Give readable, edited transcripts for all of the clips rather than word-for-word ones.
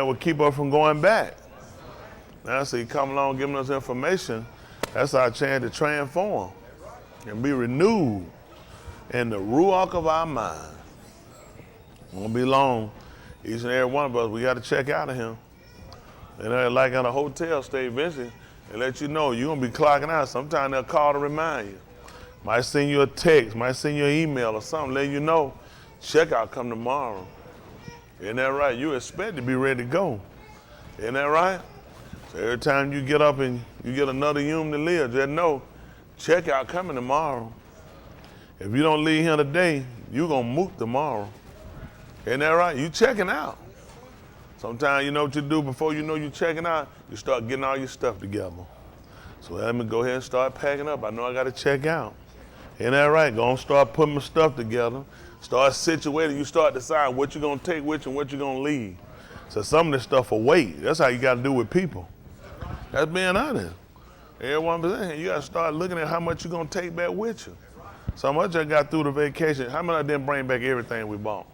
That would keep us from going back. Now, so you come along giving us information, that's our chance to transform and be renewed in the ruach of our mind. Won't be long. Each and every one of us, we got to check out of him. And like at a hotel stay, eventually, they let you know you're going to be clocking out. Sometimes they'll call to remind you. Might send you a text, might send you an email or something, letting you know, checkout come tomorrow. Isn't that right? You expect to be ready to go. Isn't that right? So every time you get up and you get another human to live, just know, checkout coming tomorrow. If you don't leave here today, you're going to moot tomorrow. Isn't that right? You checking out. Sometimes you know what you do before you know you're checking out, you start getting all your stuff together. So let me go ahead and start packing up. I know I got to check out. Isn't that right? Go and start putting my stuff together. Start situating. You start deciding what you're going to take with you and what you're going to leave. So some of this stuff will wait. That's how you got to do with people. That's being honest. Everyone, you got to start looking at how much you're going to take back with you. So much I got through the vacation. How much I didn't bring back everything we bought?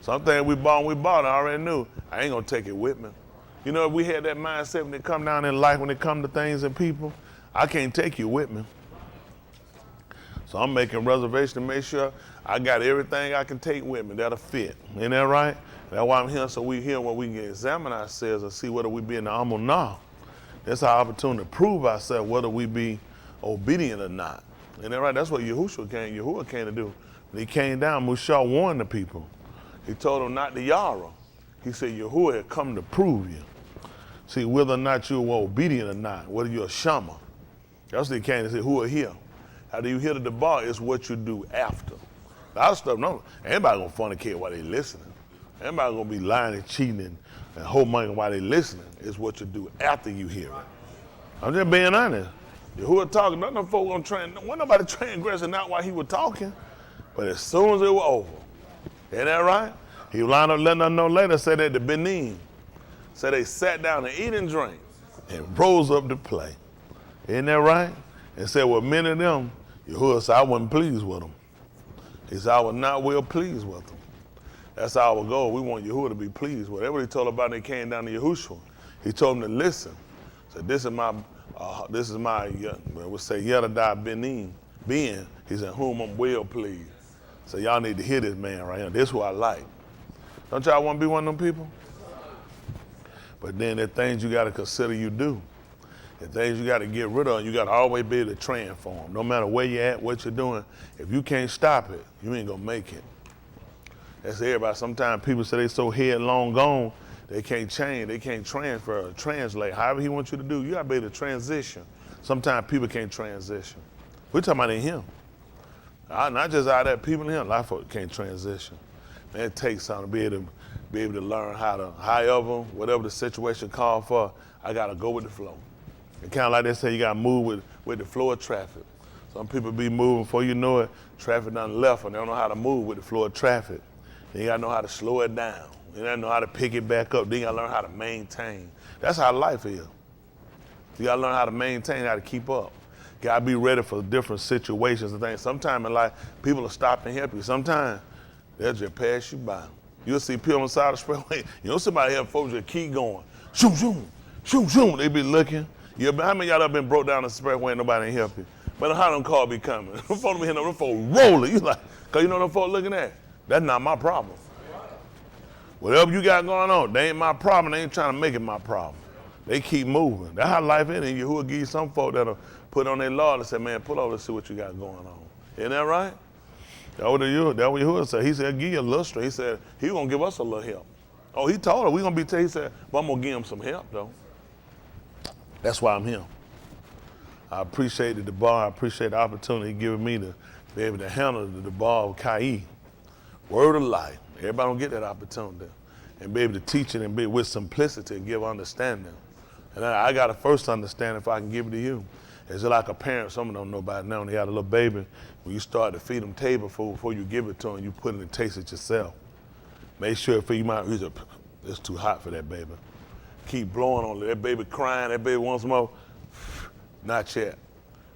Something we bought, I already knew. I ain't going to take it with me. You know, if we had that mindset when it come down in life, when it come to things and people, I can't take you with me. So I'm making reservations to make sure I got everything I can take with me that'll fit. Ain't that right? That's why I'm here, so we here where we can examine ourselves and see whether we be in the amunah. That's our opportunity to prove ourselves whether we be obedient or not. Ain't that right? That's what Yahushua came to do. When he came down, Mushah warned the people. He told them not to yara. He said, Yahuwah had come to prove you. See, whether or not you were obedient or not, whether you're a shama. That's what he came to say, who are here? How do you hear the bar is what you do after. A lot of stuff, no, anybody gonna fornicate while they listening. Anybody gonna be lying and cheating and hold money while they listening. It's what you do after you hear it. I'm just being honest. Yahuwah talking, none of them folk wasn't nobody transgressing not while he was talking, but as soon as it was over, isn't that right? He wound up letting us know later, said that the Benin, said they sat down and eat and drink and rose up to play. Isn't that right? And said, well, many of them, Yahuwah said, I wasn't pleased with them. He said, I was not well pleased with them. That's our goal. We want Yahuwah to be pleased with. That's what he told about when they came down to Yahushua. He told them to listen. So this is my we'll say Yadadai Benin, being, he said, whom I'm well pleased. So y'all need to hear this man right here. This is who I like. Don't y'all want to be one of them people? But then there are things you got to consider you do. The things you got to get rid of, you got to always be able to transform. No matter where you're at, what you're doing, if you can't stop it, you ain't going to make it. That's everybody. Sometimes people say they so headlong gone, they can't change, they can't transfer or translate. However he wants you to do, you got to be able to transition. Sometimes people can't transition. We're talking about in him. Not just out there, people in him, a lot of folks can't transition. Man, it takes something to be able to learn how to, however, whatever the situation calls for, I got to go with the flow. And kind of like they say, you got to move with the flow of traffic. Some people be moving, before you know it, traffic done left and they don't know how to move with the flow of traffic. Then you got to know how to slow it down. You got to know how to pick it back up. Then you got to learn how to maintain. That's how life is. You got to learn how to maintain, how to keep up. You got to be ready for different situations and things. Sometimes in life, people will stop and help you. Sometimes they'll just pass you by. You'll see people on the side of the expressway. You know, somebody help folks just keep going. Shoom, shoom, shoom, shoom. They be looking. Yeah, but how many of y'all have been broke down the expressway and nobody ain't help you? But how them cars be coming? Them folks be hitting them folks rolling. You like, cause you know them folks looking at? That's not my problem. Whatever you got going on, they ain't my problem. They ain't trying to make it my problem. They keep moving. That's how life is. And Yahuwah give you some folk that'll put on their law and say, man, pull over and see what you got going on. Isn't that right? That's what Yahuwah said. He said, give you a little strength. He said, he gonna give us a little help. Oh, he told her, we gonna be, he said, but I'm gonna give him some help though. That's why I'm here. I appreciate the bar. I appreciate the opportunity given me to be able to handle the bar of Kai. Word of life. Everybody don't get that opportunity. And be able to teach it and be with simplicity and give understanding. And I got to first understand if I can give it to you. It's like a parent, some of them don't know about it now, when they got a little baby, when you start to feed them table food before you give it to them, you put it and taste it yourself. Make sure if you might, it's too hot for that baby. Keep blowing on it. That baby crying, that baby wants more. Not yet.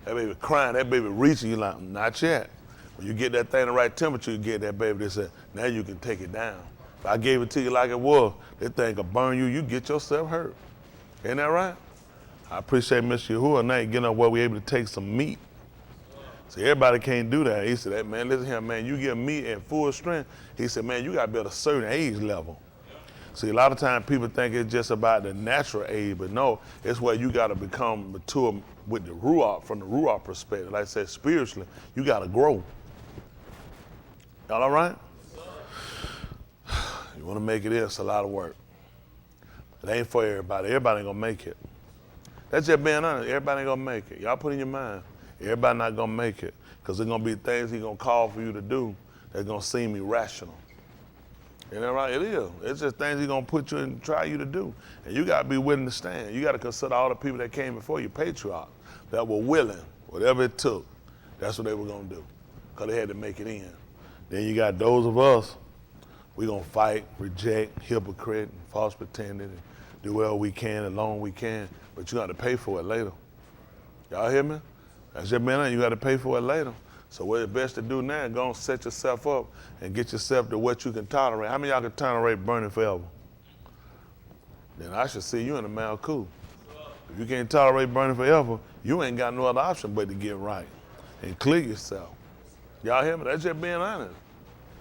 That baby crying, that baby reaching, you like, not yet. When you get that thing the right temperature, you get that baby, they say, now you can take it down. If I gave it to you like it was, that thing could burn you, you get yourself hurt. Ain't that right? I appreciate Mr. Yahuwah tonight getting up where we able to take some meat. See, everybody can't do that. He said, that man, listen here, man, you get meat at full strength. He said, man, you got to be at a certain age level. See, a lot of times people think it's just about the natural age, but no, it's where you got to become mature with the Ruach, from the Ruach perspective. Like I said, spiritually, you got to grow. Y'all all right? You want to make it, it's a lot of work. It ain't for everybody. Everybody ain't going to make it. That's just being honest. Everybody ain't going to make it. Y'all put in your mind, everybody not going to make it, because there's going to be things he's going to call for you to do that's going to seem irrational. Isn't that right? It is. It's just things he's going to put you in, try you to do. And you got to be willing to stand. You got to consider all the people that came before you, patriarchs, that were willing, whatever it took, that's what they were going to do, because they had to make it in. Then you got those of us, we're going to fight, reject, hypocrite, and false pretending, and do well we can, as long as we can, but you got to pay for it later. Y'all hear me? That's just being honest. You got to pay for it later. So what it's best to do now, go and set yourself up and get yourself to what you can tolerate. How many of y'all can tolerate burning forever? Then I should see you in the Malkut. If you can't tolerate burning forever, you ain't got no other option but to get right and clear yourself. Y'all hear me? That's just being honest.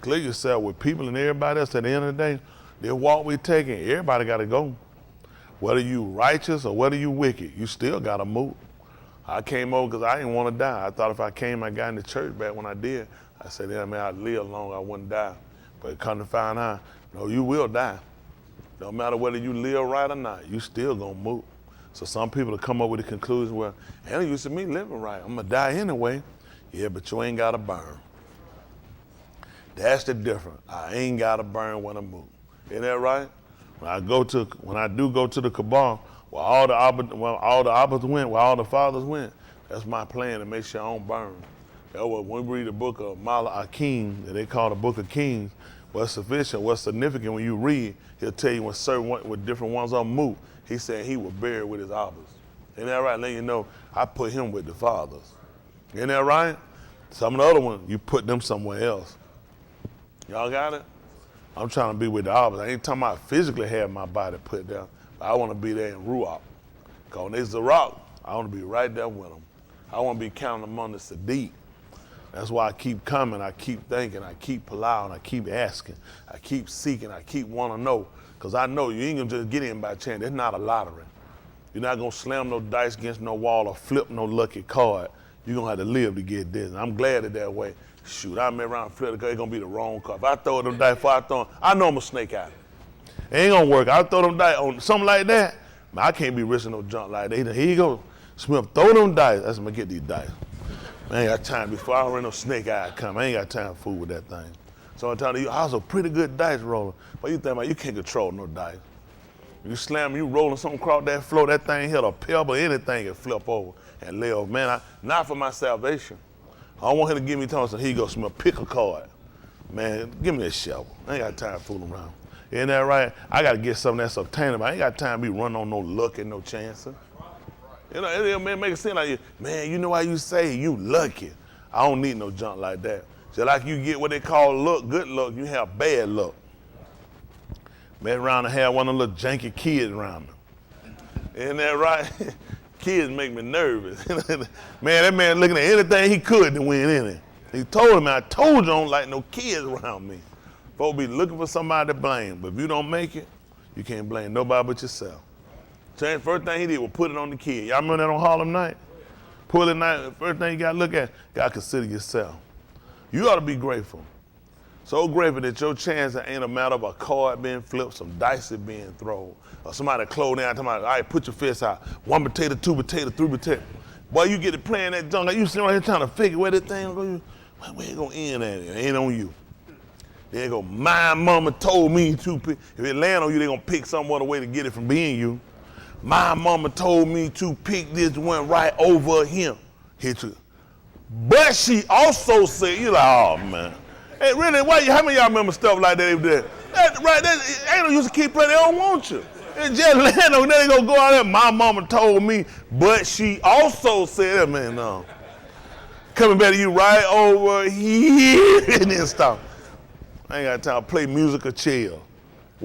Clear yourself with people and everybody else. At the end of the day, the walk we taking, everybody got to go. Whether you righteous or whether you wicked, you still got to move. I came over because I didn't want to die. I thought if I came, I got in the church back when I did. I said, yeah, man, I'd live long, I wouldn't die. But come to find out, no, you will die. No matter whether you live right or not, you still gonna move. So some people will come up with the conclusion, well, hell, you see me living right. I'm gonna die anyway. Yeah, but you ain't gotta burn. That's the difference. I ain't gotta burn when I move. Isn't that right? When I do go to the Kabbalah, where all the Abbas went, where all the fathers went, that's my plan, to make sure I don't burn. That was, when we read the book of Mala Akim, that they call the book of Kings, what's sufficient, what's significant when you read, he'll tell you when different ones on move. He said he was buried with his Abbas. Isn't that right? Let you know, I put him with the fathers. Isn't that right? Some of the other ones, you put them somewhere else. Y'all got it? I'm trying to be with the Abbas. I ain't talking about physically have my body put down, but I want to be there in Ruach. Because when there's a rock, I want to be right there with them. I want to be counting among the Sadiq. That's why I keep coming, I keep thinking, I keep allowing, I keep asking, I keep seeking, I keep wanting to know. Because I know you ain't going to just get in by chance. It's not a lottery. You're not going to slam no dice against no wall or flip no lucky card. You're going to have to live to get this. And I'm glad that way. Shoot, I met around flip the card, it's going to be the wrong card. If I throw them dice before I throw them, I know I'm a snake out. It ain't going to work. I throw them dice on something like that. Man, I can't be risking no junk like that. Here you go. Smith, throw them dice. That's when I get these dice. Man, I ain't got time before I don't no snake eye come. I ain't got time to fool with that thing. So I'm telling you, I was a pretty good dice roller. But you think about, you can't control no dice. You slam, you rolling something across that floor, that thing hit a pebble, anything can flip over and lay over. Man, not for my salvation. I don't want him to give me Thompson. Here you go, Smith, pick a card. Man, give me that shovel. I ain't got time to fool around. Isn't that right? I got to get something that's obtainable. I ain't got time to be running on no luck and no chancing. You know, it make it seem like, man, you know why you say you lucky. I don't need no junk like that. Just like you get what they call luck, good luck, you have bad luck. Man, around and have one of the little janky kids around me. Isn't that right? Kids make me nervous. Man, that man looking at anything he could to win in it. He told me, I told you I don't like no kids around me. Folks be looking for somebody to blame, but if you don't make it, you can't blame nobody but yourself. So first thing he did was put it on the kid. Y'all remember that on Harlem Night? Pull it night, first thing you gotta look at, gotta consider yourself. You ought to be grateful. So grateful that your chance ain't a matter of a card being flipped, some dice being thrown, or somebody close down, talking about, all right, put your fists out. 1 potato, 2 potato, 3 potato. Boy, you get to playing that junk, like you sitting right here trying to figure where that thing going, where it gonna end at? It ain't on you. They go, my mama told me to pick. If it land on you, they gonna pick some other way to get it from being you. My mama told me to pick this one right over him. Hit you. But she also said, you're like, oh man. Hey, really, how many of y'all remember stuff like that? Ain't no use to keep playing, they don't want you. It just land on there, they gonna go out there, my mama told me, but she also said, man, no. Coming back to you right over here and then stop. I ain't got time to play music or chill.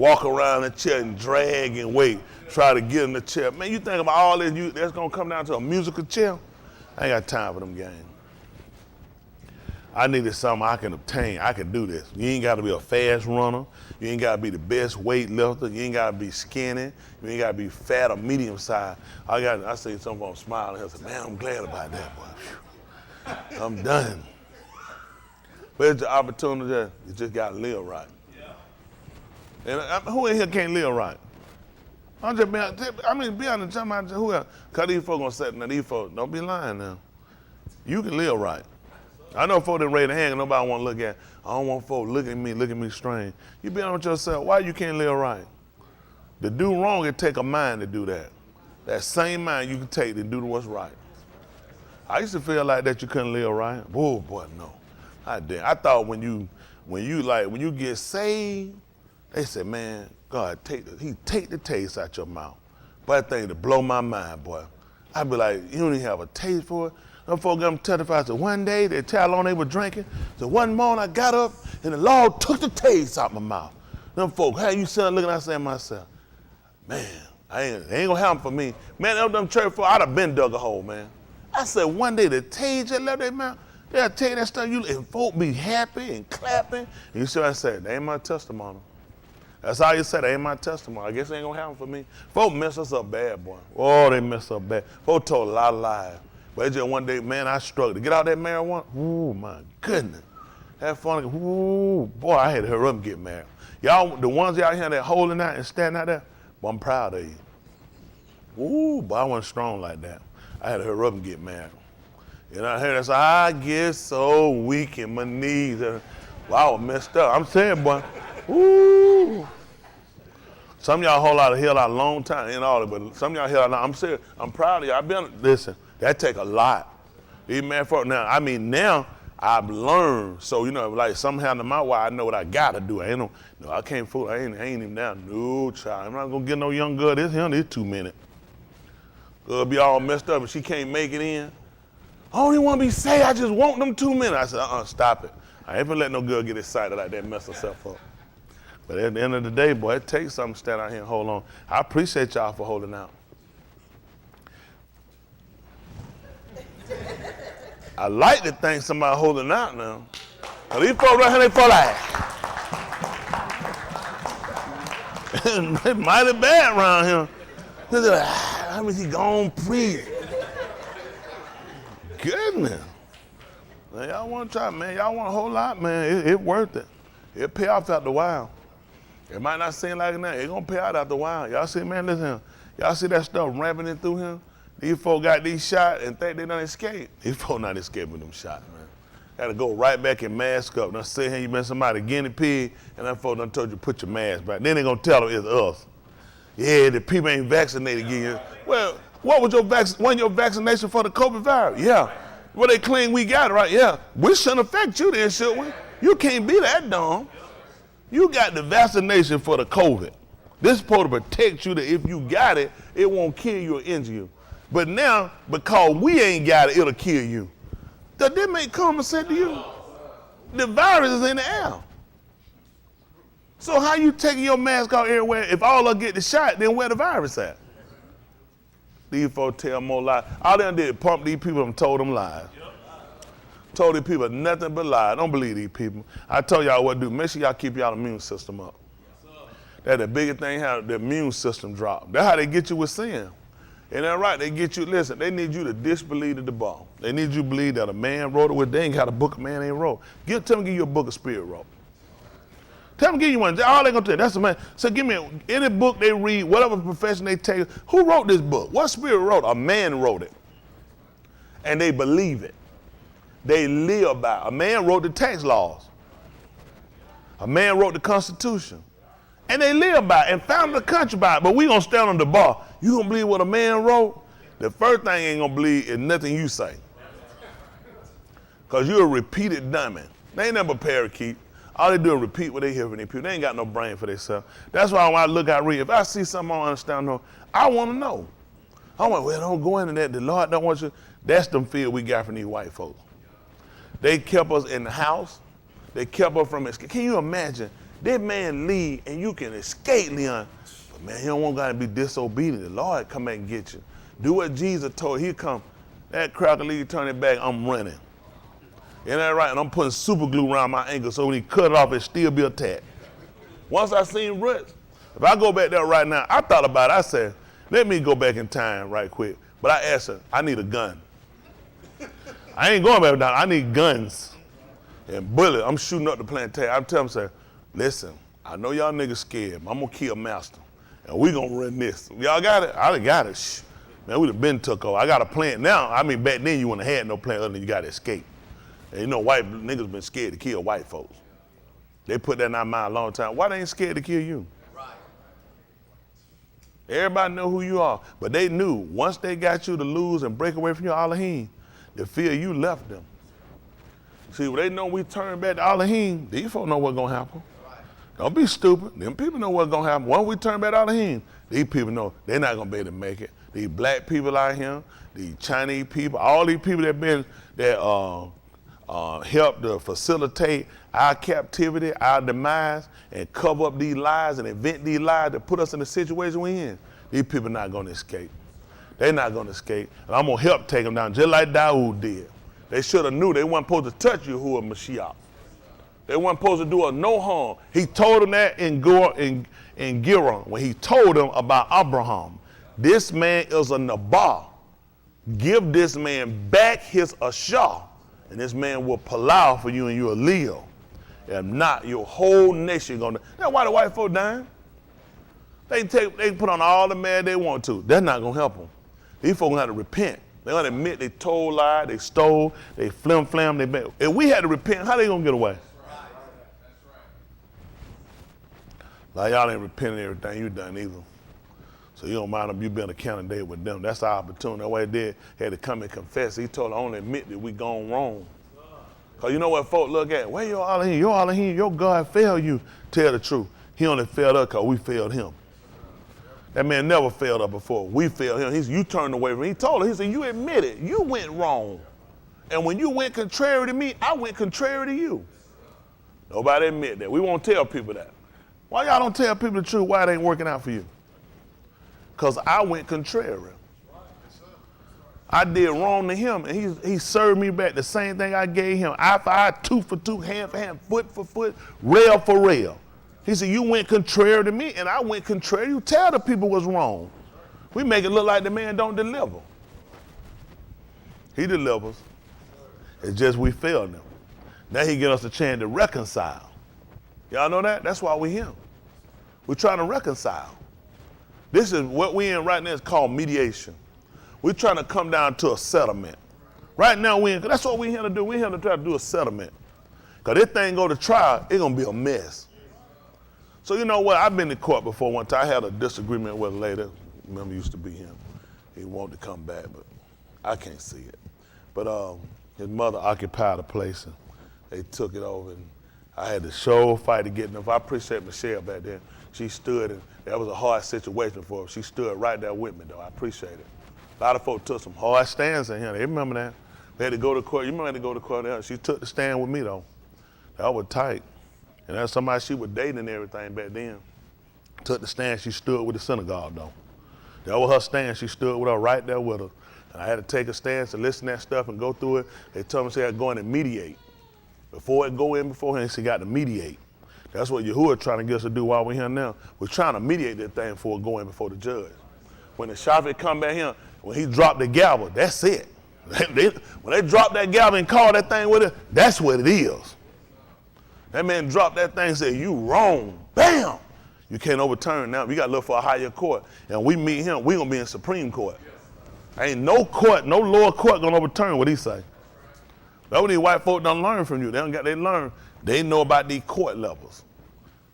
walk around the chair and drag and wait, try to get in the chair. Man, you think about all this, that's gonna come down to a musical chair? I ain't got time for them games. I needed something I can obtain. I can do this. You ain't gotta be a fast runner. You ain't gotta be the best weightlifter. You ain't gotta be skinny. You ain't gotta be fat or medium size. I see someone smiling and say, man, I'm glad about that, boy. Whew. I'm done. But it's the opportunity, you just gotta live right. And who in here can't live right? Be honest, who else? Because these folks gonna say, now these folks, don't be lying now. You can live right. I know folks didn't raise their hand and nobody want to look at. I don't want folks looking at me strange. You be honest with yourself, why you can't live right? To do wrong, it take a mind to do that. That same mind you can take to do what's right. I used to feel like that you couldn't live right. Oh boy, no. I thought when you get saved, they said, man, God, he take the taste out your mouth. But that thing to blow my mind, boy. I'd be like, you don't even have a taste for it. Them folks got them testify. So one day they tell how long they were drinking. So one morning I got up and the Lord took the taste out my mouth. Them folks, how you sitting looking, I say to myself, man, it ain't gonna happen for me. Man, them church folk, I'd have been dug a hole, man. I said one day the taste that left their mouth, they'll tell you that stuff, and folk be happy and clapping. And you see what I said? That ain't my testimony. That's all you said, that ain't my testimony. I guess it ain't gonna happen for me. Folk mess us up bad, boy. Oh, they mess up bad. Folk told a lot of lies. But it's just one day, man, I struggled to get out that marijuana. Ooh, my goodness. That funny, ooh, boy, I had to hurry up and get married. Y'all, the ones out here that holding out and standing out there, boy, I'm proud of you. Ooh, but I wasn't strong like that. I had to hurry up and get married. And I heard that, so I get so weak in my knees. Well, I was messed up. I'm saying, boy, ooh. Some of y'all hold out of hell out a long time, and all that, but some of y'all hell out. I'm serious. I'm proud of you. Listen, that take a lot. Even man, now I've learned. So, like something happened to my wife, I know what I gotta do. I can't fool. I ain't even down. No, child. I'm not gonna get no young girl. This 2 minutes. Girl be all messed up and she can't make it in. I don't even want to be saved. I just want them 2 minutes. I said, stop it. I ain't gonna let no girl get excited like that and mess herself up. But at the end of the day, boy, it takes something to stand out here and hold on. I appreciate y'all for holding out. I like to think somebody holding out now. Now these folks right here, they feel like, it's mighty bad around here. They're like, how is he gone preach? Goodness. Man, y'all want to try, man. Y'all want a whole lot, man. It's worth it. It'll pay off after a while. It might not seem like it now. It's going to pay out after a while. Y'all see, man, listen. Y'all see that stuff ramping in through him? These folks got these shots and think they done escaped. These folks not escaping them shots, man. Got to go right back and mask up. Now say here you been somebody guinea pig, and that folks done told you put your mask back. Then they going to tell them it's us. Yeah, the people ain't vaccinated again. Well, what was your vaccination for the COVID virus? Yeah. Well, they claim we got it, right? Yeah. We shouldn't affect you then, should we? You can't be that dumb. You got the vaccination for the COVID. This is supposed to protect you that if you got it, it won't kill you or injure you. But now, because we ain't got it, it'll kill you. Does that make common sense to you? The virus is in the air. So how you taking your mask off everywhere? If all of us get the shot, then where the virus at? These folks tell more lies. All they done did pump these people and told them lies. Told these people nothing but lies. Don't believe these people. I told y'all what to do. Make sure y'all keep y'all immune system up. That's the biggest thing, how the immune system drop. That's how they get you with sin. Ain't that right? They get you, listen, they need you to disbelieve the Bible. They need you to believe that a man wrote it. Well, they ain't got a book a man ain't wrote. Tell them to give you a book a spirit wrote. Tell them to give you one. All they gonna tell you, that's the man. So give me any book they read, whatever profession they take. Who wrote this book? What spirit wrote it? A man wrote it. And they believe it. They live by it. A man wrote the tax laws. A man wrote the Constitution. And they live by it and founded the country by it. But we gonna stand on the bar. You gonna believe what a man wrote? The first thing you ain't gonna believe is nothing you say. Cause you're a repeated dummy. They ain't never parakeet. All they do is repeat what they hear from their people. They ain't got no brain for themselves. That's why when I look, I read. If I see something I don't understand, I want to know. I'm like, well, don't go into that. The Lord don't want you. That's them fear we got from these white folks. They kept us in the house. They kept us from it. Can you imagine This man leave and you can escape, Leon. But man, he don't want God to be disobedient. The Lord come back and get you. Do what Jesus told. He come. That cracker leave, turn it back, I'm running. Isn't that right? And I'm putting super glue around my ankle so when he cut it off, it still be attached. Once I seen Roots, if I go back there right now, I thought about it. I said, let me go back in time right quick. But I asked her, I need a gun. I ain't going back down. I need guns and bullets. I'm shooting up the plantation. I'm telling them, say, listen, I know y'all niggas scared, but I'm going to kill Master. And we going to run this. Y'all got it? I done got it. Shh. Man, we'd have been took over. I got a plan now. I mean, back then you wouldn't have had no plan other than you got to escape. And you know, white niggas been scared to kill white folks. They put that in our mind a long time. Why they ain't scared to kill you? Right. Everybody know who you are. But they knew once they got you to lose and break away from your Elohim, the fear you left them. See, when they know we turn back to Elohim, these folks know what's going to happen. Right. Don't be stupid. Them people know what's going to happen. Once we turn back to Elohim, these people know they're not going to be able to make it. These black people out here, these Chinese people, all these people that help to facilitate our captivity, our demise, and cover up these lies and invent these lies that put us in the situation we're in. These people are not going to escape. They're not going to escape. And I'm going to help take them down just like Dawood did. They should have knew they weren't supposed to touch Yahuwah Mashiach. They weren't supposed to do us no harm. He told them that in Giron when he told them about Abraham. This man is a Nabal. Give this man back his Ashar, and this man will palau for you and you'll live. If not, your whole nation gonna. That's why the white folk dying. They put on all the mad they want to. That's not gonna help them. These folks gonna have to repent. They gonna admit they told lies, they stole, they flim, they bad. If we had to repent, how they gonna get away? That's right. Like y'all ain't repenting everything you done either. So you don't mind them, you being a candidate with them. That's our opportunity. That's why they had to come and confess. He told them, only admit that we gone wrong. Because you know what folk look at? Where your Elohim? Your Elohim, your God failed you. Tell the truth. He only failed us because we failed him. That man never failed us before. We failed him. You turned away from him. He told her, he said, you admit it. You went wrong. And when you went contrary to me, I went contrary to you. Nobody admit that. We won't tell people that. Why y'all don't tell people the truth why it ain't working out for you? Because I went contrary. I did wrong to him, and he served me back the same thing I gave him. Eye for eye, tooth for tooth, hand for hand, foot for foot, rail for rail. He said, you went contrary to me, and I went contrary. You tell the people what's wrong. We make it look like the man don't deliver. He delivers. It's just we failed him. Now he get us a chance to reconcile. Y'all know that? That's why we here. We're trying to reconcile. This is what we in right now is called mediation. We're trying to come down to a settlement. Right now, that's what we're here to do. We're here to try to do a settlement. Because this thing go to trial, it's going to be a mess. So you know what? I've been to court before one time. I had a disagreement with a lady. Remember, used to be him. He wanted to come back, but I can't see it. But his mother occupied a place, and they took it over, and I had to show fight to get enough. I appreciate Michelle back there. She stood, and that was a hard situation for her. She stood right there with me, though. I appreciate it. A lot of folks took some hard stands in here. They remember that. They had to go to court. You remember they had to go to court there. She took the stand with me, though. That was tight. And that's somebody she was dating and everything back then. Took the stand. She stood with the synagogue, though. That was her stand. She stood with her right there with her. And I had to take a stance to listen to that stuff and go through it. They told me she had to go in and mediate. Before it go in beforehand, she got to mediate. That's what Yahuwah trying to get us to do while we're here now. We're trying to mediate that thing before it go in before the judge. When the shofet come back here, when he dropped the gavel, that's it. When they drop that gavel and call that thing with it, that's what it is. That man dropped that thing and said, you wrong. Bam! You can't overturn now. We got to look for a higher court. And we meet him, we going to be in Supreme Court. Ain't no court, no lower court going to overturn what he say. That's what these white folk don't learn from you. They learn. They know about these court levels.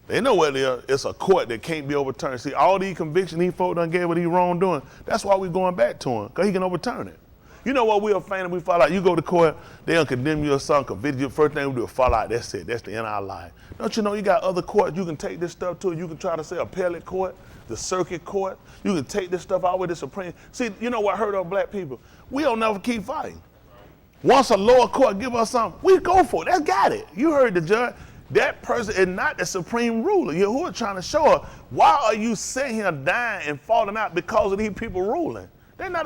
They know what it's a court that can't be overturned. See, all these convictions these folk done gave what he wrongdoing, that's why we're going back to him, because he can overturn it. You know what we're afraid of? We fall out. You go to court, they'll condemn you or something, convict you. First thing we do is fall out. That's it. That's the end of our life. Don't you know you got other courts you can take this stuff to? You can try to say appellate court, the circuit court. You can take this stuff out with the Supreme. See, you know what hurt our black people? We don't never keep fighting. Once a lower court give us something, we go for it. That's got it. You heard the judge. That person is not the supreme ruler. Yahuwah trying to show her, why are you sitting here dying and falling out because of these people ruling? They're not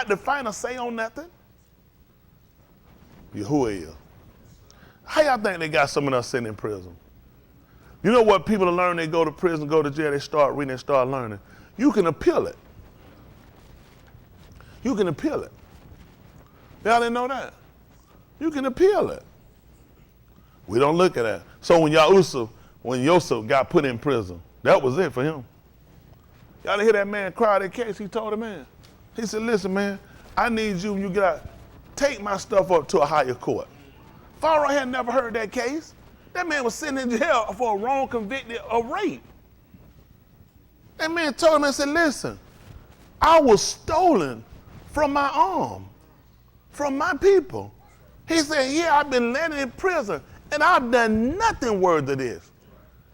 the final say on nothing. Yahuwah is. How y'all think they got someone else sitting in prison? You know what people learn? They go to prison, go to jail, they start reading, they start learning. You can appeal it. You can appeal it. Y'all didn't know that? You can appeal it. We don't look at that. So when Yosef got put in prison, that was it for him. Y'all didn't hear that man cry that case? He told the man. He said, listen, man, I need you when you get out, take my stuff up to a higher court. Pharaoh had never heard that case. That man was sitting in jail for a wrong convicted of rape. That man told him and said, listen, I was stolen from my arm, from my people. He said, here I've been landed in prison and I've done nothing worthy of this.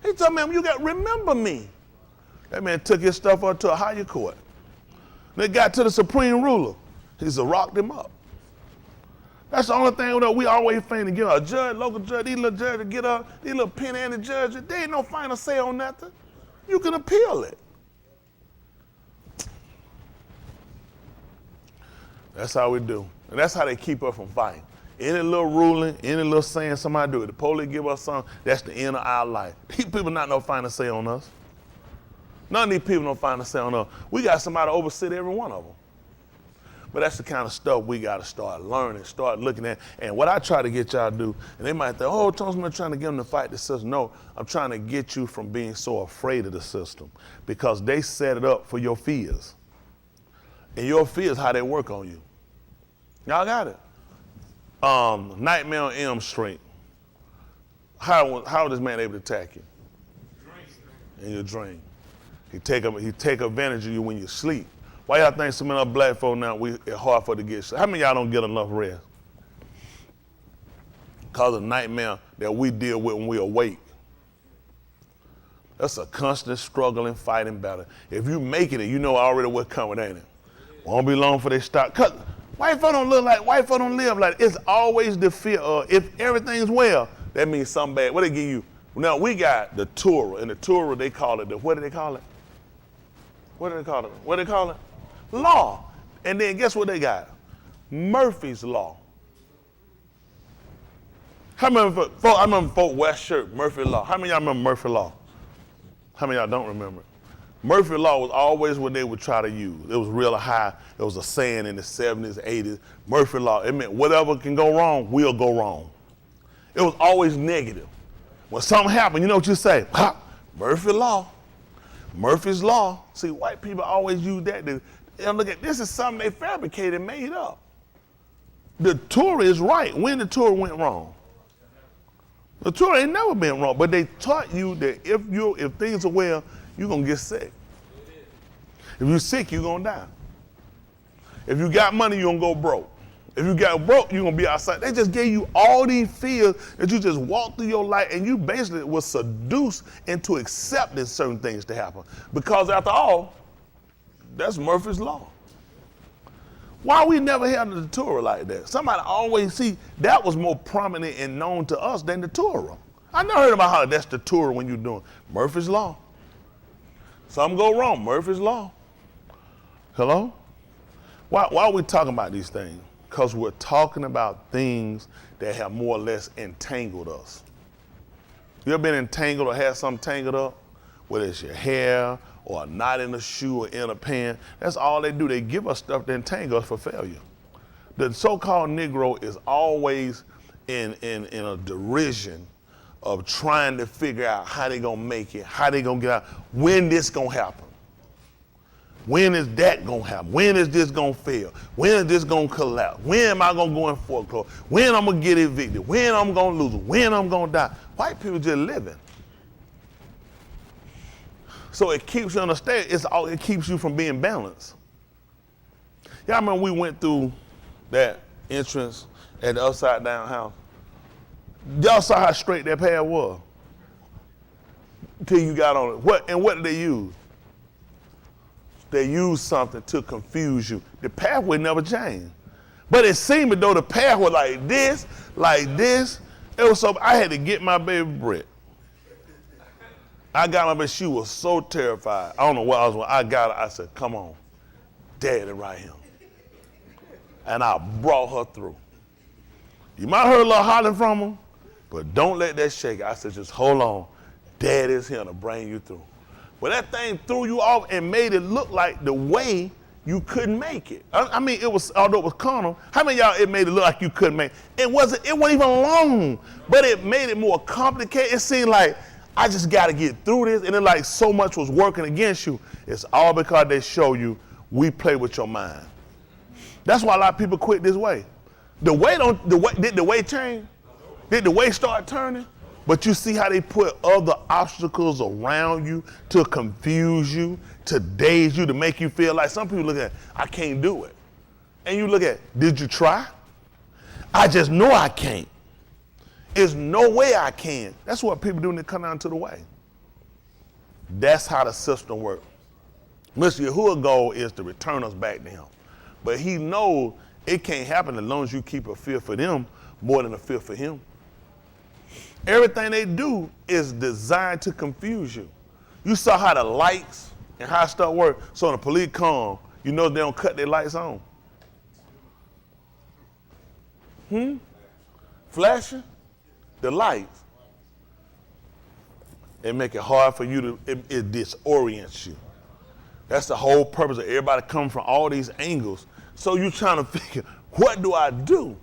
He told me, you got to remember me. That man took his stuff up to a higher court. They got to the supreme ruler. He said, rocked him up. That's the only thing that we always find to get a judge, local judge, these little judges get up, these little penny judges, they ain't no final say on nothing. You can appeal it. That's how we do. And that's how they keep us from fighting. Any little ruling, any little saying somebody do it, the police give us something, that's the end of our life. These people not no final say on us. None of these people no final say on us. We got somebody to oversee every one of them. But that's the kind of stuff we got to start learning, start looking at. And what I try to get y'all to do, and they might think, oh, Tony, I'm trying to get them to fight the system. No, I'm trying to get you from being so afraid of the system because they set it up for your fears. And your fears, how they work on you. Y'all got it? Nightmare on Elm Street. How was this man able to attack you? In your dream. He take advantage of you when you sleep. Why y'all think some of us black folk now, it's hard for to get sleep? How many of y'all don't get enough rest? Because of nightmare that we deal with when we awake. That's a constant struggling, fighting battle. If you making it, you know already what's coming, ain't it? Won't be long for they stop. Cause white folk don't live like it's always the fear of if everything's well, that means something bad. What they give you? Now we got the Torah, and the Torah they call it what do they call it? What do they call it? What do they call it? Law. And then guess what they got? Murphy's Law. How many folk, I remember folk wear shirt, Murphy Law. How many of y'all remember Murphy Law? How many of y'all don't remember it? Murphy Law was always what they would try to use. It was real high. It was a saying in the 70s, 80s. Murphy Law, it meant whatever can go wrong, will go wrong. It was always negative. When something happened, you know what you say? Ha, Murphy Law. Murphy's Law. See, white people always use that. Look at this is something they fabricated and made up. The Torah is right. When the Torah went wrong? The Torah ain't never been wrong, but they taught you that if things are well, you're gonna get sick. If you're sick, you're gonna die. If you got money, you're gonna go broke. If you got broke, you're gonna be outside. They just gave you all these fears that you just walk through your life and you basically was seduced into accepting certain things to happen. Because after all, that's Murphy's Law. Why we never had the Torah like that? Somebody always see that was more prominent and known to us than the Torah. I never heard about how that's the Torah when you're doing Murphy's Law. Something go wrong, Murphy's Law. Hello? Why are we talking about these things? Because we're talking about things that have more or less entangled us. You ever been entangled or had something tangled up? Whether it's your hair or a knot in a shoe or in a pen, that's all they do. They give us stuff to entangle us for failure. The so-called Negro is always in a derision of trying to figure out how they gonna make it, how they gonna get out, when this gonna happen. When is that gonna happen? When is this gonna fail? When is this gonna collapse? When am I gonna go in foreclosure? When I'm gonna get evicted? When I'm gonna lose it? When I'm gonna die? White people just living. So it keeps you on a state, it keeps you from being balanced. Y'all remember we went through that entrance at the upside down house? Y'all saw how straight that path was until you got on it. What did they use? They used something to confuse you. The pathway never changed. But it seemed as though the path was like this, It was so, I had to get my baby Brett. I got my baby, she was so terrified. I don't know what I was, I got her, I said, come on, daddy right here. And I brought her through. You might hear a little hollering from her, but don't let that shake. I said, just hold on. Daddy's here to bring you through. But that thing threw you off and made it look like the way you couldn't make it. I mean, it was, although it was carnal, how many of y'all it made it look like you couldn't make it? It wasn't even long, but it made it more complicated. It seemed like I just got to get through this, and it like so much was working against you. It's all because they show you we play with your mind. That's why a lot of people quit this way. Did the way change? Did the way start turning? But you see how they put other obstacles around you to confuse you, to daze you, to make you feel like some people look at, I can't do it. And you look at, did you try? I just know I can't. There's no way I can. That's what people do when they come down to the way. That's how the system works. Mr. Yahuwah's goal is to return us back to him. But he knows it can't happen as long as you keep a fear for them more than a fear for him. Everything they do is designed to confuse you. You saw how the lights and how stuff work. So when the police come, you know they don't cut their lights on. Flashing the lights. It make it hard for you to, it disorients you. That's the whole purpose of everybody coming from all these angles. So you're trying to figure, what do I do?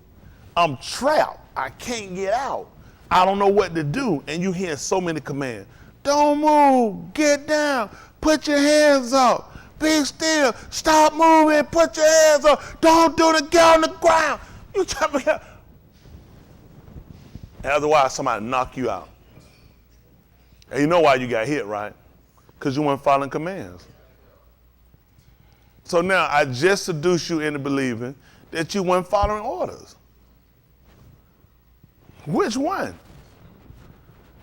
I'm trapped. I can't get out. I don't know what to do. And you hear so many commands. Don't move. Get down. Put your hands up. Be still. Stop moving. Put your hands up. Don't do the get on the ground. You trying to figure out. Otherwise, somebody knock you out. And you know why you got hit, right? Because you weren't following commands. So now I just seduced you into believing that you weren't following orders. Which one?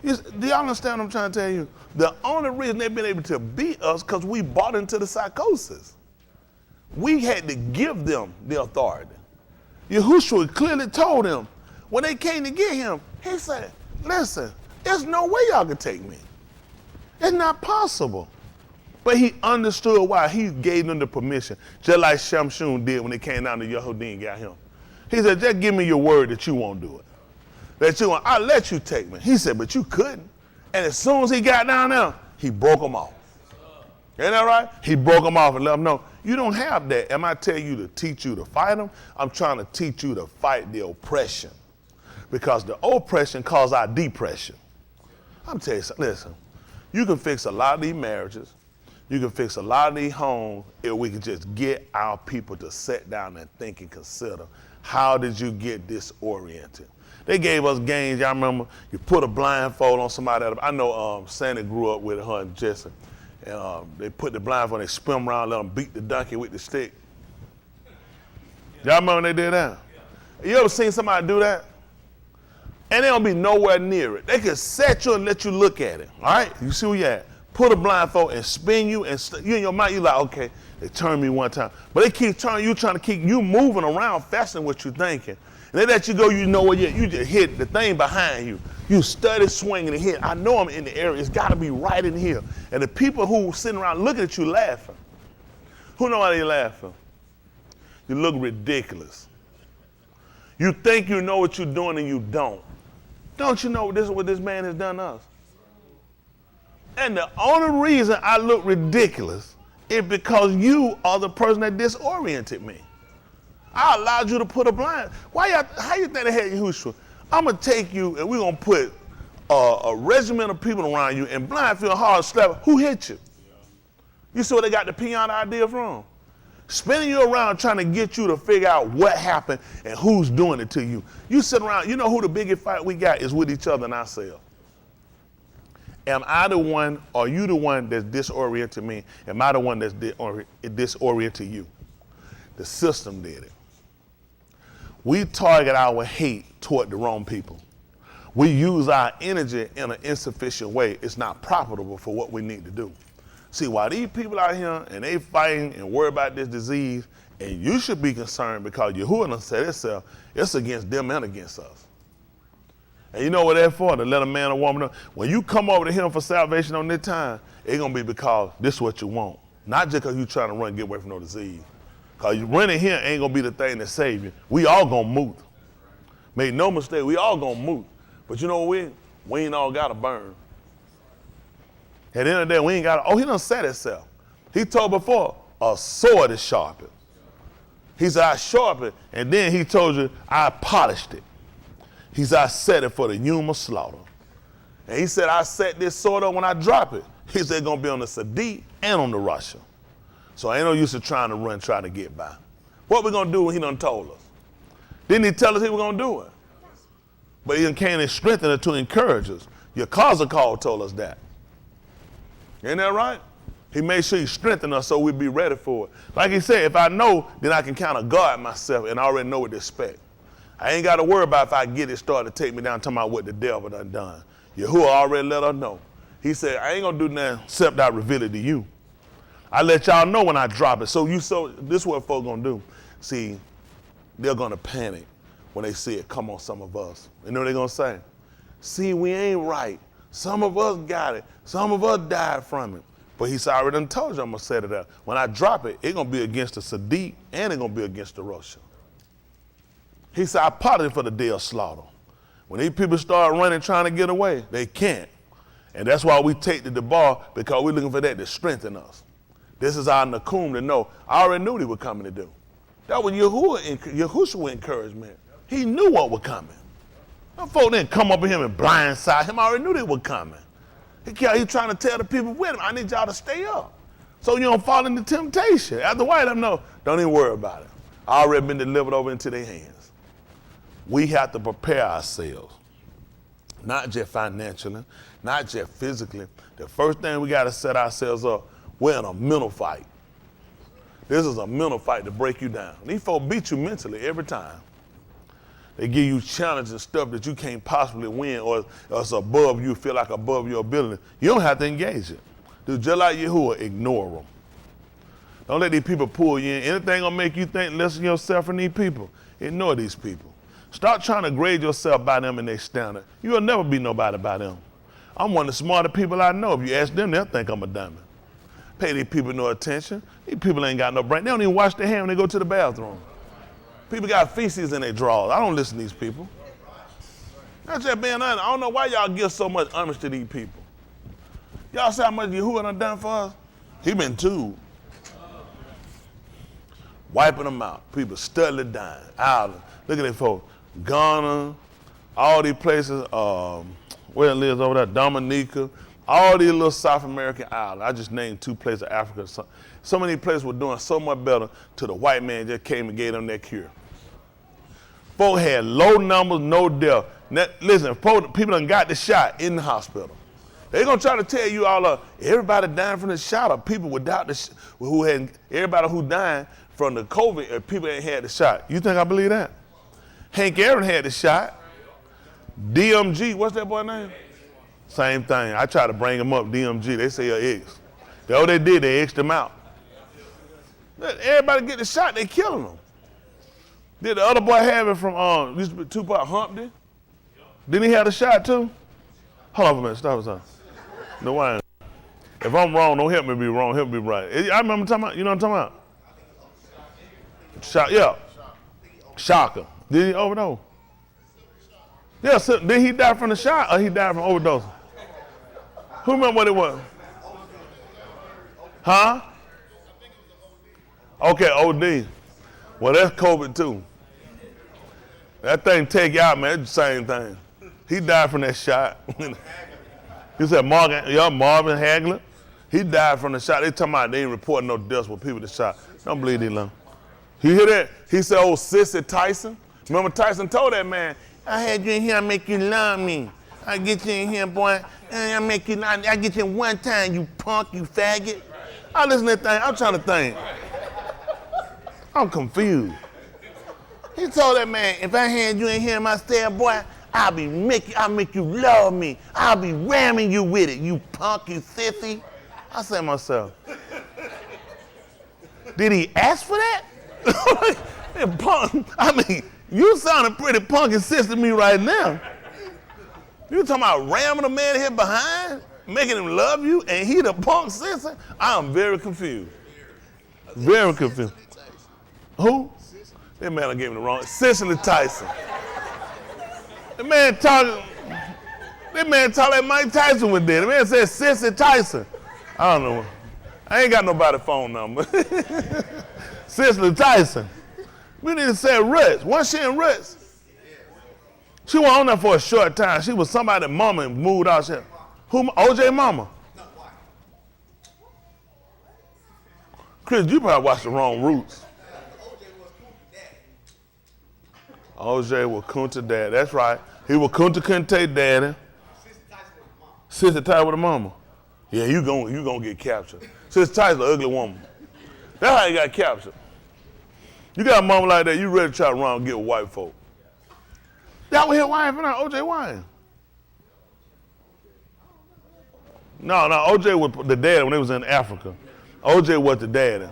Do y'all understand what I'm trying to tell you? The only reason they've been able to beat us because we bought into the psychosis. We had to give them the authority. Yahushua clearly told them, when they came to get him, he said, listen, there's no way y'all can take me. It's not possible. But he understood why. He gave them the permission, just like Shamshun did when they came down to Yehudim and got him. He said, just give me your word that you won't do it. That you won't, I'll let you take me. He said, but you couldn't. And as soon as he got down there, he broke them off. Ain't that right? He broke them off and let them know, you don't have that. Am I telling you to teach you to fight them? I'm trying to teach you to fight the oppression. Because the oppression caused our depression. I'm telling you something, listen, you can fix a lot of these marriages. You can fix a lot of these homes if we can just get our people to sit down and think and consider, how did you get disoriented? They gave us games, y'all remember, you put a blindfold on somebody. I know Sandy grew up with her and Jesse. And they put the blindfold, they spin around, let them beat the donkey with the stick. Y'all remember when they did that? You ever seen somebody do that? And they don't be nowhere near it. They can set you and let you look at it, all right? You see where you at. Put a blindfold and spin you, and you in your mind, you like, okay, they turned me one time. But they keep turning you, trying to keep you moving around faster than what you're thinking. And they let you go, you know what, you just hit the thing behind you. You study swinging and hit. I know I'm in the area. It's got to be right in here. And the people who sitting around looking at you laughing, who know why they laughing? You look ridiculous. You think you know what you're doing and you don't. Don't you know this is what this man has done to us? And the only reason I look ridiculous is because you are the person that disoriented me. I allowed you to put a blind. How you think they had Yahushua? I'm going to take you and we're going to put a regiment of people around you and blindfold hard slap. Who hit you? You see where they got the peon idea from? Spinning you around trying to get you to figure out what happened and who's doing it to you. You sit around, you know who the biggest fight we got is with each other and ourselves. Am I the one, or are you the one that's disoriented me? Am I the one that's disoriented you? The system did it. We target our hate toward the wrong people. We use our energy in an insufficient way. It's not profitable for what we need to do. See, while these people out here and they fighting and worry about this disease, and you should be concerned because Yahuwah said itself, it's against them and against us. And you know what that's for? To let a man or woman know. When you come over to him for salvation on this time, it's going to be because this is what you want. Not just because you're trying to run and get away from no disease. Because running here ain't going to be the thing that save you. We all going to move. Make no mistake, we all going to move. But you know what? We ain't all got to burn. At the end of the day, we ain't got to, he done said himself. He told before, a sword is sharpened. He said, I sharpened, and then he told you, I polished it. He said, I set it for the human slaughter. And he said, I set this sword up when I drop it. He said, it's going to be on the Sadiq and on the Russia. So ain't no use of trying to run, trying to get by. What we going to do when he done told us? Didn't he tell us he was going to do it? But he came and strengthened it to encourage us. Your cause of call told us that. Ain't that right? He made sure he strengthened us so we'd be ready for it. Like he said, if I know, then I can kind of guard myself and I already know what to expect. I ain't got to worry about if I get it started to take me down, talking about what the devil done. Yahuwah already let us know. He said, I ain't going to do nothing except I reveal it to you. I let y'all know when I drop it. So this is what folks going to do. See, they're going to panic when they see it come on some of us. You know what they're going to say? See, we ain't right. Some of us got it. Some of us died from it. But he said, I already done told you I'm going to set it up. When I drop it, it's going to be against the Sadiq and it's going to be against the Russia. He said, I potted for the day of slaughter. When these people start running, trying to get away, they can't. And that's why we take the bar, because we're looking for that to strengthen us. This is our nakum to know. I already knew they were coming to do. That was Yahushua encouragement. He knew what was coming. Them folk didn't come up with him and blindside him. I already knew they were coming. He trying to tell the people with him, I need y'all to stay up so you don't fall into temptation. After white, let them know, don't even worry about it. I already been delivered over into their hands. We have to prepare ourselves, not just financially, not just physically. The first thing we got to set ourselves up, we're in a mental fight. This is a mental fight to break you down. These folks beat you mentally every time. They give you challenges and stuff that you can't possibly win or it's above you, feel like above your ability. You don't have to engage it. Do just like Yahuwah, ignore them. Don't let these people pull you in. Anything gonna make you think less of yourself from these people, ignore these people. Start trying to grade yourself by them and their standard. You'll never be nobody by them. I'm one of the smarter people I know. If you ask them, they'll think I'm a dummy. Pay these people no attention. These people ain't got no brain. They don't even wash their hands when they go to the bathroom. People got feces in their drawers. I don't listen to these people. That's just being honest. I don't know why y'all give so much homage to these people. Y'all see how much Yahuwah done done for us? He been too. Wiping them out. People steadily dying. Ireland. Look at them folks. Ghana, all these places, where it lives over there, Dominica, all these little South American islands. I just named 2 places of Africa. So many places were doing so much better till the white man just came and gave them that cure. Folks had low numbers, no death. Listen, people done got the shot in the hospital. They're going to try to tell you all, everybody dying from the shot, or people without everybody who died from the COVID, people ain't had the shot. You think I believe that? Hank Aaron had the shot. DMG, what's that boy's name? Same thing. I try to bring him up, DMG. They say your ex. That's what they did. They X'd him out. Let everybody get the shot. They killing them. Did the other boy have it from used to be Tupac Humpty? Didn't he have the shot too? Hold on for a minute. Stop a second. No, why? If I'm wrong, don't help me be wrong. Help me be right. I remember talking about. You know what I'm talking about? Shot. Yeah. Shaka. Did he overdose? Yeah, so did he die from the shot or he died from overdose? Who remember what it was? Huh? Okay, OD. Well, that's COVID too. That thing take you out, man. It's the same thing. He died from that shot. You said Marvin Hagler? He died from the shot. They talking about they ain't reporting no deaths with people that shot. Don't believe these long. You hear that? He said, oh, Sissy Tyson. Remember Tyson told that man, I had you in here, I make you love me. I get you in here, boy, and I get you in one time, you punk, you faggot. I listen to that thing, I'm trying to think. I'm confused. He told that man, if I had you in here in my stare, boy, I'll make you love me. I'll be ramming you with it, you punk, you sissy. I said to myself, did he ask for that? I mean, you sounding pretty punk and sissy to me right now. You talking about ramming a man here behind, making him love you, and he the punk sister? I'm very confused. Very confused. Who? That man I gave him the wrong. Cicely Tyson. That man talking like Mike Tyson was there. The man said Cicely Tyson. I don't know. I ain't got nobody's phone number. Cicely Tyson. We need to say Roots. Wasn't she in Roots? She was on there for a short time. She was somebody's mama and moved out. Who? OJ mama? Chris, you probably watched the wrong Roots. OJ was Kunta daddy. That's right. He was Kunta Kinte daddy. Cicely Tyson with a mama. Yeah, you gonna get captured. Cicely Tyson, an ugly woman. That's how you got captured. You got a mama like that, you ready to try to run and get with white folk. That was his wife and OJ Wine. No, OJ was the daddy when they was in Africa. OJ was the daddy.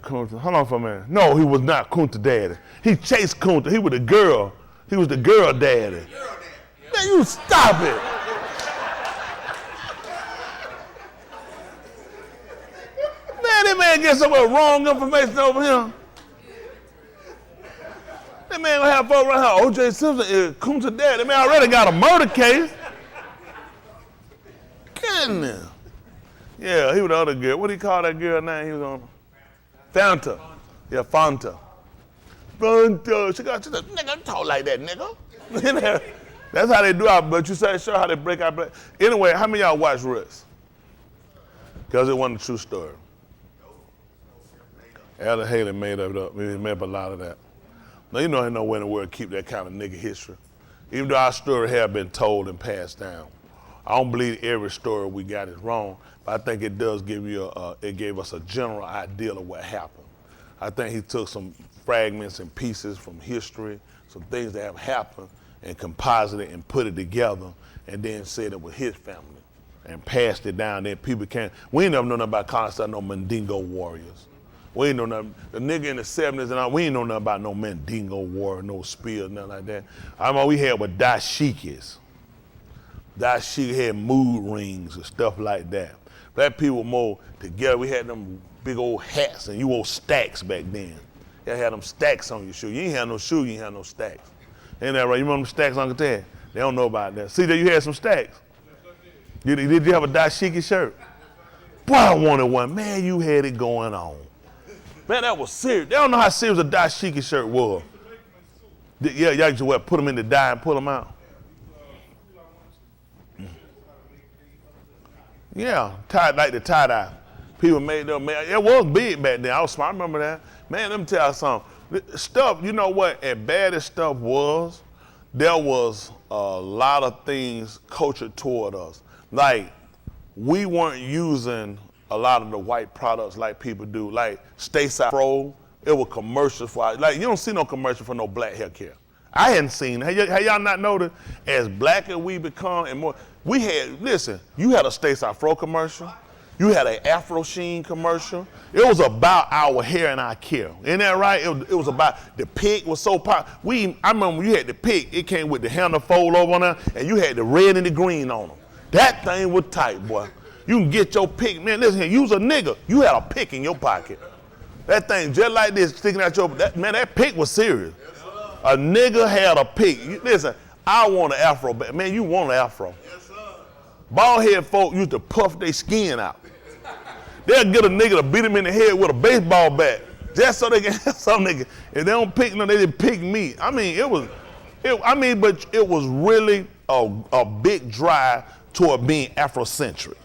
Hold on for a minute. No, he was not Kunta daddy. He chased Kunta. He was the girl. He was the girl daddy. Man, you stop it. Man, that man gets some wrong information over here. That man gonna have folks around here. O.J. Simpson is Kunta daddy. That man already got a murder case. Goodness. Yeah, he was the other girl. What do you call that girl now? He was on Fanta. Yeah, Fanta. Fanta. She said, nigga, don't talk like that, nigga. That's how they do our blood. You say, sure, how they break our blood. Anyway, how many of y'all watch Roots? Because it wasn't a true story. Ella Haley made it up. He made up a lot of that. Now, you know, ain't nowhere in the world keep that kind of nigga history. Even though our story have been told and passed down. I don't believe every story we got is wrong, but I think it does give you it gave us a general idea of what happened. I think he took some fragments and pieces from history, some things that have happened, and composited it and put it together, and then said it was his family, and passed it down. Then people we ain't never know nothing about calling ourselves no Mandingo warriors. We ain't know nothing. The nigga in the 70s and all, we ain't know nothing about no Mandingo warrior, no spear, nothing like that. All we had was dashikis. Dashiki had mood rings and stuff like that. Black people were more together. We had them big old hats, and you wore stacks back then. You had them stacks on your shoe. You ain't had no shoe, you ain't had no stacks. Ain't that right? You remember them stacks, Uncle Ted? They don't know about that. See that you had some stacks. Did you have a dashiki shirt? Boy, I wanted one. Man, you had it going on. Man, that was serious. They don't know how serious a dashiki shirt was. Yeah, y'all used to put them in the dye and pull them out. Yeah, like the tie-dye. People made them, man, it was big back then. I was smart, I remember that. Man, let me tell you something. Stuff, you know what, as bad as stuff was, there was a lot of things cultured toward us. Like, we weren't using a lot of the white products like people do. Like, Stacey Fro, it was commercials for, like, you don't see no commercial for no black hair care. I hadn't seen it. Have y'all not noticed? As black as we become and more, we had, listen, you had a Stacey Fro commercial. You had an Afro Sheen commercial. It was about our hair and our care. Isn't that right? It was about, the pig was so popular. I remember when you had the pig, it came with the handle fold over on there, and you had the red and the green on them. That thing was tight, boy. You can get your pick, man, listen here, you was a nigga. You had a pick in your pocket. That thing just like this sticking out that pick was serious. A nigga had a pick. Listen, I want an afro. Man, you want an afro. Yes, sir. Bald head folk used to puff their skin out. They'll get a nigga to beat him in the head with a baseball bat just so they can have some nigga. If they don't pick no, they didn't pick me. I mean, but it was really a big drive toward being Afrocentric.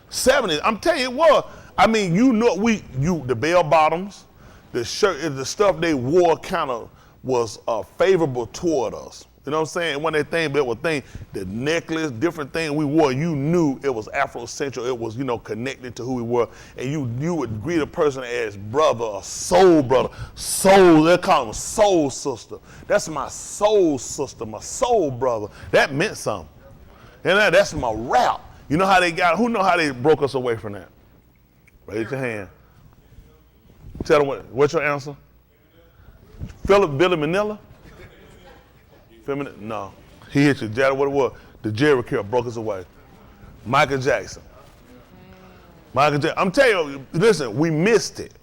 70s, I'm telling you it was. I mean, the bell bottoms, the shirt, the stuff they wore kind of was favorable toward us. You know what I'm saying? One of that thing, but it was thing, the necklace, different thing we wore, you knew it was Afrocentric. It was, connected to who we were. And you would greet a person as brother, a soul brother. Soul, they call them soul sister. That's my soul sister, my soul brother. That meant something. And that's my rap. You know how who know how they broke us away from that? Raise your hand. Tell them what's your answer? Billy Manila? No. He hit you, Jada, what it was? The Jerry curl broke us away. Michael Jackson. I'm telling you, listen, we missed it.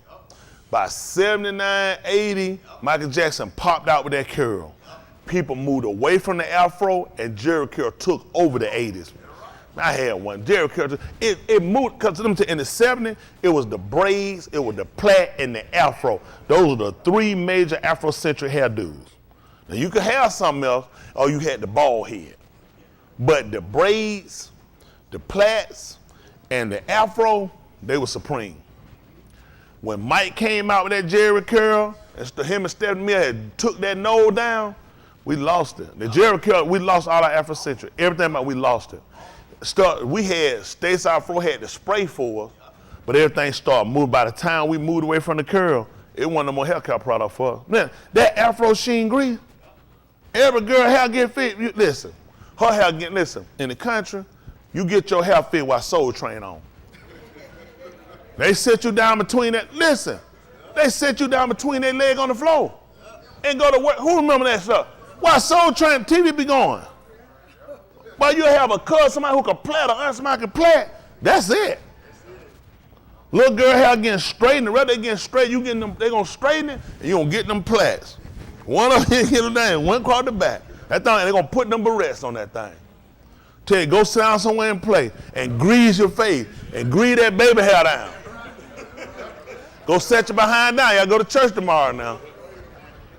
By 79, 80, Michael Jackson popped out with that curl. People moved away from the afro, and Jerry curl took over the 80s. I had one. Jerry curl, it moved, because in the 70s, it was the braids, it was the plait, and the afro. Those are the three major Afrocentric hairdos. Now, you could have something else, or you had the bald head. But the braids, the plaits, and the afro, they were supreme. When Mike came out with that Jerry curl, and him and Stephanie Miller had took that nose down, we lost it. The Jerry curl, we lost all our Afrocentric. Everything about we lost it. We had, Stacey Afro had the spray for us, but everything started moving. By the time we moved away from the curl, it wasn't no more hair care product for us. Man, that Afro sheen grease, every girl hair get fit. Listen, her hair get, listen, in the country, you get your hair fit while Soul Train on. They sit you down between that, listen, they sit you down between their leg on the floor and go to work. Who remember that stuff? Why Soul Train TV be going? But you have a cousin, somebody who can plait, or aunt, somebody can plait. That's it. Little girl hair getting straightened, the rest they getting straight, you getting them, they gonna straighten it, and you gonna get them plaits. One of them get them down, one across the back. That thing, they gonna put them barrettes on that thing. Tell you, go sit down somewhere and play, and grease your face, and grease that baby hair down. Go set your behind down. Y'all go to church tomorrow now.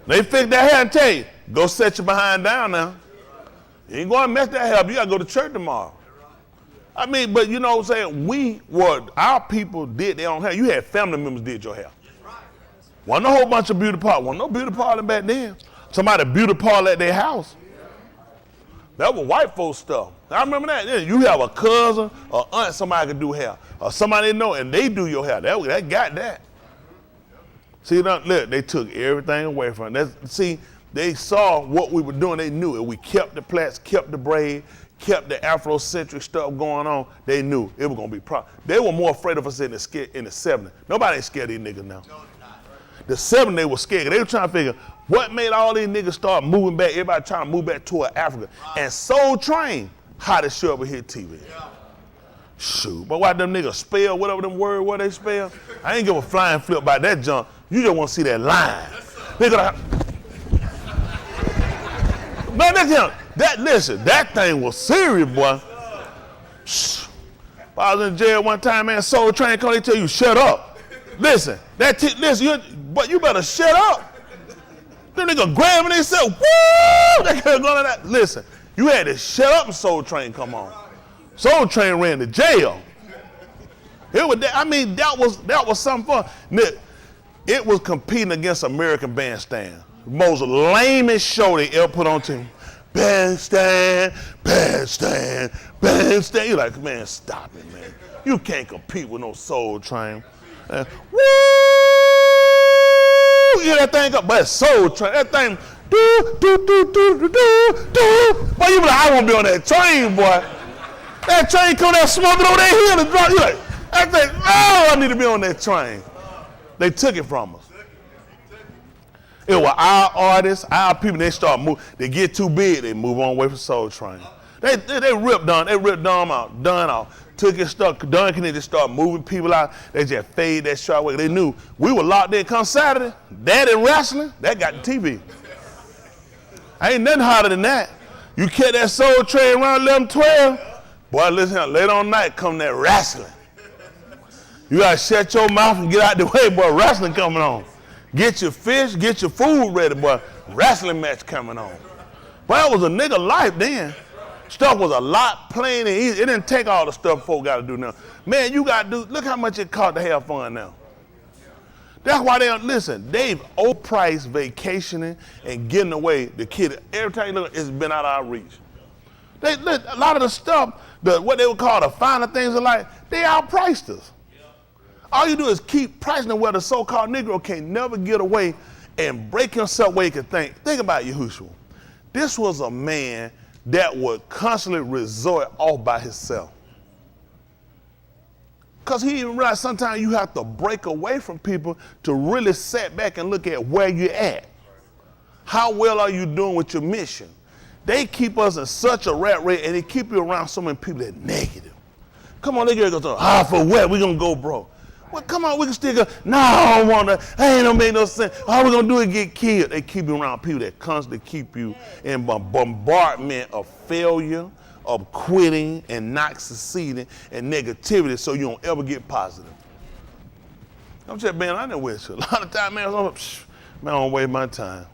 They fix that hair and tell you, go set your behind down now. You ain't going to mess that hair up. You got to go to church tomorrow. I mean, but you know what I'm saying? Our people did their own hair. You had family members did your hair. Wasn't a whole bunch of beauty parlors. Wasn't no beauty parlor back then. Somebody beauty parlor at their house. That was white folks stuff. I remember that. Yeah, you have a cousin or aunt, somebody could do hair. Or somebody they know and they do your hair. That got that. See, look, they took everything away from it. See, they saw what we were doing. They knew it. We kept the plaits, kept the braid, kept the Afrocentric stuff going on. They knew it was going to be problem. They were more afraid of us in the 70s. Nobody ain't scared of these niggas now. The 70s, they were scared. They were trying to figure what made all these niggas start moving back, everybody trying to move back toward Africa. And Soul Train, hottest show over here TV. Shoot, but why them niggas spell, whatever them words, what they spell? I ain't give a flying flip by that junk. You just want to see that line. Listen, that thing was serious, boy. I was in jail one time, man, Soul Train come, they tell you, shut up. Listen, but you better shut up. Them niggas grabbing themselves, woo! They couldn't go to that. Listen, you had to shut up and Soul Train come on. Soul Train ran to jail. That was something fun. It was competing against American Bandstand. The most lamest show they ever put on TV. Bandstand, bandstand, bandstand. You're like, man, stop it, man. You can't compete with no Soul Train. Woo! Yeah, that thing up, but it's Soul Train. That thing, do. Boy, you be like, I won't be on that train, boy. That train come there smoking over that hill and drop. You like, that thing, oh, I need to be on that train. They took it from us. It was our artists, our people, they start moving. They get too big, they move on away from Soul Train. They ripped Don out. Took his stuff, Don Kennedy just started moving people out. They just fade that shot away. They knew we were locked in come Saturday. That and wrestling, that got the TV. Ain't nothing harder than that. You catch that Soul Train around 11, 12, boy, listen, later on night come that wrestling. You gotta shut your mouth and get out the way, boy, wrestling coming on. Get your fish, get your food ready, boy, wrestling match coming on. Boy, that was a nigga life then. Stuff was a lot plain and easy. It didn't take all the stuff folk gotta do now. Man, you gotta do, look how much it cost to have fun now. That's why they've overpriced vacationing and getting away the kid. Every time you look, it's been out of our reach. A lot of the stuff, what they would call the finer things in life, they outpriced us. All you do is keep pricing it where the so-called Negro can never get away and break himself where he can think. Think about Yahushua. This was a man that would constantly resort off by himself. Because he even realized sometimes you have to break away from people to really sit back and look at where you're at. How well are you doing with your mission? They keep us in such a rat race, and they keep you around so many people that are negative. Come on, they get go for what? We gonna go broke. Well, come on, we can still go. No, I don't want to. That ain't gonna make no sense. All we gonna do is get killed. They keep you around people that constantly keep you in bombardment of failure, of quitting and not succeeding, and negativity, so you don't ever get positive. I'm just being honest with you. A lot of times, man, I don't waste my time.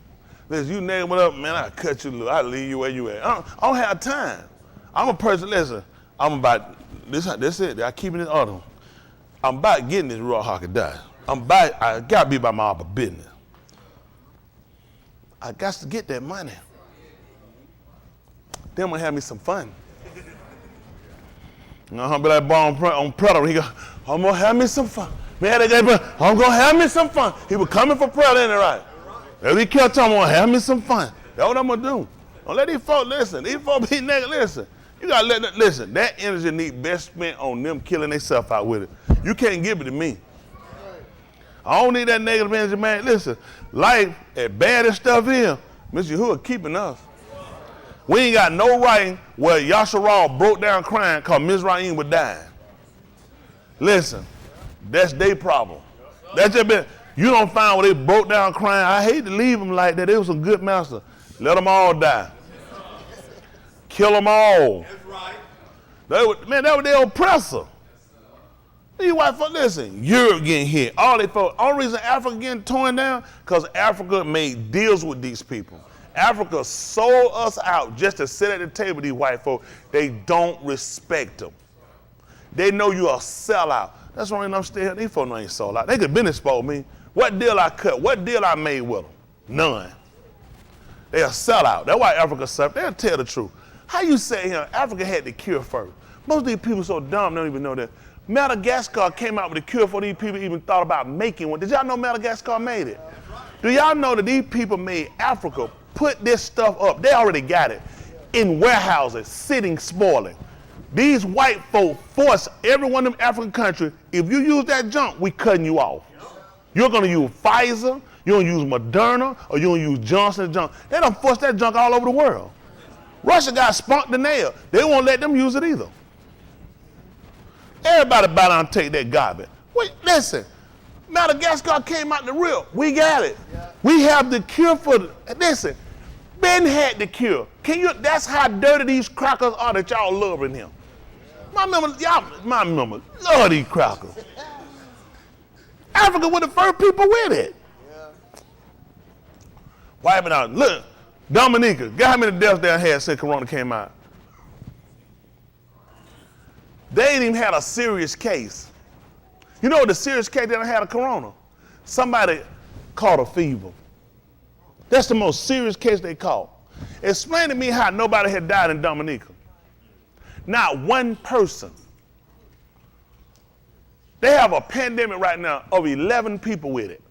Listen, you name it up, man, I'll cut you loose. I'll leave you where you at. I don't have time. I'm a person, listen, I'm about, this it, I keep it in order. I'm about getting this raw hockey done. I gotta be about my other business. I got to get that money. Then I'm gonna have me some fun. I'm gonna be like boy on Predator, he go, I'm gonna have me some fun. Man, I'm gonna have me some fun. He was coming for Predator, ain't it right? If he kept talking, I'm gonna have me some fun. That's what I'm gonna do. Don't let these folks listen. These folks be negative. Listen. You gotta let them listen. That energy need best spent on them killing themselves out with it. You can't give it to me. I don't need that negative energy, man. Listen, life, as bad as stuff is, Mr. Yahuwah keeping us. We ain't got no right where Yasharal broke down crying because Mizraim was dying. Listen, that's their problem. That's just been. You don't find where they broke down crying. I hate to leave them like that. They was a good master. Let them all die. Kill them all. That's right. That was their oppressor. These white folks, listen, Europe getting hit. All they folks. Only reason Africa getting torn down, because Africa made deals with these people. Africa sold us out just to sit at the table with these white folks. They don't respect them. They know you are a sellout. That's why I'm still here. These folks know I ain't sold out. They could have been exposed me. What deal I cut? What deal I made with them? None. They a sellout. That's why Africa suffered. They'll tell the truth. How you say here, Africa had the cure first? Most of these people so dumb, they don't even know that. Madagascar came out with a cure before these people even thought about making one. Did y'all know Madagascar made it? Do y'all know that these people made Africa put this stuff up? They already got it in warehouses, sitting, spoiling. These white folk force every one of them African countries, if you use that junk, we cutting you off. You're going to use Pfizer, you're going to use Moderna, or you're going to use Johnson & Johnson. They done forced that junk all over the world. Russia got spunked the nail. They won't let them use it either. Everybody bow down and take that garbage. Wait, listen, Madagascar came out the real. We got it. Yeah. We have the cure for listen, Ben had the cure. That's how dirty these crackers are that y'all loving him. My mama, love these crackers. Africa were the first people with it. Yeah. Wiping out. Look, Dominica, guess how many deaths they had since Corona came out? They ain't even had a serious case. You know the serious case they done had a Corona? Somebody caught a fever. That's the most serious case they caught. Explain to me how nobody had died in Dominica. Not one person. They have a pandemic right now of 11 people with it.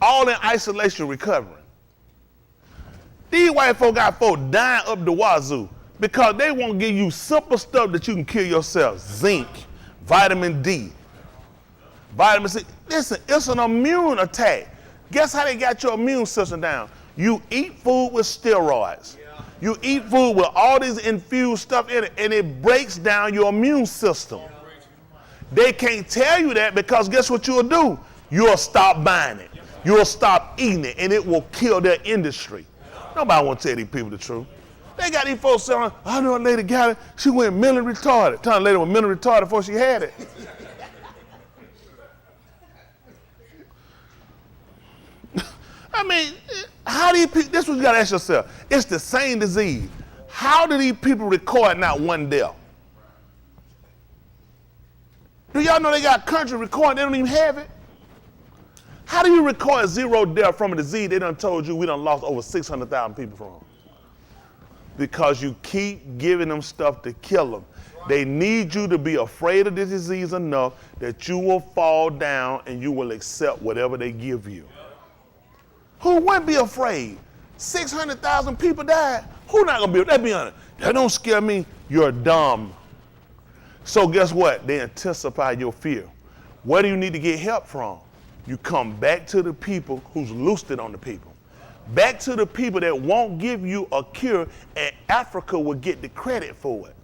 All in isolation recovering. These white folk got folk dying up the wazoo because they won't give you simple stuff that you can kill yourself. Zinc, vitamin D, vitamin C. Listen, it's an immune attack. Guess how they got your immune system down? You eat food with steroids. Yeah. You eat food with all this infused stuff in it, and it breaks down your immune system. Yeah. They can't tell you that because guess what you'll do? You'll stop buying it. You'll stop eating it, and it will kill their industry. Nobody wants to tell these people the truth. They got these folks saying, I know a lady got it. She went mentally retarded. Tell a lady was mentally retarded before she had it. I mean, how do you people, this is what you got to ask yourself. It's the same disease. How do these people record not one death? Do y'all know they got country recording, they don't even have it? How do you record 0 death from a disease they done told you we done lost over 600,000 people from? Because you keep giving them stuff to kill them. They need you to be afraid of the disease enough that you will fall down and you will accept whatever they give you. Who wouldn't be afraid? 600,000 people died. Who not gonna be? Let's be honest. That don't scare me. You're dumb. So guess what? They anticipate your fear. Where do you need to get help from? You come back to the people who's loosed it on the people. back to the people that won't give you a cure, and Africa will get the credit for it.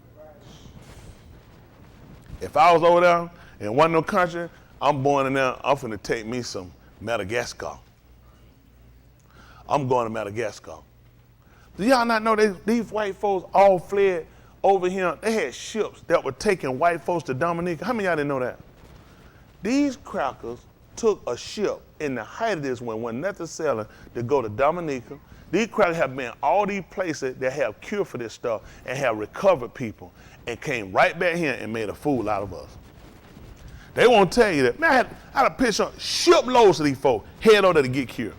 If I was over there in one of them countries, I'm born in there, I'm finna take me some Madagascar. I'm going to Madagascar. Do y'all not know these white folks all fled over here? They had ships that were taking white folks to Dominica. How many of y'all didn't know that? These crackers took a ship in the height of this when nothing selling to go to Dominica. These crackers have been all these places that have cure for this stuff and have recovered people and came right back here and made a fool out of us. They won't tell you that. Man, I had a picture of shiploads of these folks head over there to get cured.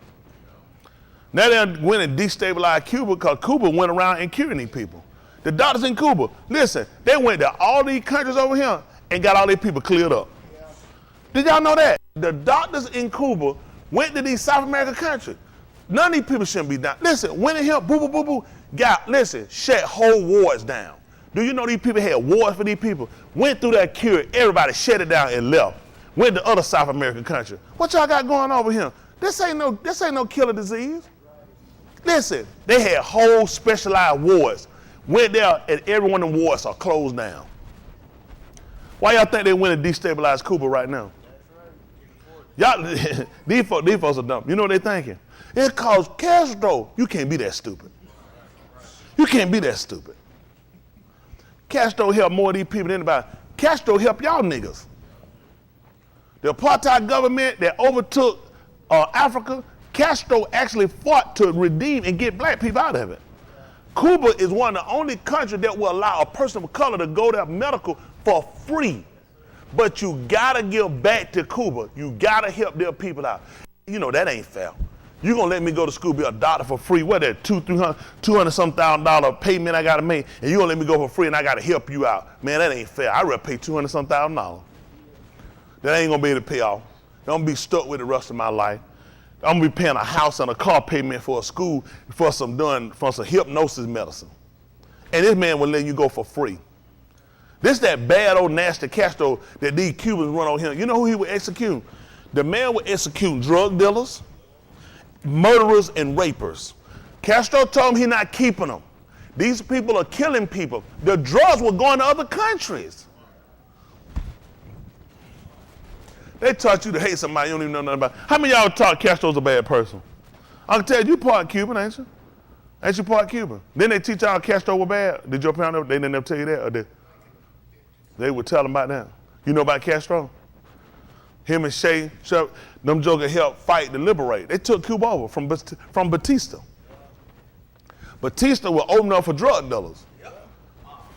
Now they went and destabilized Cuba because Cuba went around and curing these people. The doctors in Cuba, listen, they went to all these countries over here and got all these people cleared up. Yeah. Did y'all know that? The doctors in Cuba went to these South American countries. None of these people shouldn't be down. Listen, went in here, boo, boo, boo, boo, shut whole wards down. Do you know these people had wars for these people? Went through that cure, everybody shut it down and left. Went to other South American countries. What y'all got going over here? This ain't no killer disease. Listen, they had whole specialized wards. Went there and every one of them wards are closed down. Why y'all think they went and destabilized Cuba right now? Y'all, these folks are dumb. You know what they're thinking? It caused Castro. You can't be that stupid. You can't be that stupid. Castro helped more of these people than anybody. Castro helped y'all niggas. The apartheid government that overtook Africa, Castro actually fought to redeem and get black people out of it. Cuba is one of the only countries that will allow a person of color to go to medical for free. But you gotta give back to Cuba. You gotta help their people out. You know, that ain't fair. You gonna let me go to school, be a doctor for free? What that $200,000 payment I gotta make, and you gonna let me go for free and I gotta help you out? Man, that ain't fair. I'd rather pay $200,000. That ain't gonna be able to pay off. I'm gonna be stuck with the rest of my life. I'm gonna be paying a house and a car payment for a school for some hypnosis medicine. And this man will let you go for free. This that bad old nasty Castro that these Cubans run on him. You know who he would execute? The man would execute drug dealers, murderers, and rapers. Castro told him he's not keeping them. These people are killing people. The drugs were going to other countries. They taught you to hate somebody you don't even know nothing about. How many of y'all taught Castro's a bad person? I can tell you part Cuban, ain't you? Ain't you part Cuban? Then they teach y'all Castro was bad. Did your parents, they didn't ever tell you that? Or they would tell them about that. You know about Castro? Him and Che, them jokers helped fight to liberate. They took Cuba over from Batista. Batista was open up for drug dealers.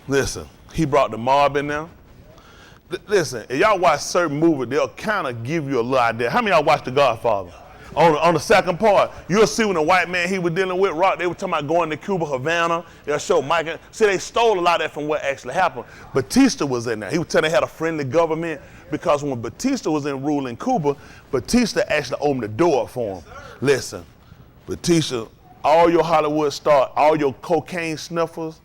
Listen, he brought the mob in there. Listen, if y'all watch certain movies, they'll kind of give you a little idea. How many of y'all watched The Godfather? On the second part, you'll see when the white man he was dealing with, Rock, they were talking about going to Cuba, Havana. They'll show Mike. See, they stole a lot of that from what actually happened. Batista was in there. He was telling they had a friendly government because when Batista was in rule in Cuba, Batista actually opened the door for him. Listen, Batista, all your Hollywood stars, all your cocaine sniffers,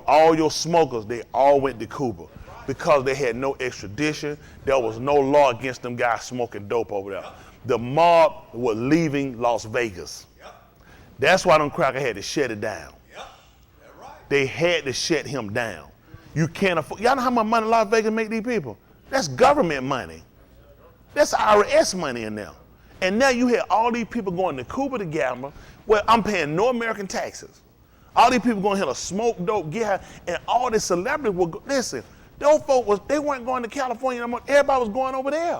all your smokers, they all went to Cuba. Because they had no extradition, there was no law against them guys smoking dope over there. The mob was leaving Las Vegas. That's why them crackers had to shut it down. They had to shut him down. You can't afford, y'all know how much money Las Vegas make these people? That's government money. That's IRS money in there. And now you had all these people going to Cuba to gamble, where I'm paying no American taxes. All these people going here to smoke dope, get high, and all the celebrities will go, listen, those folks, they weren't going to California anymore. Everybody was going over there.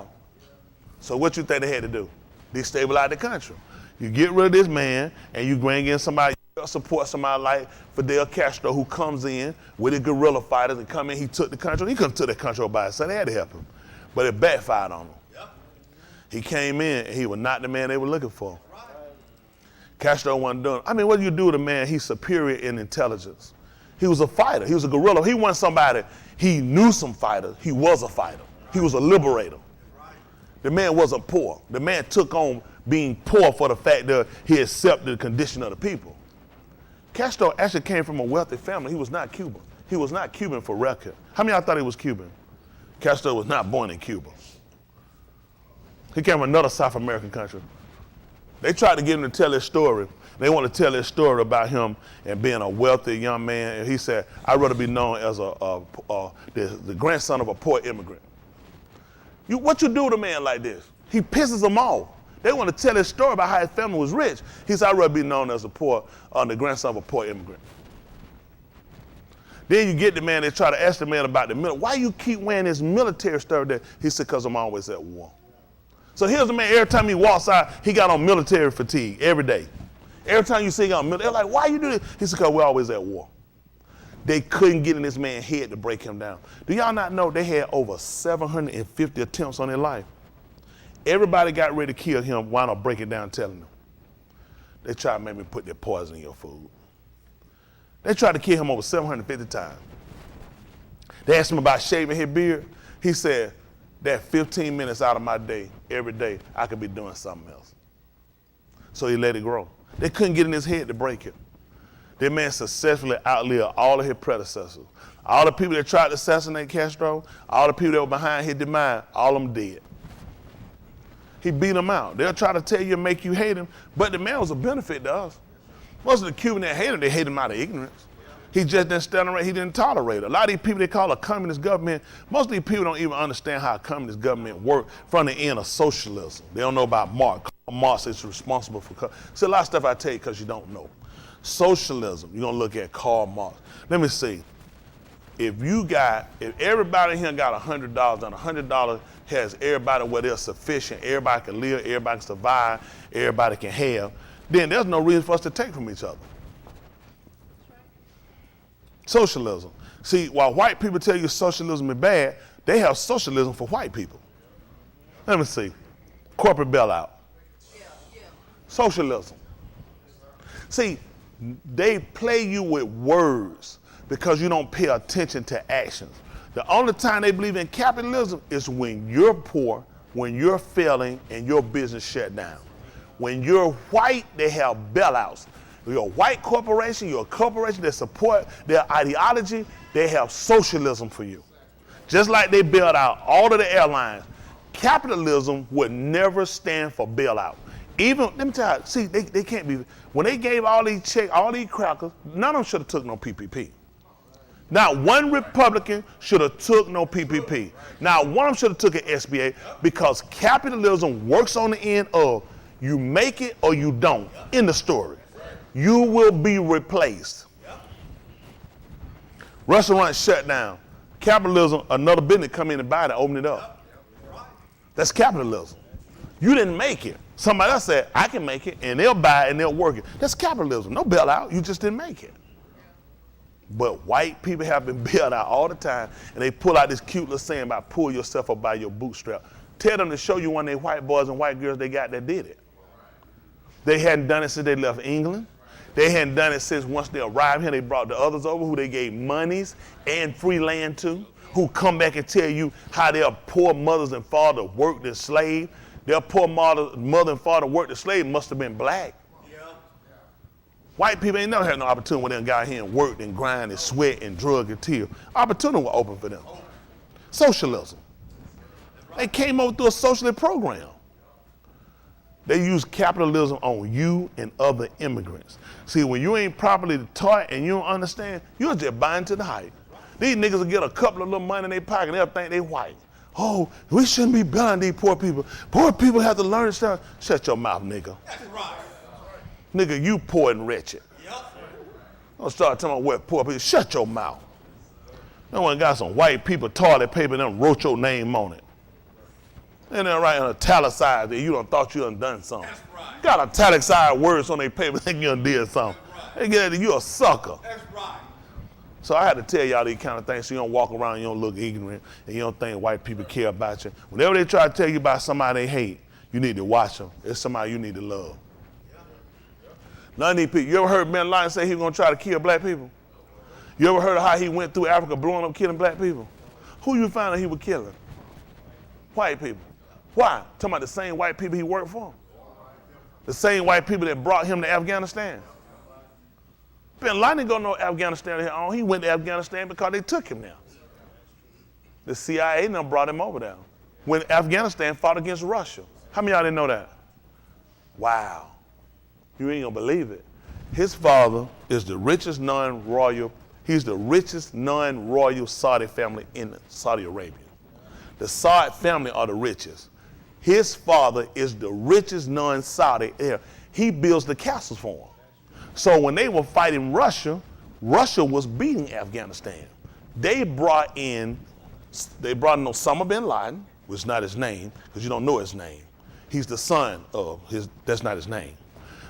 So what you think they had to do? Destabilize the country. You get rid of this man and you bring in somebody, you support somebody like Fidel Castro who comes in with his guerrilla fighters and come in, he took the country. He couldn't take the country by himself, they had to help him. But it backfired on him. He came in and he was not the man they were looking for. Castro wasn't doing, what do you do with a man? He's superior in intelligence. He was a fighter, he was a guerrilla. He wasn't somebody, he knew some fighters, he was a fighter. He was a liberator. The man wasn't poor. The man took on being poor for the fact that he accepted the condition of the people. Castro actually came from a wealthy family. He was not Cuban. He was not Cuban for record. How many of y'all thought he was Cuban? Castro was not born in Cuba. He came from another South American country. They tried to get him to tell his story. They want to tell his story about him and being a wealthy young man. And he said, I'd rather be known as the grandson of a poor immigrant. What you do to a man like this? He pisses them off. They want to tell his story about how his family was rich. He said, I'd rather be known as the grandson of a poor immigrant. Then you get the man, they try to ask the man about the military. Why you keep wearing this military stuff there? He said, because I'm always at war. So here's the man, every time he walks out, he got on military fatigue every day. Every time you see him on military, they're like, why you do this? He said, because we're always at war. They couldn't get in this man's head to break him down. Do y'all not know they had over 750 attempts on their life? Everybody got ready to kill him. Why not break it down telling them? They tried to make me put their poison in your food. They tried to kill him over 750 times. They asked him about shaving his beard. He said, that 15 minutes out of my day, every day, I could be doing something else. So he let it grow. They couldn't get in his head to break it. That man successfully outlived all of his predecessors. All the people that tried to assassinate Castro, all the people that were behind his demise, all of them dead. He beat them out. They'll try to tell you and make you hate him, but the man was a benefit to us. Most of the Cubans that hate him, they hate him out of ignorance. He just didn't stand around, he didn't tolerate it. A lot of these people they call a communist government, most of these people don't even understand how a communist government works from the end of socialism. They don't know about Marx. Marx is responsible for, so a lot of stuff I tell you because you don't know. Socialism, you're gonna look at Karl Marx. Let me see, if everybody here got $100 and $100 has everybody where they're sufficient, everybody can live, everybody can survive, everybody can have, then there's no reason for us to take from each other. Socialism. See, while white people tell you socialism is bad, they have socialism for white people. Let me see. Corporate bailout. Socialism. See, they play you with words because you don't pay attention to actions. The only time they believe in capitalism is when you're poor, when you're failing, and your business shut down. When you're white, they have bailouts. You're a white corporation, you're a corporation that support their ideology, they have socialism for you. Just like they bailed out all of the airlines, capitalism would never stand for bailout. Even, let me tell you, see, they can't be, when they gave all these checks, all these crackers, none of them should have took no PPP. Not one Republican should have took no PPP. Not one of them should have took an SBA because capitalism works on the end of you make it or you don't. In the story. You will be replaced. Restaurants shut down. Capitalism, another business come in and buy it and open it up. That's capitalism. You didn't make it. Somebody else said, I can make it, and they'll buy it and they'll work it. That's capitalism. No bailout. You just didn't make it. But white people have been bailed out all the time, and they pull out this cute little saying about pull yourself up by your bootstrap. Tell them to show you one of their white boys and white girls they got that did it. They hadn't done it since they left England. They hadn't done it since once they arrived here, they brought the others over who they gave monies and free land to, who come back and tell you how their poor mothers and fathers worked as slaves. Their poor mother and father worked as slaves must have been black. Yeah. White people ain't never had no opportunity when they got here and worked and grind and sweat and drug and tear. Opportunity was open for them. Socialism. They came over through a socialist program. They use capitalism on you and other immigrants. See, when you ain't properly taught and you don't understand, you're just buying to the hype. These niggas will get a couple of little money in their pocket and they'll think they white. Oh, we shouldn't be buying these poor people. Poor people have to learn stuff. Shut your mouth, nigga. That's right. Nigga, you poor and wretched. Yep. Don't start talking about what poor people. Shut your mouth. No one got some white people toilet paper and them wrote your name on it. And they're writing italicized that you done thought you done something. That's right. Got italicized words on their paper thinking you done did something. Right. They get it, you a sucker. That's right. So I had to tell y'all these kind of things so you don't walk around and you don't look ignorant and you don't think white people care about you. Whenever they try to tell you about somebody they hate, you need to watch them. It's somebody you need to love. None of these people, you ever heard Ben Laden say he was gonna try to kill black people? You ever heard of how he went through Africa blowing up killing black people? Who you found out he was killing? White people. Why? Talking about the same white people he worked for. The same white people that brought him to Afghanistan. Ben Laden didn't go to Afghanistan on. He went to Afghanistan because they took him there. The CIA now brought him over there when Afghanistan fought against Russia. How many of y'all didn't know that? Wow. You ain't gonna believe it. His father is the richest non-royal, he's the richest non-royal Saudi family in Saudi Arabia. The Saud family are the richest. His father is the richest non-Saudi heir. He builds the castles for them. So when they were fighting Russia, Russia was beating Afghanistan. They brought in Osama bin Laden, which is not his name, because you don't know his name. He's the son of that's not his name.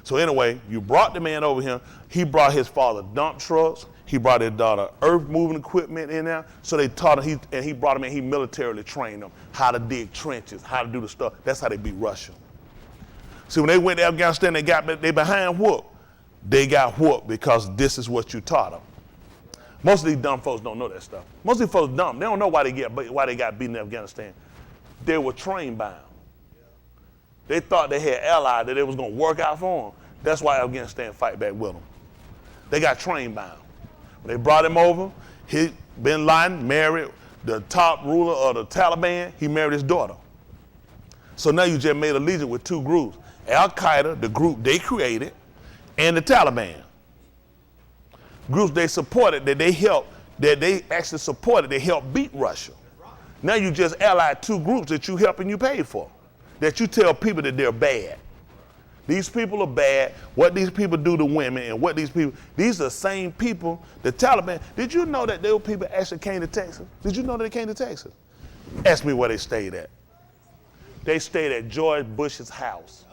So anyway, you brought the man over here. He brought his father dump trucks. He brought his daughter earth moving equipment in there. So they taught him, he brought him in, he militarily trained them how to dig trenches, how to do the stuff. That's how they beat Russia. See, when they went to Afghanistan, they behind whoop. They got whooped because this is what you taught them. Most of these dumb folks don't know that stuff. Most of these folks dumb. They don't know why they got beaten in Afghanistan. They were train bound. They thought they had allies, that it was going to work out for them. That's why Afghanistan fight back with them. They got train bound. When they brought him over, bin Laden married the top ruler of the Taliban. He married his daughter. So now you just made allegiance with two groups. Al-Qaeda, the group they created, and the Taliban. Groups they supported, that they actually supported, they helped beat Russia. Now you just allied two groups that you help and you paid for, that you tell people that they're bad. These people are bad, what these people do to women and what these are the same people, the Taliban. Did you know that those people actually came to Texas? Did you know that they came to Texas? Ask me where they stayed at. They stayed at George Bush's house.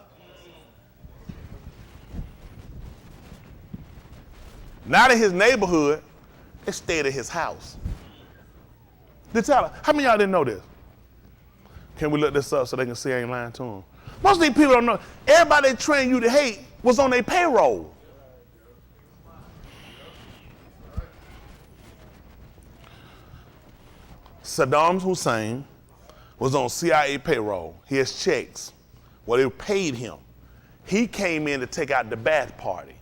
Not in his neighborhood, they stayed at his house. How many of y'all didn't know this? Can we look this up so they can see I ain't lying to them? Most of these people don't know. Everybody they trained you to hate was on their payroll. Saddam Hussein was on CIA payroll. He has checks. Well, they paid him. He came in to take out the Ba'ath Party.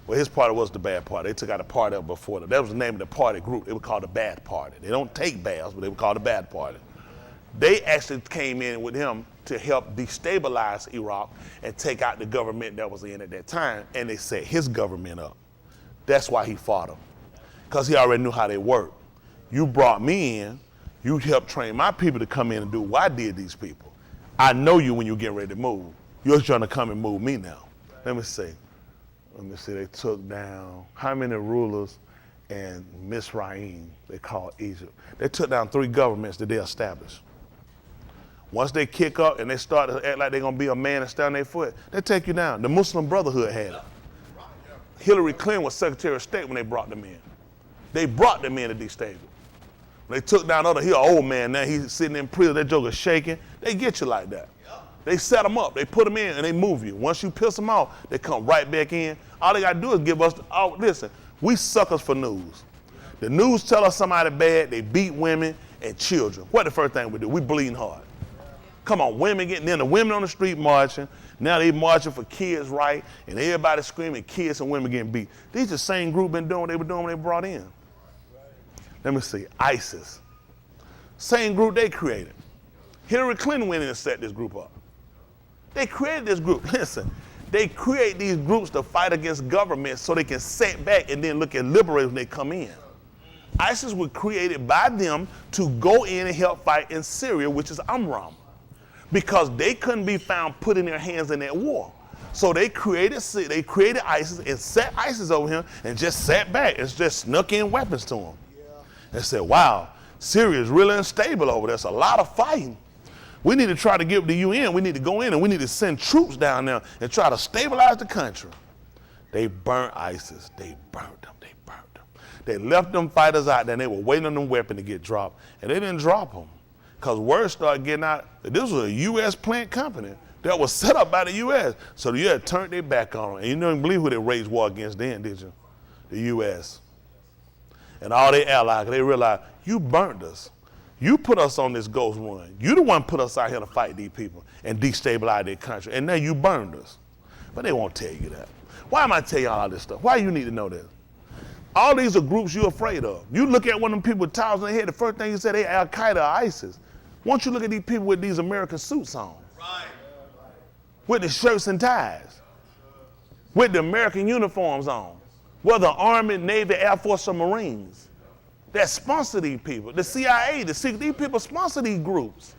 Well, his party was the Ba'ath Party. They took out a party up before that. That was the name of the party group. They were called the Ba'ath Party. They don't take baths, but they were called the Ba'ath Party. They actually came in with him to help destabilize Iraq and take out the government that was in at that time, and they set his government up. That's why he fought them, because he already knew how they work. You brought me in, you helped train my people to come in and do what I did these people. I know you when you get ready to move. You're trying to come and move me now. Let me see, they took down how many rulers in Misraim, they call Egypt. They took down 3 governments that they established. Once they kick up and they start to act like they're going to be a man and stand on their foot, they take you down. The Muslim Brotherhood had it. Hillary Clinton was Secretary of State when they brought them in. They brought them in to destabilize. When they took down he an old man now, he's sitting in prison, that joker shaking. They get you like that. They set them up, they put them in and they move you. Once you piss them off, they come right back in. All they got to do is give us, listen, we suckers for news. The news tell us somebody bad, they beat women and children. What the first thing we do? We bleeding hard. Come on, women getting in, the women on the street marching. Now they marching for kids' right, and everybody screaming, kids and women getting beat. These the same group been doing what they were doing when they brought in. Let me see, ISIS. Same group they created. Hillary Clinton went in and set this group up. They created this group. Listen, they create these groups to fight against governments so they can sit back and then look at liberators when they come in. ISIS was created by them to go in and help fight in Syria, which is Amram, because they couldn't be found putting their hands in that war. So they created ISIS and set ISIS over here and just sat back and just snuck in weapons to them. And said, wow, Syria is really unstable over there. There's a lot of fighting. We need to try to get the UN. We need to go in and we need to send troops down there and try to stabilize the country. They burnt ISIS. They burnt them. They left them fighters out there and they were waiting on them weapons to get dropped. And they didn't drop them because word started getting out that this was a U.S. plant company that was set up by the U.S. So the U.S. turned their back on them. And you don't believe who they waged war against then, did you? The U.S. And all their allies, they realized, you burnt us. You put us on this ghost run. You the one put us out here to fight these people and destabilize their country. And now you burned us. But they won't tell you that. Why am I telling you all this stuff? Why you need to know this? All these are groups you're afraid of. You look at one of them people with towels in their head, the first thing you say, they Al-Qaeda or ISIS. Why don't you look at these people with these American suits on? Right. with the shirts and ties, with the American uniforms on, whether Army, Navy, Air Force, or Marines, that sponsor these people. The CIA, these people sponsor these groups.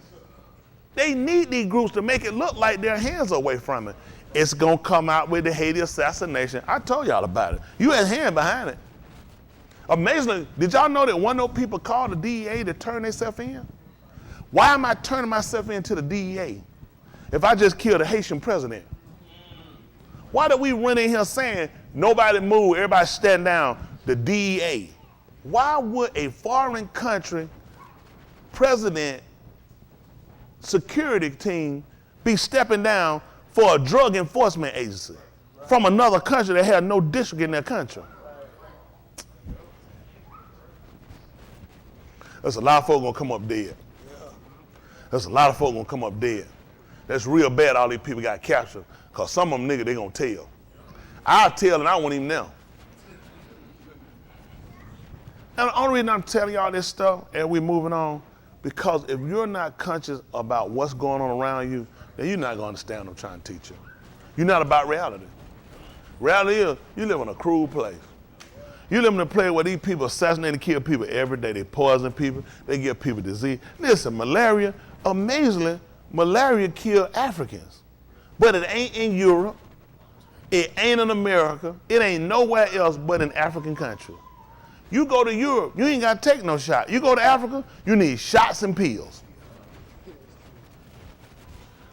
They need these groups to make it look like their hands are away from it. It's going to come out with the Haiti assassination. I told y'all about it. You had a hand behind it. Amazingly, did y'all know that one of those people called the DEA to turn themselves in? Why am I turning myself into the DEA if I just killed a Haitian president? Why do we run in here saying, nobody move, everybody stand down, the DEA? Why would a foreign country president security team be stepping down for a drug enforcement agency from another country that had no district in their country? There's a lot of folks gonna come up dead. There's a lot of folks gonna come up dead. That's real bad all these people got captured, because some of them niggas, they gonna tell. I'll tell and I won't even know. And the only reason I'm telling y'all this stuff and we're moving on, because if you're not conscious about what's going on around you, then you're not gonna understand what I'm trying to teach you. You're not about reality. Reality is, you live in a cruel place. You live in a place where these people assassinate and kill people every day. They poison people, they give people disease. Listen, malaria, amazingly, malaria kills Africans. But it ain't in Europe, it ain't in America, it ain't nowhere else but in African countries. You go to Europe, you ain't got to take no shot. You go to Africa, you need shots and pills.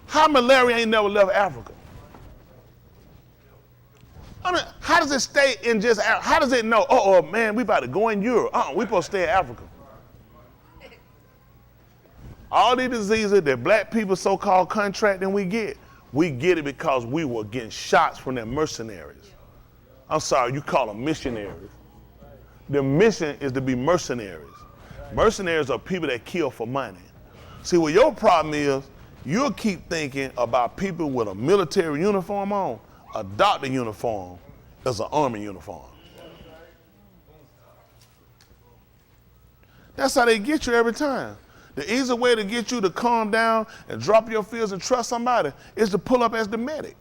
How malaria ain't never left Africa? I mean, how does it stay in just Africa? How does it know, oh man, we about to go in Europe. We supposed to stay in Africa. All these diseases that black people so-called contracting we get it because we were getting shots from their mercenaries. I'm sorry, you call them missionaries. The mission is to be mercenaries. Mercenaries are people that kill for money. See, what your problem is, you'll keep thinking about people with a military uniform on. A doctor uniform is an army uniform. That's how they get you every time. The easy way to get you to calm down and drop your fears and trust somebody is to pull up as the medic.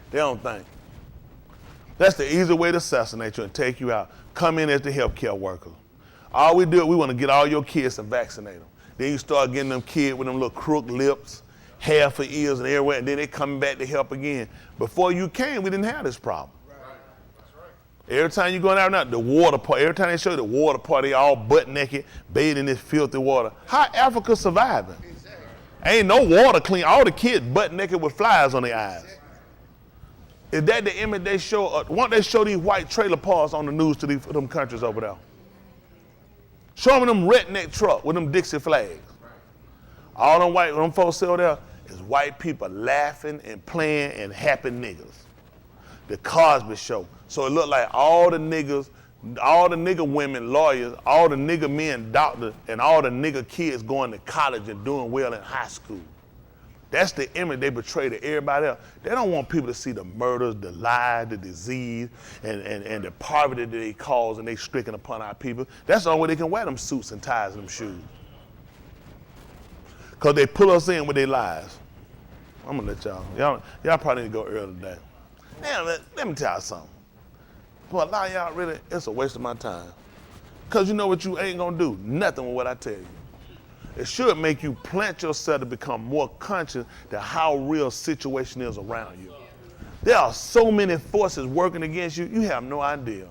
They don't think. That's the easy way to assassinate you and take you out. Come in as the healthcare worker. All we do is we want to get all your kids and vaccinate them. Then you start getting them kids with them little crooked lips, hair for ears and everywhere, and then they coming back to help again. Before you came, we didn't have this problem. Right. That's right. Every time you go out now, the water park, every time they show you the water park, they all butt naked, bathing in this filthy water. How Africa surviving? Exactly. Ain't no water clean. All the kids butt naked with flies on their eyes. Exactly. Is that the image they show? Won't they show these white trailer parks on the news to them countries over there? Show them redneck truck with them Dixie flags. All them folks over there is white people laughing and playing and happy niggas. The Cosby Show. So it looked like all the niggas, all the nigga women lawyers, all the nigga men doctors, and all the nigga kids going to college and doing well in high school. That's the image they portray to everybody else. They don't want people to see the murders, the lies, the disease, and the poverty that they cause and they stricken upon our people. That's the only way they can wear them suits and ties and them shoes. Because they pull us in with their lies. I'm going to let y'all probably need to go early today. Now, let me tell you something. For a lot of y'all, really, it's a waste of my time. Because you know what you ain't going to do? Nothing with what I tell you. It should make you plant yourself to become more conscious to how real situation is around you. There are so many forces working against you, you have no idea.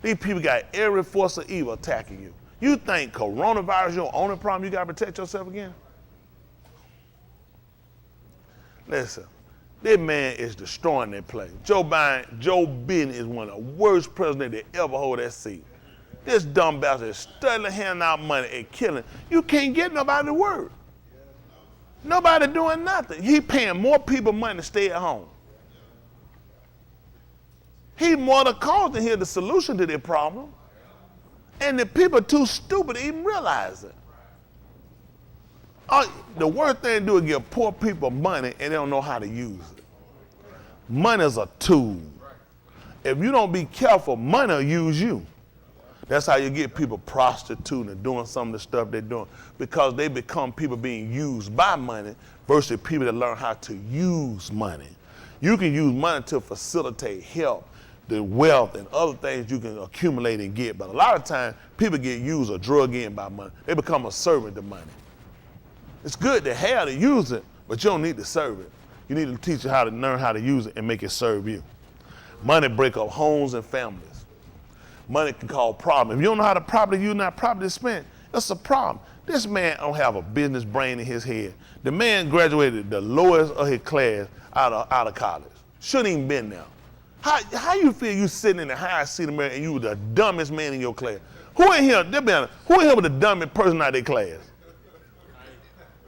These people got every force of evil attacking you. You think coronavirus is your only problem you got to protect yourself against? Listen, this man is destroying that place. Joe Biden is one of the worst presidents that ever hold that seat. This dumb bastard is steadily handing out money and killing. You can't get nobody to work. Nobody doing nothing. He paying more people money to stay at home. He more the cause than he the solution to their problem. And the people too stupid to even realize it. The worst thing to do is give poor people money and they don't know how to use it. Money is a tool. If you don't be careful, money will use you. That's how you get people prostituting and doing some of the stuff they're doing, because they become people being used by money versus people that learn how to use money. You can use money to facilitate help, the wealth and other things you can accumulate and get. But a lot of times, people get used or drug in by money. They become a servant to money. It's good to have to use it, but you don't need to serve it. You need to teach you how to learn how to use it and make it serve you. Money break up homes and families. Money can cause problems. If you don't know how to properly use that properly spent, it's a problem. This man don't have a business brain in his head. The man graduated the lowest of his class out of college. Shouldn't even been there. How you feel you sitting in the highest seat in America and you were the dumbest man in your class? Who in here was the dumbest person out of their class?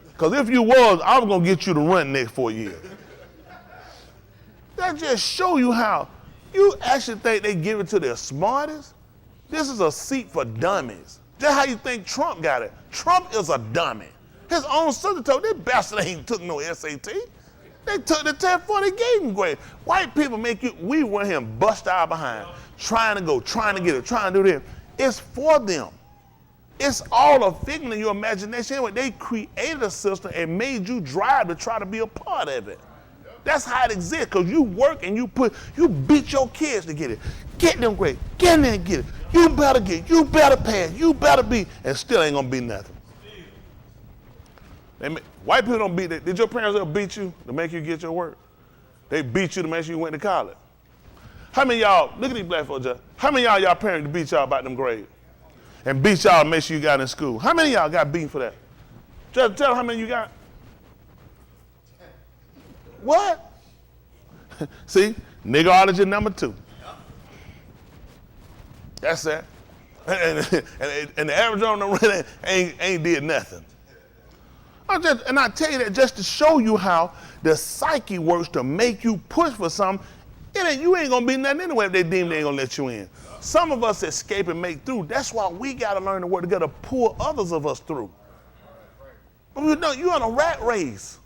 Because if you was, I was going to get you to run next 4 years. That just show you how you actually think they give it to their smartest? This is a seat for dummies. That's how you think Trump got it. Trump is a dummy. His own sister told this bastard ain't took no SAT. They took the test for they gave him grade. White people we want him bust our behind, trying to get it, trying to do this. It's for them. It's all a figment of your imagination. Anyway, they created a system and made you drive to try to be a part of it. That's how it exists, because you work and you beat your kids to get it. Get them grades, get in there and get it. You better get it, you better pass, you better be, and still ain't gonna be nothing. White people don't beat it. Did your parents ever beat you to make you get your work? They beat you to make sure you went to college. How many of y'all, look at these black folks, how many of y'all parents beat y'all about them grades? And beat y'all to make sure you got in school? How many of y'all got beat for that? Just tell them how many you got. What? See, niggerology number 2. That's that. And the average on the rent ain't did nothing. And I tell you that just to show you how the psyche works to make you push for something. You ain't gonna be nothing anyway if they deem they ain't gonna let you in. Some of us escape and make through. That's why we gotta learn to work together to pull others of us through. You're on a rat race.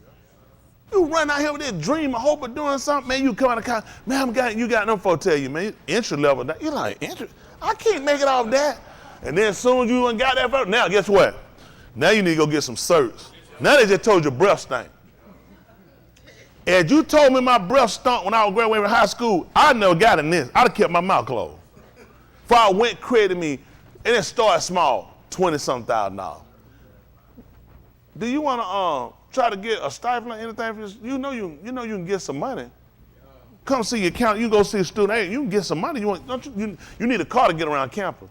You run out here with this dream, a hope of doing something, man, you come out of college, man, you got nothing for to tell you, man, entry level. You're like, entry? I can't make it off that. And then as soon as you got that, now guess what? Now you need to go get some certs. Now they just told your breath stink. And you told me my breath stunk when I was graduating from high school, I never got in this. I'd have kept my mouth closed. Before I went created me, and it started small, $20-something thousand. Do you want to try to get a stipend or anything for this? You know you can get some money. Come see your county. You go see a student. Hey, you can get some money. You need a car to get around campus.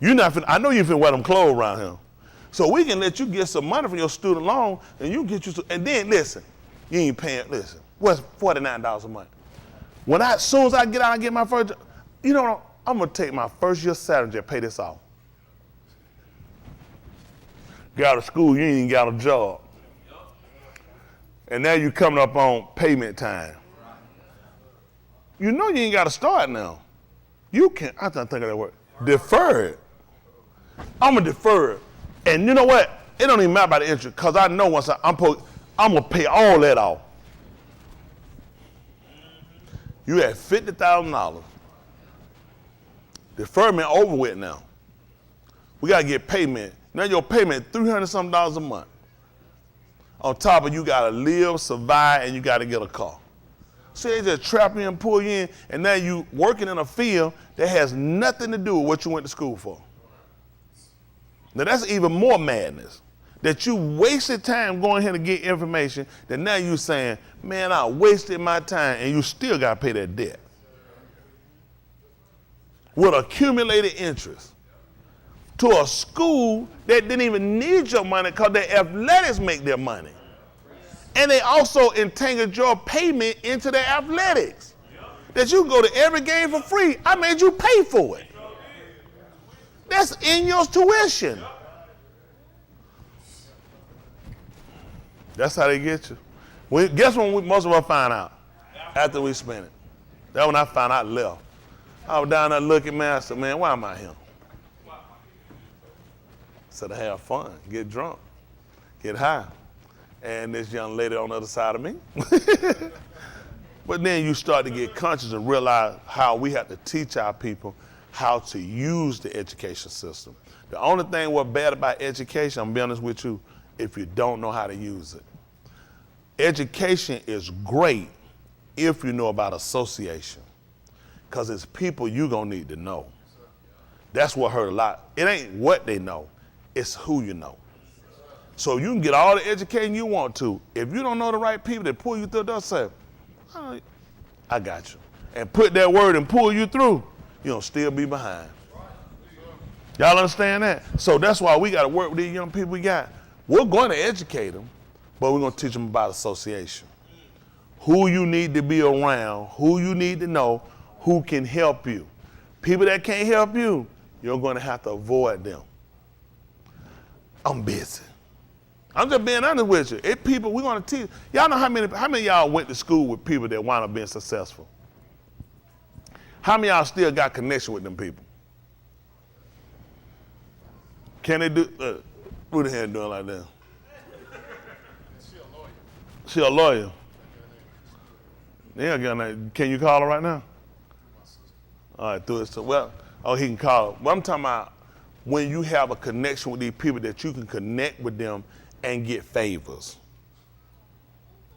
I know you finna wear them clothes around here. So we can let you get some money from your student loan, and you get you some. And then listen, you ain't paying. Listen, what's $49 a month? As soon as I get out and get my first, I'm gonna take my first year salary and pay this off. Get out of school, you ain't even got a job. And now you coming up on payment time. You know you ain't got to start now. You can, I'm trying to think of that word, defer it. I'm going to defer it. And you know what? It don't even matter about the interest, because I know once I'm going to pay all that off. You had $50,000. Deferment over with now. We got to get payment. Now your payment $300-something a month. On top of you got to live, survive, and you got to get a car. So they just trap you and pull you in, and now you working in a field that has nothing to do with what you went to school for. Now that's even more madness, that you wasted time going here to get information, that now you saying, man, I wasted my time, and you still got to pay that debt. With accumulated interest. To a school that didn't even need your money because their athletics make their money. And they also entangled your payment into their athletics. That you can go to every game for free. I made you pay for it. That's in your tuition. That's how they get you. Guess when most of us find out? After we spend it. That's when I found out I left. I was down there looking, man, I said, man, why am I here? So to have fun, get drunk, get high. And this young lady on the other side of me. But then you start to get conscious and realize how we have to teach our people how to use the education system. The only thing what's bad about education, I'm gonna be honest with you, if you don't know how to use it. Education is great if you know about association, because it's people you're gonna need to know. That's what hurt a lot. It ain't what they know, it's who you know. So you can get all the education you want to. If you don't know the right people that pull you through, they'll say, oh, I got you. And put that word and pull you through, you'll still be behind. Y'all understand that? So that's why we got to work with these young people we got. We're going to educate them, but we're going to teach them about association. Who you need to be around, who you need to know, who can help you. People that can't help you, you're going to have to avoid them. I'm busy. I'm just being honest with you. If people, we're going to teach. Y'all know how many of y'all went to school with people that wound up being successful? How many of y'all still got connection with them people? Can they do, who the hell doing like that? She a lawyer. Yeah, can you call her right now? All right, through it. So, well, oh, he can call her. But I'm talking about when you have a connection with these people that you can connect with them and get favors.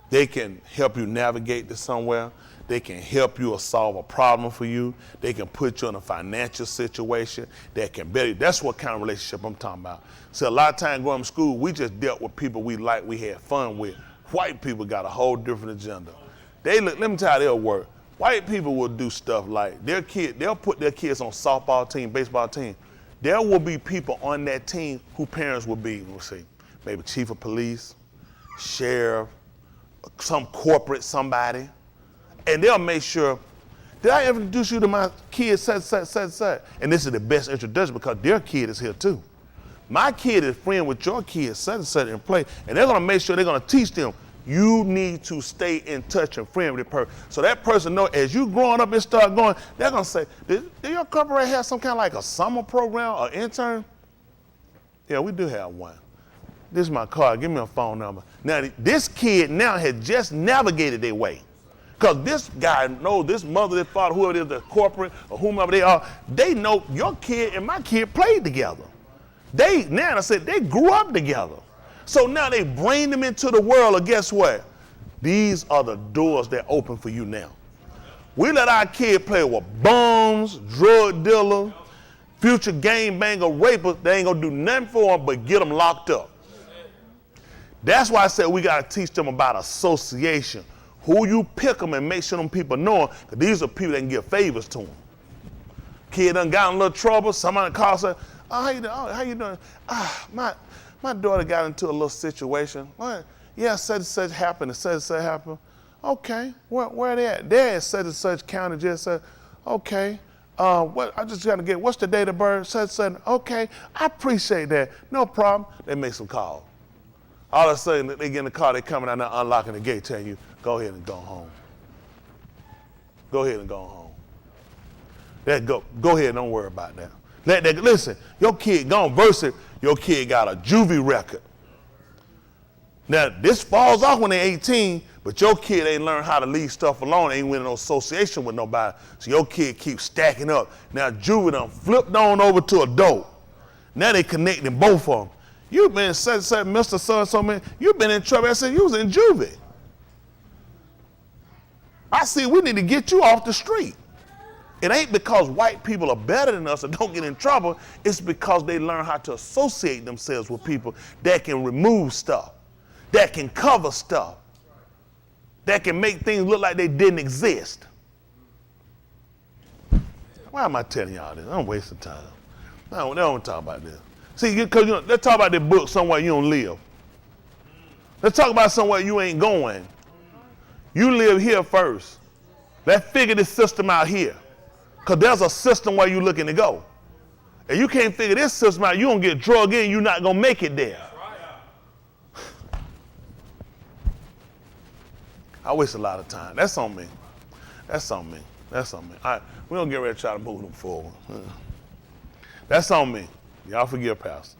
They can help you navigate to somewhere. They can help you or solve a problem for you. They can put you in a financial situation that can better you. That's what kind of relationship I'm talking about. So a lot of times going to school, we just dealt with people we liked, we had fun with. White people got a whole different agenda. Let me tell you how they'll work. White people will do stuff like they'll put their kids on softball team, baseball team. There will be people on that team who parents will be, we'll say, maybe chief of police, sheriff, some corporate somebody. And they'll make sure, did I ever introduce you to my kid, such? And this is the best introduction because their kid is here too. My kid is friend with your kid, such and play, and they're gonna make sure they're gonna teach them, you need to stay in touch and friend with the person. So that person know as you growing up and start going, they're gonna say, do your corporate have some kind of like a summer program or intern? Yeah, we do have one. This is my card, give me a phone number. Now this kid now has just navigated their way. Because this guy knows, this mother, this father, whoever it is, the corporate or whomever they are, they know your kid and my kid played together. They grew up together. So now they bring them into the world, and guess what? These are the doors that open for you now. We let our kid play with bums, drug dealers, future gang banger rapers. They ain't gonna do nothing for them but get them locked up. That's why I said we gotta teach them about association. Who you pick them and make sure them people know them, because these are people that can give favors to them. Kid done got in a little trouble, somebody calls her, oh, how you doing? My daughter got into a little situation. What? Yeah, such and such happened, and such happened. Okay, where they at? They're at such and such county, just said, okay. I just gotta get, what's the date of birth? Such. Okay, I appreciate that, no problem. They make some calls. All of a sudden, they get in the car, they coming out there unlocking the gate, telling you, go ahead and go home. Go ahead and go home. Go ahead, don't worry about that. Listen, your kid gone versus your kid got a juvie record. Now, this falls off when they're 18, but your kid ain't learned how to leave stuff alone, ain't went in no association with nobody. So your kid keeps stacking up. Now, juvie done flipped on over to adult. Now they connecting both of them. You've been such, Mr. So-and-so, man, you've been in trouble. I said, you was in juvie. I see we need to get you off the street. It ain't because white people are better than us or don't get in trouble. It's because they learn how to associate themselves with people that can remove stuff, that can cover stuff, that can make things look like they didn't exist. Why am I telling y'all this? I'm wasting time. They don't want to talk about this. See, because let's talk about this book, Somewhere You Don't Live. Let's talk about somewhere you ain't going. You live here first. Let's figure this system out here. Because there's a system where you're looking to go. And you can't figure this system out, you're going to get drugged in, you're not going to make it there. I waste a lot of time. That's on me. That's on me. That's on me. All right, we're going to get ready to try to move them forward. That's on me. Y'all forgive Pastor.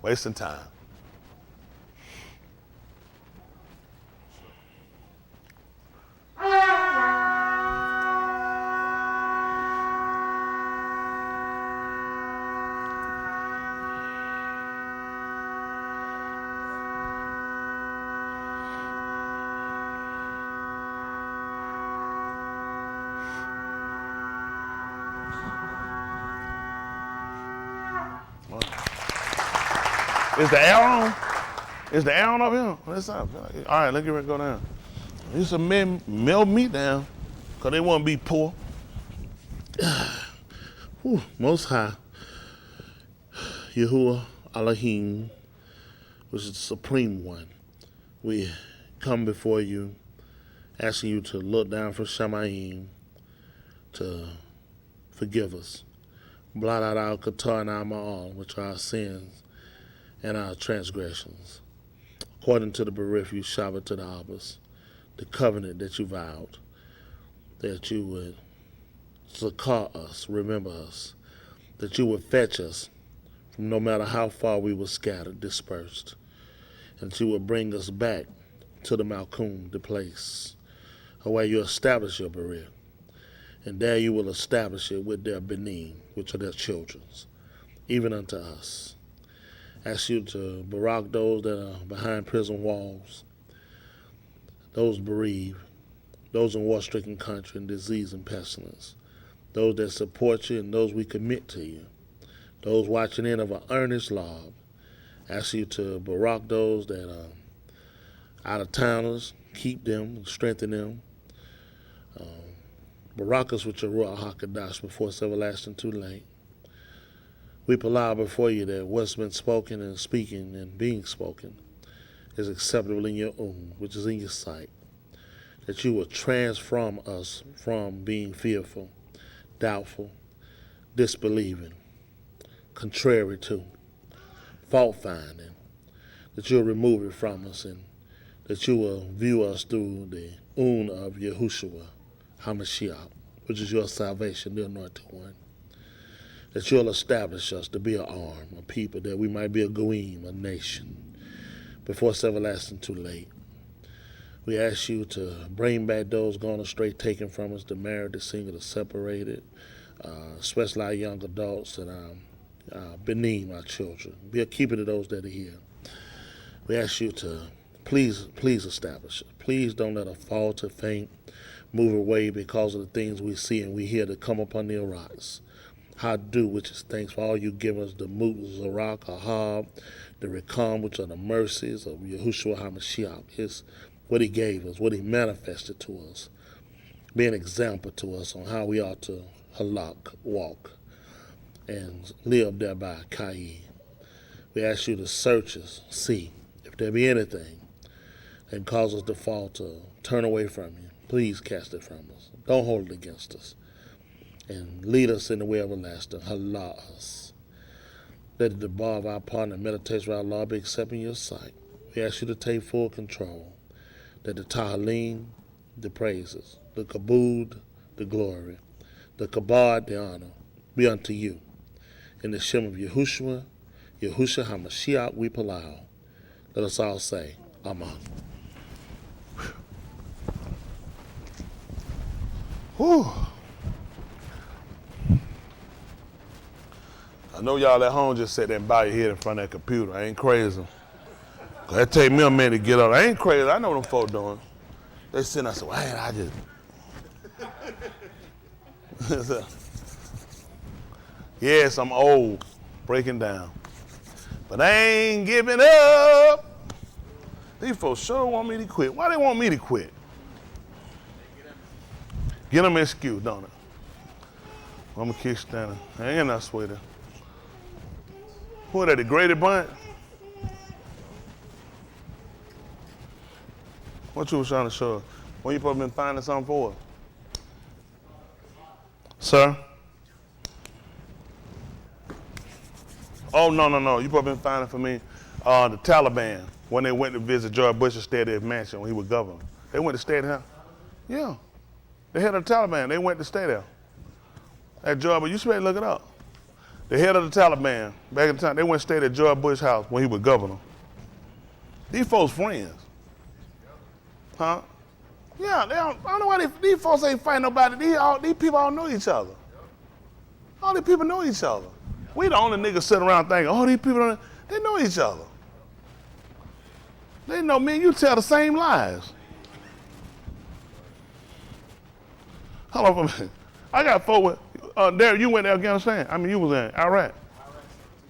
Wasting time. Is the air on? Is the air on up here? Let's up. All right, let's get ready to go down. There's some men melt meat down because they want to be poor. Whew, Most High, Yahuwah Elohim, which is the Supreme One, we come before you, asking you to look down from Shamayim to forgive us. Blot out our Qatar and our Ma'al, which are our sins and our transgressions. According to the Berith you Shabbat to the Abbas, the covenant that you vowed, that you would zakar us, remember us, that you would fetch us from no matter how far we were scattered, dispersed, and that you would bring us back to the Malkum, the place where you establish your Berith. And there you will establish it with their benin, which are their children's, even unto us. Ask you to barak those that are behind prison walls, those bereaved, those in war-stricken country and disease and pestilence, those that support you and those we commit to you, those watching in of an earnest love. Ask you to barak those that are out-of-towners, keep them and strengthen them. Barak us with your Ruach HaKodesh before it's everlasting too late. We allow before you that what's been spoken and speaking and being spoken is acceptable in your own, which is in your sight. That you will transform us from being fearful, doubtful, disbelieving, contrary to, fault-finding, that you'll remove it from us and that you will view us through the of Yahushua HaMashiach, which is your salvation, the anointed one. That you'll establish us to be an arm, a people, that we might be a goyim, a nation, before it's everlasting too late. We ask you to bring back those gone astray, taken from us, the married, the single, the separated, especially our young adults and our benin, our children. Be a keeper to those that are here. We ask you to please establish it. Please don't let us fall to faint, move away because of the things we see and we hear that come upon the arise. How do, which is thanks for all you give us, the Mut, Zarak, Ahab, the Rekam, which are the mercies of Yahushua HaMashiach. It's what he gave us, what he manifested to us. Be an example to us on how we ought to halak, walk, and live thereby, Kai. We ask you to search us, see if there be anything that cause us to fall, to turn away from you. Please cast it from us. Don't hold it against us. And lead us in the way everlasting. Halal us. Let the bar of our partner and meditation of our law be accepted in your sight. We ask you to take full control. That the Tahalim, the praises, the Kabud, the glory, the Kabad, the honor, be unto you. In the Shem of Yahushua HaMashiach, we palau. Let us all say, Amen. Whew. I know y'all at home just sit there and bow your head in front of that computer. I ain't crazy. That take me a minute to get up. I ain't crazy. I know what them folk doing. They sitting there and say, well, I just... Yes, I'm old, breaking down. But I ain't giving up. These folks sure want me to quit. Why they want me to quit? Get them an excuse, don't it? I'm going to keep standing. I ain't not sweating. Who are they, the graded bunch? What you was trying to show us? When you probably been finding something for us? Sir? Oh, no. You probably been finding for me the Taliban, when they went to visit George Bush's stay at his mansion when he was governor. They went to stay there. Yeah. The head of the Taliban, they went to stay there. At George, but you should look it up. The head of the Taliban, back in the time, they went to stay at George Bush's house when he was governor. These folks friends. Huh? Yeah, I don't know why these folks ain't fighting nobody. These people all know each other. All these people know each other. We the only niggas sitting around thinking, oh, these people, they know each other. They know me and you tell the same lies. Hold on for a minute. I got folk with, Derek, you went to Afghanistan. I mean, you was in Iraq.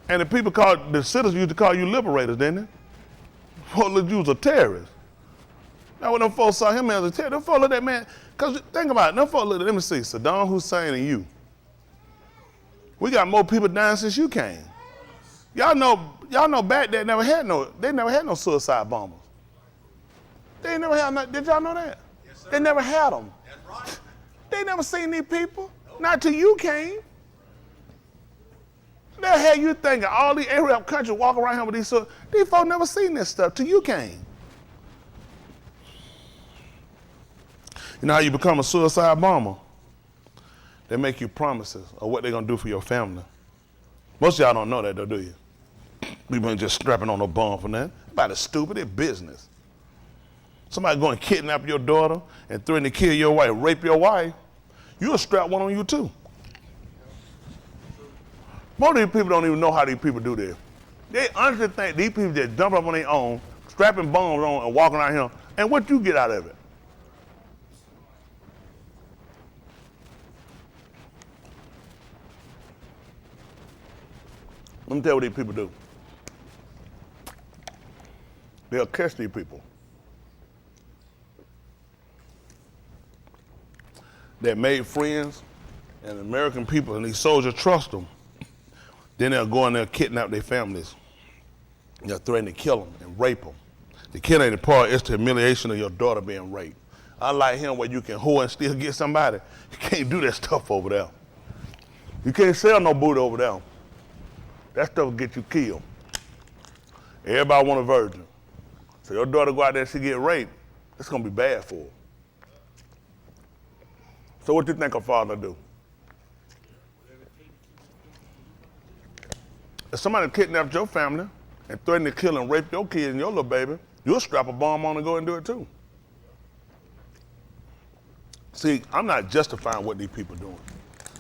And the citizens used to call you liberators, didn't they? Folks, you was a terrorist. Now when them folks saw him as a terrorist, them folks looked at that man, because think about it, them folks looked at, let me see, Saddam Hussein and you. We got more people dying since you came. Y'all know back then they never had no suicide bombers. They never had no, did y'all know that? Yes, they never had them. That's right. They never seen these people, not till you came. They had you thinking all these Arab countries walk around here with these folks never seen this stuff till you came. You know how you become a suicide bomber? They make you promises of what they're gonna do for your family. Most of y'all don't know that though, do you? People ain't just strapping on a bomb for that. About as stupid, it's business. Somebody going to kidnap your daughter and threaten to kill your wife, rape your wife, you'll strap one on you too. Most of these people don't even know how these people do this. They honestly think these people just dump up on their own, strapping bombs on and walking around here, and what you get out of it? Let me tell you what these people do. They'll catch these people that made friends, and the American people and these soldiers trust them. Then they'll go in there and kidnap their families. They'll threaten to kill them and rape them. The killing ain't the part, it's the humiliation of your daughter being raped. Unlike him where you can whore and still get somebody, you can't do that stuff over there. You can't sell no booty over there. That stuff will get you killed. Everybody want a virgin. So your daughter go out there and she get raped, it's gonna be bad for her. So what do you think a father do? If somebody kidnapped your family and threatened to kill and rape your kid and your little baby, you'll strap a bomb on and go and do it too. See, I'm not justifying what these people are doing.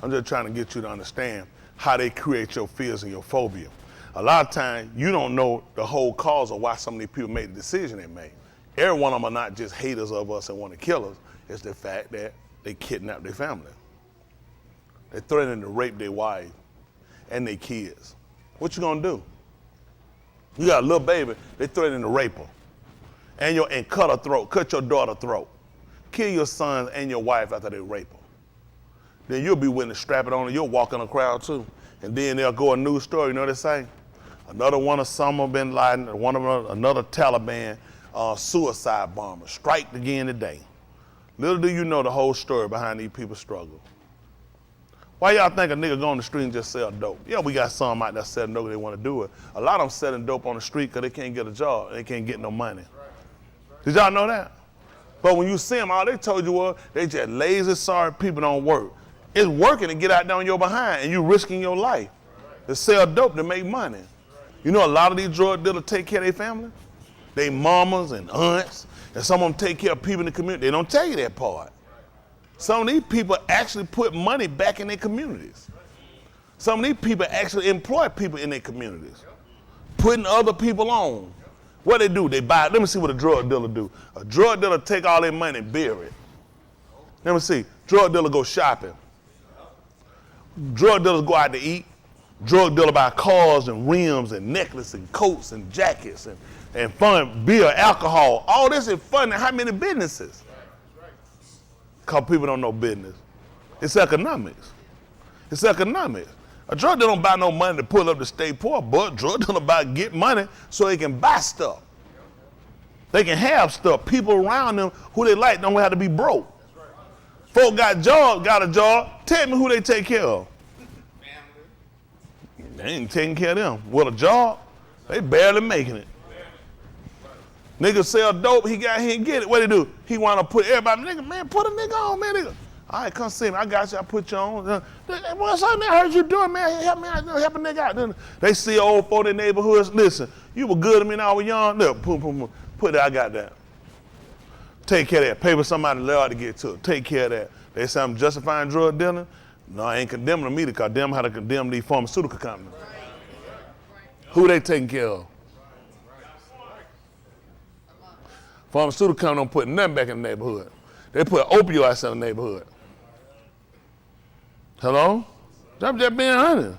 I'm just trying to get you to understand how they create your fears and your phobia. A lot of times, you don't know the whole cause of why some of these people made the decision they made. Every one of them are not just haters of us and want to kill us. It's the fact that they kidnapped their family. They're threatening to rape their wife and their kids. What you gonna do? You got a little baby, they threatening to rape her. And cut her throat, cut your daughter's throat. Kill your son and your wife after they rape her. Then you'll be willing to strap it on and you'll walk in a crowd too. And then they'll go a news story, you know what they say? Another one of Osama bin Laden, another Taliban suicide bomber, strike again today. Little do you know the whole story behind these people's struggle. Why y'all think a nigga go on the street and just sell dope? Yeah, we got some out there selling dope, they want to do it. A lot of them selling dope on the street because they can't get a job, they can't get no money. Did y'all know that? But when you see them, all they told you was, they just lazy, sorry people don't work. It's working to get out there on your behind and you risking your life to sell dope to make money. You know a lot of these drug dealers take care of their family? They mamas and aunts, and some of them take care of people in the community. They don't tell you that part. Some of these people actually put money back in their communities. Some of these people actually employ people in their communities, putting other people on. What they do, they buy, let me see what a drug dealer do. A drug dealer take all their money and bury it. Let me see, drug dealer go shopping. Drug dealers go out to eat. Drug dealer buy cars and rims and necklaces and coats and jackets and fun, beer, alcohol. All this is fun. How many businesses? Because people don't know business. It's economics. It's economics. A drug dealer don't buy no money to pull up to stay poor, but drug dealer buy get money so they can buy stuff. They can have stuff. People around them who they like don't have to be broke. Folk got a job. Tell me who they take care of. They ain't taking care of them. With a job, they barely making it. Nigga sell dope, he got here and get it. What he do? He want to put everybody, nigga, man, put a nigga on, man, nigga. All right, come see me. I got you. I put you on. What's up, man? I heard you doing, man. Help me out. Help a nigga out. Then they see old folk in the neighborhoods. Listen, you were good to me when I was young. Look, put that. I got that. Take care of that. Pay for somebody to get to it. Take care of that. They say I'm justifying drug dealing. No, I ain't condemning them either, because them how to condemn these pharmaceutical companies. Who they taking care of? Pharmaceutical companies don't put nothing back in the neighborhood. They put opioids in the neighborhood. Hello? I'm just being honest.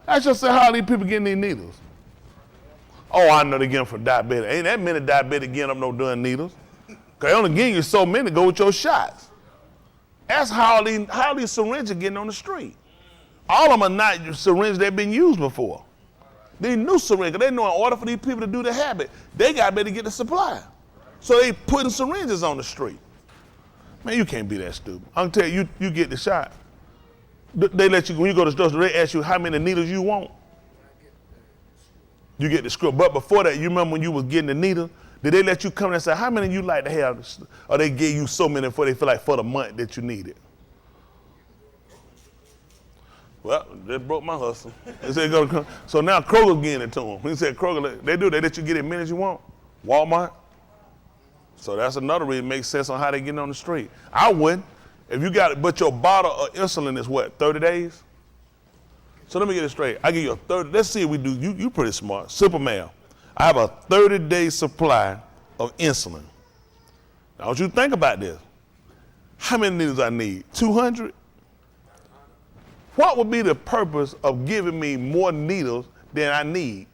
Ask yourself, how are these people getting these needles? Oh, I know they get them from diabetic. Ain't that many diabetic getting up no damn needles. Because they only give you so many to go with your shots. That's how these syringes getting on the street. All of them are not syringes that have been used before. These new syringes, they know in order for these people to do the habit, they got better get the supply. So they putting syringes on the street. Man, you can't be that stupid. I'm gonna tell you, you get the shot. They let you, when you go to the store, they ask you how many needles you want. You get the script. But before that, you remember when you was getting the needle, did they let you come and say, how many you like to have? Or they gave you so many for they feel like for the month that you need it? Well, that broke my hustle. They said, go to Kroger. So now Kroger's getting it to them. He said, Kroger, they let you get as many as you want. Walmart. So that's another reason it makes sense on how they getting on the street. I wouldn't. If you got it, but your bottle of insulin is what, 30 days? So let me get it straight. I give you a 30, let's see if we do, you pretty smart. Simple math. I have a 30-day supply of insulin. Now, I want you to think about this. How many needles I need? 200? What would be the purpose of giving me more needles than I need?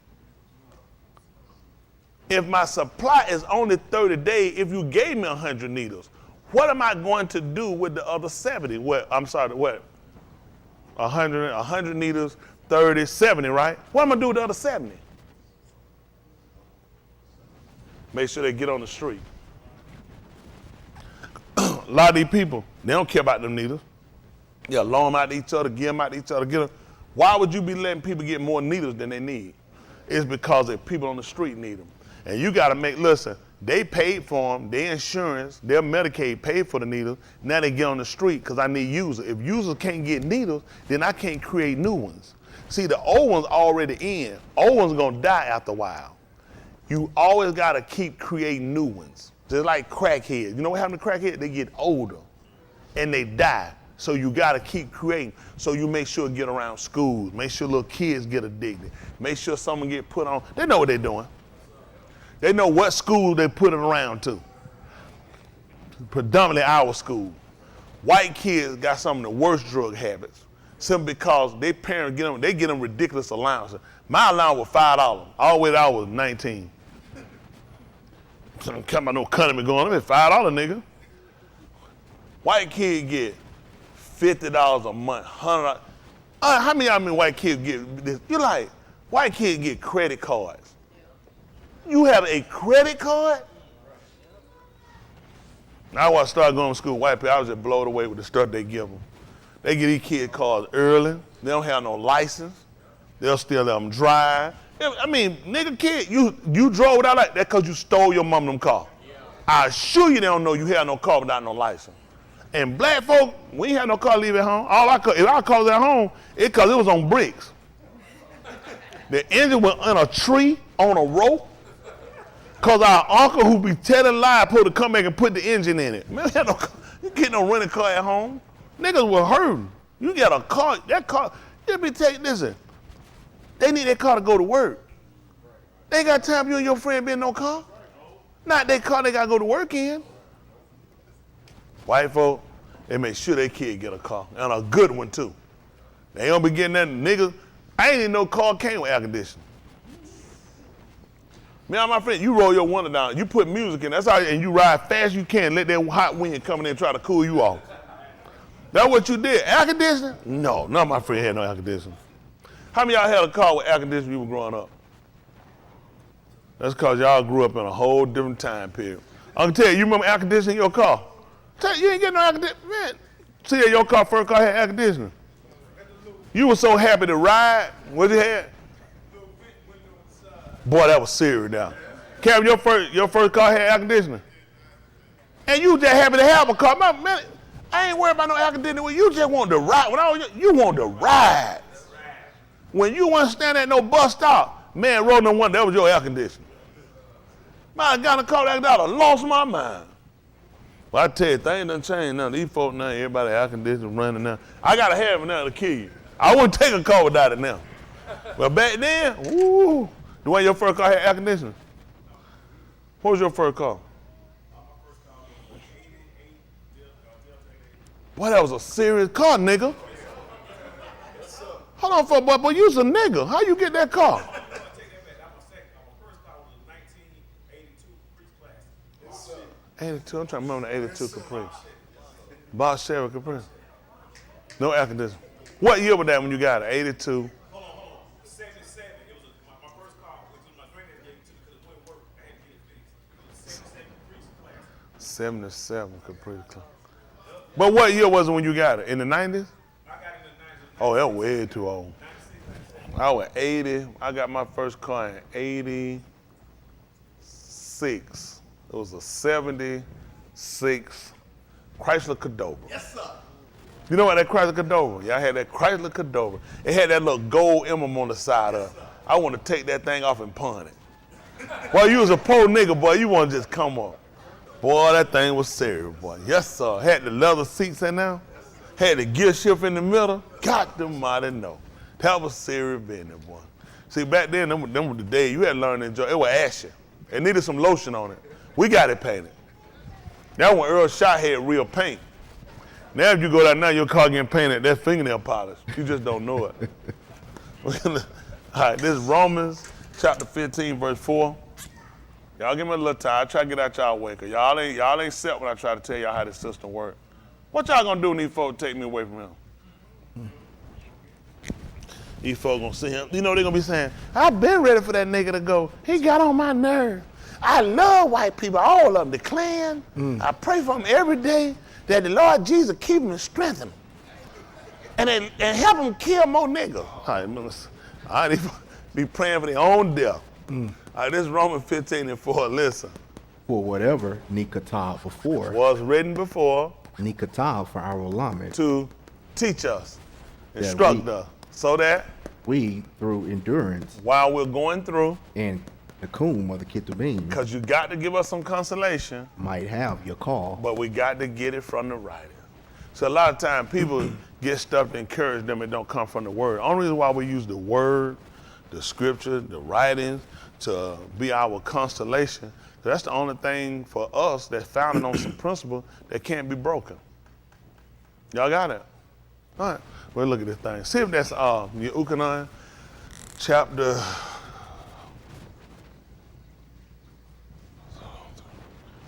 If my supply is only 30 days, if you gave me 100 needles, what am I going to do with the other 70? What? 100 needles, 30, 70, right? What am I going to do with the other 70? Make sure they get on the street. A lot of these people, they don't care about them needles. Yeah, loan them out to each other, give them out to each other, get them. Why would you be letting people get more needles than they need? It's because the people on the street need them. And you got to listen, they paid for them, their insurance, their Medicaid paid for the needles. Now they get on the street because I need users. If users can't get needles, then I can't create new ones. See, the old ones already in. Old ones going to die after a while. You always got to keep creating new ones. Just like crackheads. You know what happened to crackheads? They get older and they die. So you got to keep creating. So you make sure it get around schools. Make sure little kids get addicted. Make sure someone get put on. They know what they're doing. They know what school they put it around to. Predominantly our school. White kids got some of the worst drug habits. Simply because their parents get them ridiculous allowances. My allowance was $5. All the way to I was 19. Some come out no cutting me going, I'm at $5, nigga. White kid get $50 a month, $100. How many of y'all mean white kids get this? You like, white kids get credit cards. You have a credit card? Now when I started going to school, white people, I was just blown away with the stuff they give them. They get these kids cards early. They don't have no license. They'll still let them drive. I mean, nigga kid, you drove without that because you stole your mom them car. Yeah. I assure you they don't know you had no car without no license. And black folk, we ain't had no car leave at home. If our car was at home, it cause it was on bricks. The engine was on a tree, on a rope. Cause our uncle who be telling lies supposed to come back and put the engine in it. Man, you get no rental car at home. Niggas were hurting. You got a car, that car, listen, they need that car to go to work. They ain't got time for you and your friend be in no car. Not that car they gotta go to work in. White folk, they make sure their kid get a car, and a good one too. They don't be getting that niggas. I ain't even know car came with air conditioning. Me and my friend, you roll your window down, you put music in, that's how, and you ride fast as you can, let that hot wind come in and try to cool you off. That's what you did. Air conditioning? No, none of my friends had no air conditioning. How many of y'all had a car with air conditioning when you were growing up? That's because y'all grew up in a whole different time period. I can tell you, you remember air conditioning in your car? You ain't getting no air conditioning. Man, see your car, first car had air conditioning. You were so happy to ride. What you had? Boy, that was serious now. Cam, your first car had air conditioning. And you just happy to have a car. Man, I ain't worried about no air conditioning. You just want to ride. You want to ride. When you want to stand at no bus stop, man, rolling on one, that was your air conditioning. Man, I got a car like that, I lost my mind. Well, I tell you, things done changed now. These folks now, everybody air conditioning running now. I got to have it now to kill you. I wouldn't take a car without it now. But back then, ooh, the way your first car had air conditioning. What was your first car? Boy, that was a serious car, nigga. Hold on for a boy, you's a nigga. How you get that car? I take that back. That was my second. My first car was a 1982 Caprice Classic. 82, I'm trying to remember the 82 Caprice. Boss Chevy Caprice. No air conditioning. What year was that when you got it? 82? Hold on. 77. It was my first car, which was my granddad gave it to me because it wouldn't work. I had to get it fixed. It was a 77 Caprice Classic. 77 Caprice Classic. But what year was it when you got it? In the 90s? I got it in the 90s. Oh, that was way too old. I was 80. I got my first car in 86. It was a 76 Chrysler Cadova. Yes, sir. You know what, that Chrysler Cadova? Yeah, I had that Chrysler Cadova. It had that little gold emblem on the side of it. I want to take that thing off and pawn it. Boy, you was a poor nigga, boy. You want to just come up. Boy, that thing was serious, boy. Yes, sir. Had the leather seats in there. Had the gear shift in the middle. Got them mighty know. That was serious business, boy. See, back then, them were the days you had to learn to enjoy. It was ashy. It needed some lotion on it. We got it painted. That when Earl Shot had real paint. Now if you go down now, your car getting painted, that's fingernail polish. You just don't know it. All right, this is Romans chapter 15, verse 4. Y'all give me a little time. I try to get out y'all way, because y'all ain't set when I try to tell y'all how this system works. What y'all gonna do when these folks take me away from him? These folks gonna see him. You know they're gonna be saying, I've been ready for that nigga to go. He got on my nerve. I love white people, all of them, the Klan. I pray for them every day that the Lord Jesus keep them and strengthen them. And help them kill more niggas. All right, they be praying for their own death. All right, this is Romans 15 and 4, listen. For whatever Nikatav before, Was written before Nikatav for our alignment, to teach us, instruct us, so that we, through endurance while we're going through, and the Kum of the Ketubim, because you got to give us some consolation, might have your call. but we got to get it from the writing. So a lot of times people get stuff to encourage them, it don't come from the word. Only reason why we use the word, the scripture, the writings to be our constellation, that's the only thing for us that's founded on some principle that can't be broken. Y'all got it? All right, we'll look at this thing. See if that's Yehukanan, chapter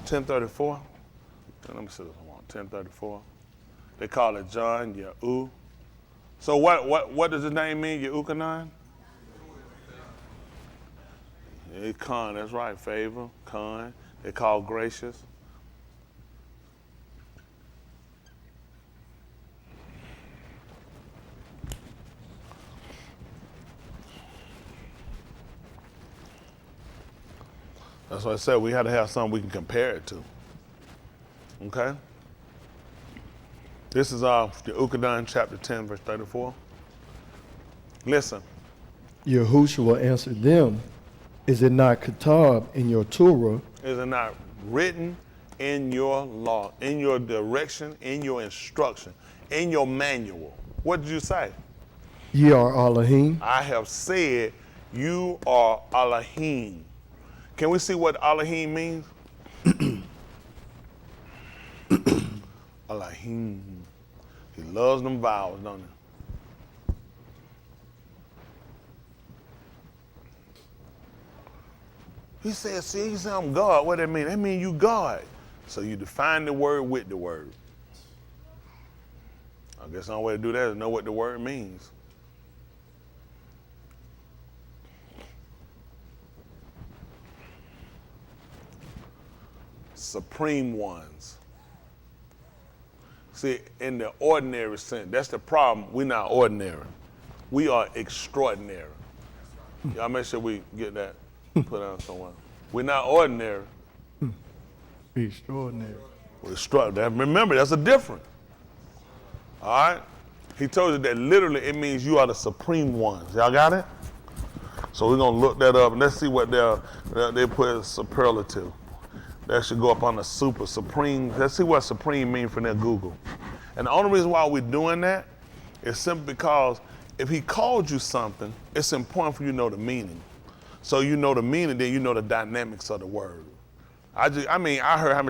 1034. Let me see this one. 1034. They call it John Yehu. So what does his name mean, Yehukanan? Khan, that's right, favor, Khan. They call gracious. That's what I said, we had to have something we can compare it to. Okay? This is Yehukanan chapter 10, verse 34. Listen. Yahushua answered them, is it not Kitab in your Torah? Is it not written in your law, in your direction, in your instruction, in your manual? What did you say? Ye are Elohim. I have said you are Elohim. Can we see what Elohim means? Elohim. He loves them vowels, don't he? He said, I'm God. What does that mean? That means you God. So you define the word with the word. I guess the only way to do that is know what the word means. Supreme ones. See, in the ordinary sense, that's the problem. We're not ordinary. We are extraordinary. Y'all make sure we get that put out somewhere. We're not ordinary. Be extraordinary. We're extraordinary. Remember, that's a difference. All right? He told you that literally it means you are the supreme ones. Y'all got it? So we're going to look that up and let's see what they put as superlative. That should go up on the super, supreme. Let's see what supreme means for their Google. And the only reason why we're doing that is simply because if he called you something, it's important for you to know the meaning. So you know the meaning, then you know the dynamics of the word. I heard how many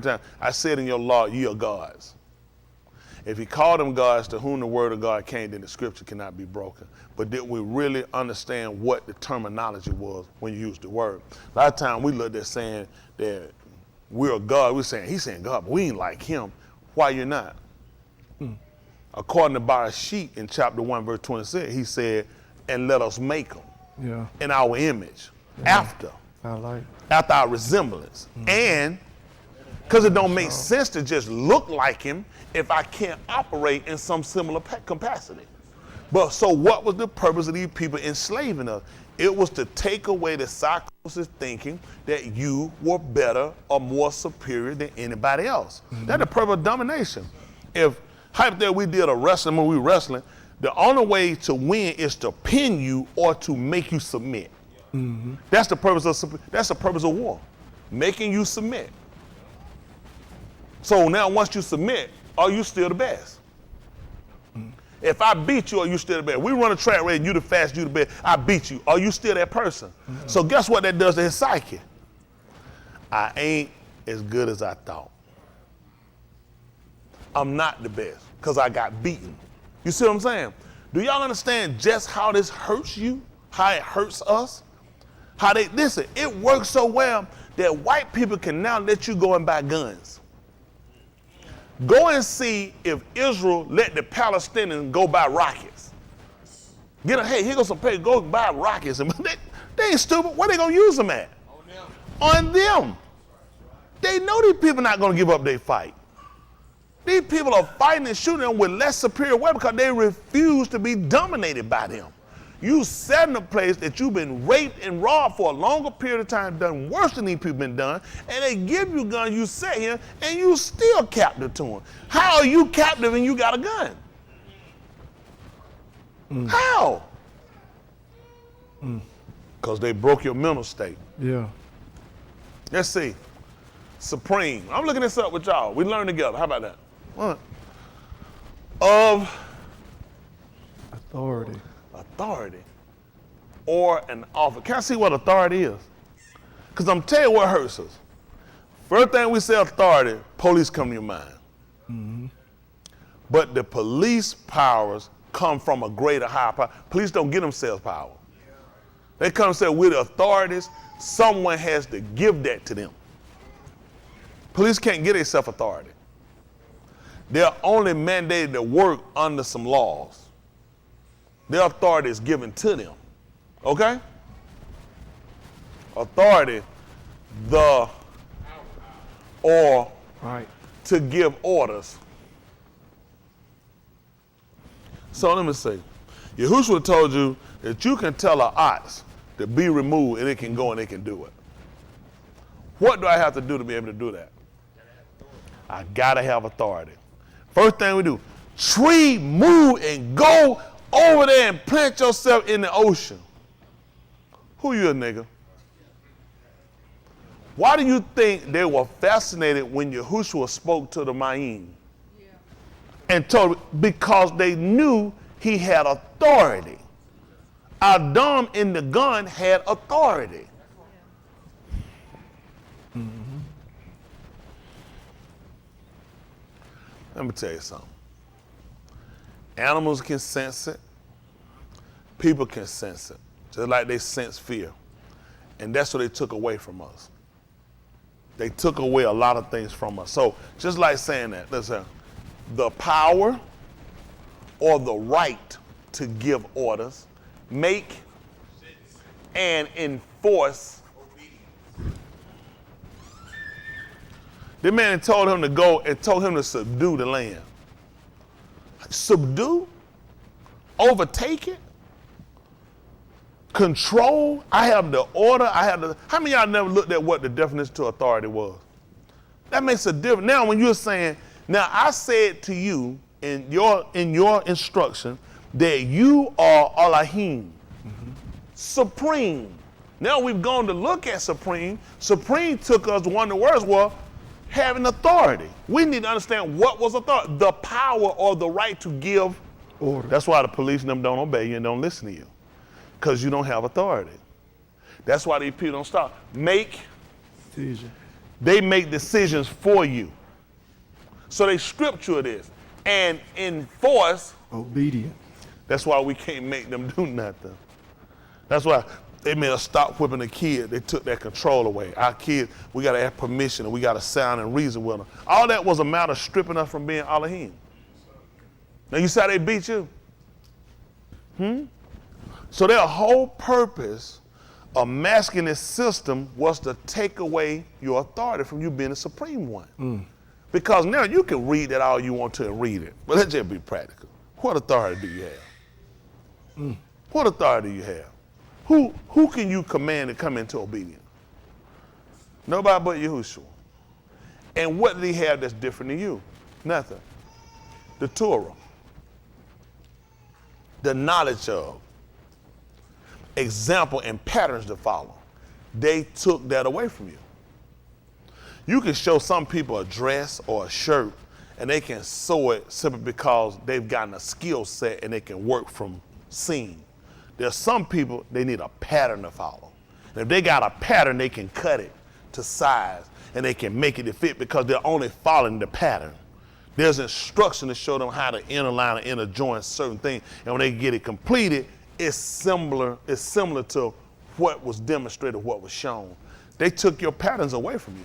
times I said in your law, ye are gods. If he called them gods to whom the word of God came, then the scripture cannot be broken. But did we really understand what the terminology was when you used the word? A lot of times we looked at saying that we're a God. We're saying, he's saying God, but we ain't like him. Why you're not? According to Bereshit in chapter 1, verse 26, he said, and let us make them Yeah. in our image, after our resemblance. And because it don't make sense to just look like him if I can't operate in some similar capacity. But so what was the purpose of these people enslaving us? It was to take away the psychosis thinking that you were better or more superior than anybody else. That's the purpose of domination. If hypothetically we did a wrestling when we were wrestling, the only way to win is to pin you or to make you submit. That's the purpose of war, making you submit. So now once you submit, are you still the best? If I beat you, are you still the best? We run a track race and you the fastest, you the best, I beat you. Are you still that person? So guess what that does to his psyche? I ain't as good as I thought. I'm not the best because I got beaten. You see what I'm saying? Do y'all understand just how this hurts you? How it hurts us? Listen, it works so well that white people can now let you go and buy guns. Go and see if Israel let the Palestinians go buy rockets. Hey, here goes some pay, go buy rockets. They ain't stupid. Where they gonna use them at? On them. They know these people not gonna give up their fight. These people are fighting and shooting them with less superior weapons because they refuse to be dominated by them. You sat in a place that you've been raped and robbed for a longer period of time, done worse than these people been done, and they give you a gun, you sit here, and you still captive to them. How are you captive and you got a gun? How? Because they broke your mental state. Yeah. Let's see. Supreme. I'm looking this up with y'all. We learn together. How about that? What? Of Authority. Or an office. Can I see what authority is? Because I'm telling you what hurts us. First thing we say authority, police come to your mind. But the police powers come from a greater higher power. Police don't get themselves power. They come and say, we're the authorities. Someone has to give that to them. Police can't get themselves authority. They're only mandated to work under some laws. Their authority is given to them. Okay? Authority, Right. to give orders. So let me say, Yahushua told you that you can tell an ox to be removed and it can go and it can do it. What do I have to do to be able to do that? I gotta have authority. First thing we do, tree, move, and go over there and plant yourself in the ocean. Who you a nigga? Why do you think they were fascinated when Yahushua spoke to the Ma'im? And told, because they knew he had authority. Adam in the gun had authority. Let me tell you something. Animals can sense it. People can sense it. Just like they sense fear. And that's what they took away from us. They took away a lot of things from us. So just like saying that, listen, the power or the right to give orders, make and enforce. The man told him to go and told him to subdue the land. Subdue? Overtake it? Control? I have the order. How many of y'all never looked at what the definition to authority was? That makes a difference. Now when you're saying, now I said to you in your instruction that you are Elohim, supreme. Now we've gone to look at supreme. Supreme took us, one of the words was having authority. We need to understand what was authority. The power or the right to give order. That's why the police and them don't obey you and don't listen to you. Because you don't have authority. That's why these people don't stop. They make decisions for you. So they stripped you of this. and enforce. Obedience. That's why we can't make them do nothing. That's why they made us stop whipping the kid. They took that control away. Our kids, we got to have permission and we got to sound and reason with them. All that was a matter of stripping us from being Elohim. Now you see how they beat you? So their whole purpose of masking this system was to take away your authority from you being the supreme one. Because now you can read that all you want to and read it. But let's just be practical. What authority do you have? What authority do you have? Who can you command to come into obedience? Nobody but Yahushua. And what did he have that's different than you? Nothing. The Torah. The knowledge of. Example and patterns to follow. They took that away from you. You can show some people a dress or a shirt and they can sew it simply because they've gotten a skill set and they can work from seam. There's some people, they need a pattern to follow. And if they got a pattern, they can cut it to size and they can make it to fit because they're only following the pattern. There's instruction to show them how to interline and interjoin certain things. And when they get it completed, it's similar to what was demonstrated, what was shown. They took your patterns away from you.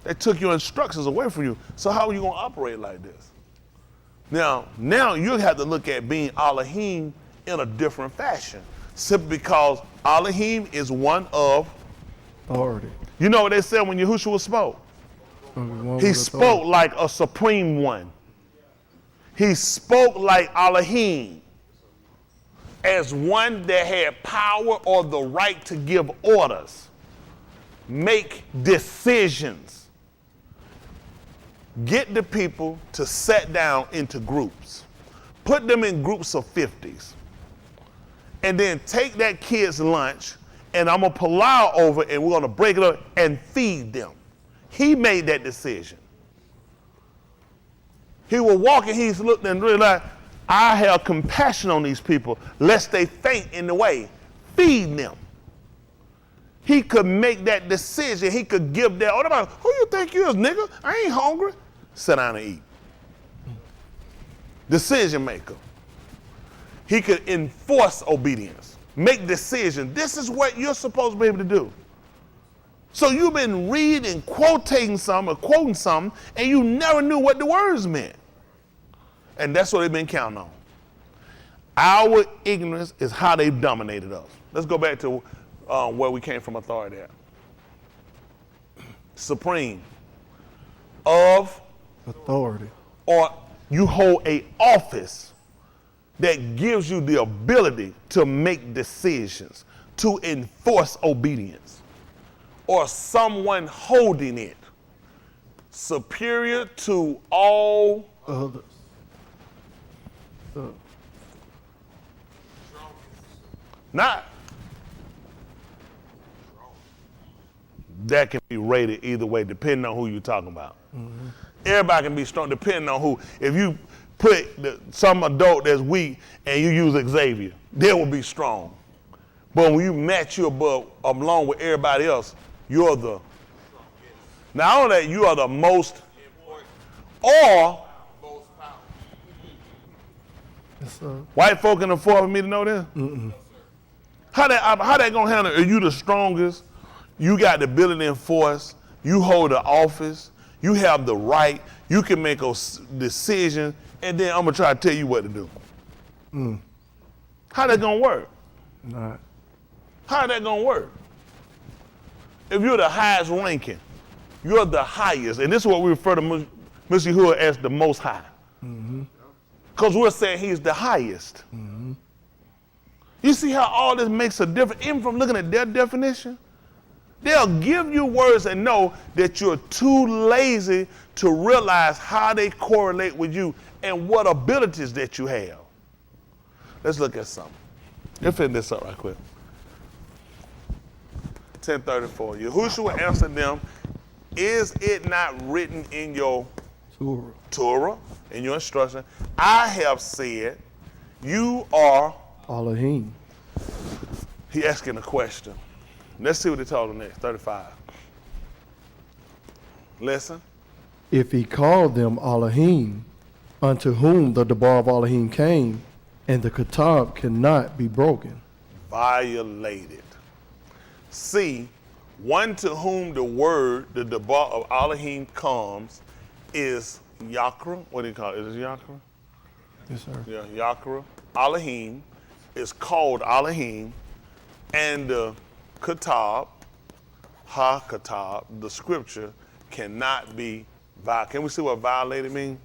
They took your instructions away from you. So how are you going to operate like this? Now you have to look at being Elohim in a different fashion, simply because Elohim is one of Authority. You know what they said when Yahushua spoke? He spoke like a supreme one. He spoke like Elohim, as one that had power or the right to give orders, make decisions, get the people to sit down into groups, put them in groups of 50s, and then take that kid's lunch and I'm gonna plow over and we're gonna break it up and feed them. He made that decision. He was walking, he's looked and realized, I have compassion on these people, lest they faint in the way. Feed them. He could make that decision. He could give that order. Who you think you is, nigga? I ain't hungry. Sit down and eat. Decision maker. He could enforce obedience. Make decisions. This is what you're supposed to be able to do. So you've been reading, quoting something, or quoting something, and you never knew what the words meant. And that's what they've been counting on. Our ignorance is how they've dominated us. Let's go back to where we came from authority at. Supreme. Of. Authority. Or you hold a office that gives you the ability to make decisions, to enforce obedience, or someone holding it superior to all Others. Not. That can be rated either way, depending on who you're talking about. Mm-hmm. Everybody can be strong, depending on who. If you put some adult that's weak and you use Xavier, they will be strong. But when you match you along with everybody else, you're the. Not only that, you are the most or Yes, white folk can afford for me to know this? Mm-mm. How that gonna handle? Are you the strongest? You got the ability to enforce. You hold the office. You have the right. You can make a decision, and then I'm gonna try to tell you what to do. How that gonna work? Not. How that gonna work? If you're the highest ranking, you're the highest, and this is what we refer to Mr. Yahuwah as the Most High. Because we're saying he's the highest. You see how all this makes a difference, even from looking at their definition? They'll give you words and know that you're too lazy to realize how they correlate with you and what abilities that you have. Let's look at something. Let's finish this up right quick. 10:34. Yahushua answered them, is it not written in your Torah, in your instruction, I have said, you are Elohim. He asking a question. Let's see what he told him next, 35. Listen. if he called them Elohim, unto whom the Debar of Elohim came, and the Kitab cannot be broken. Violated. C, one to whom the word, the Debar of Elohim comes, is Yakra. What do you call it? Is it Yakra? Yes, sir. Yeah, Yakra. Elohim is called Elohim, and the Kitab, Ha-Kitab, the scripture, cannot be violated. Can we see what violated means?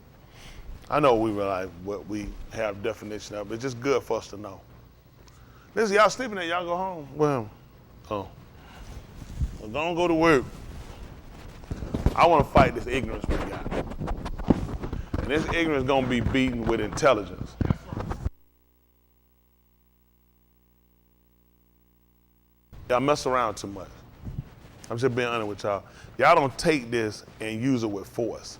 I know we realize what we have definition of, but it's just good for us to know. Listen, y'all sleeping there, y'all go home. Well, well, don't go to work. I want to fight this ignorance we got. And this ignorance is going to be beaten with intelligence. Y'all mess around too much. I'm just being honest with y'all. Y'all don't take this and use it with force.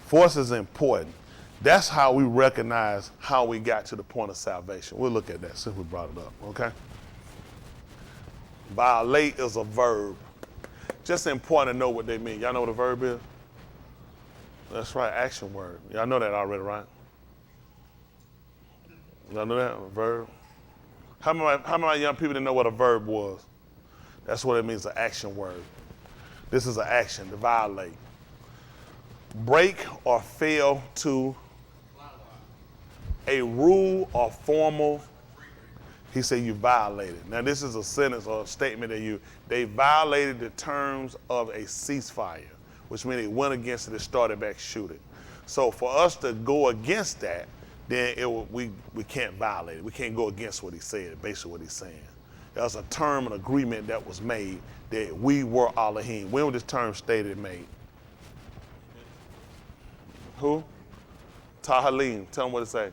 Force is important. That's how we recognize how we got to the point of salvation. We'll look at that since we brought it up, okay? Violate is a verb. Just important to know what they mean. Y'all know what a verb is? That's right, action word. Y'all know that already, right? Y'all know that, a verb? How many young people didn't know what a verb was? That's what it means, an action word. This is an action, to violate. Break or fail to a rule or formal, he said you violated. Now this is a sentence or a statement that they violated the terms of a ceasefire, which means they went against it and started back shooting. So for us to go against that, then we can't violate it. We can't go against what he said, basically what he's saying. There's a term, an agreement that was made that we were Elohim. When was this term stated and made? Who? Tahalim. Tell them what it say.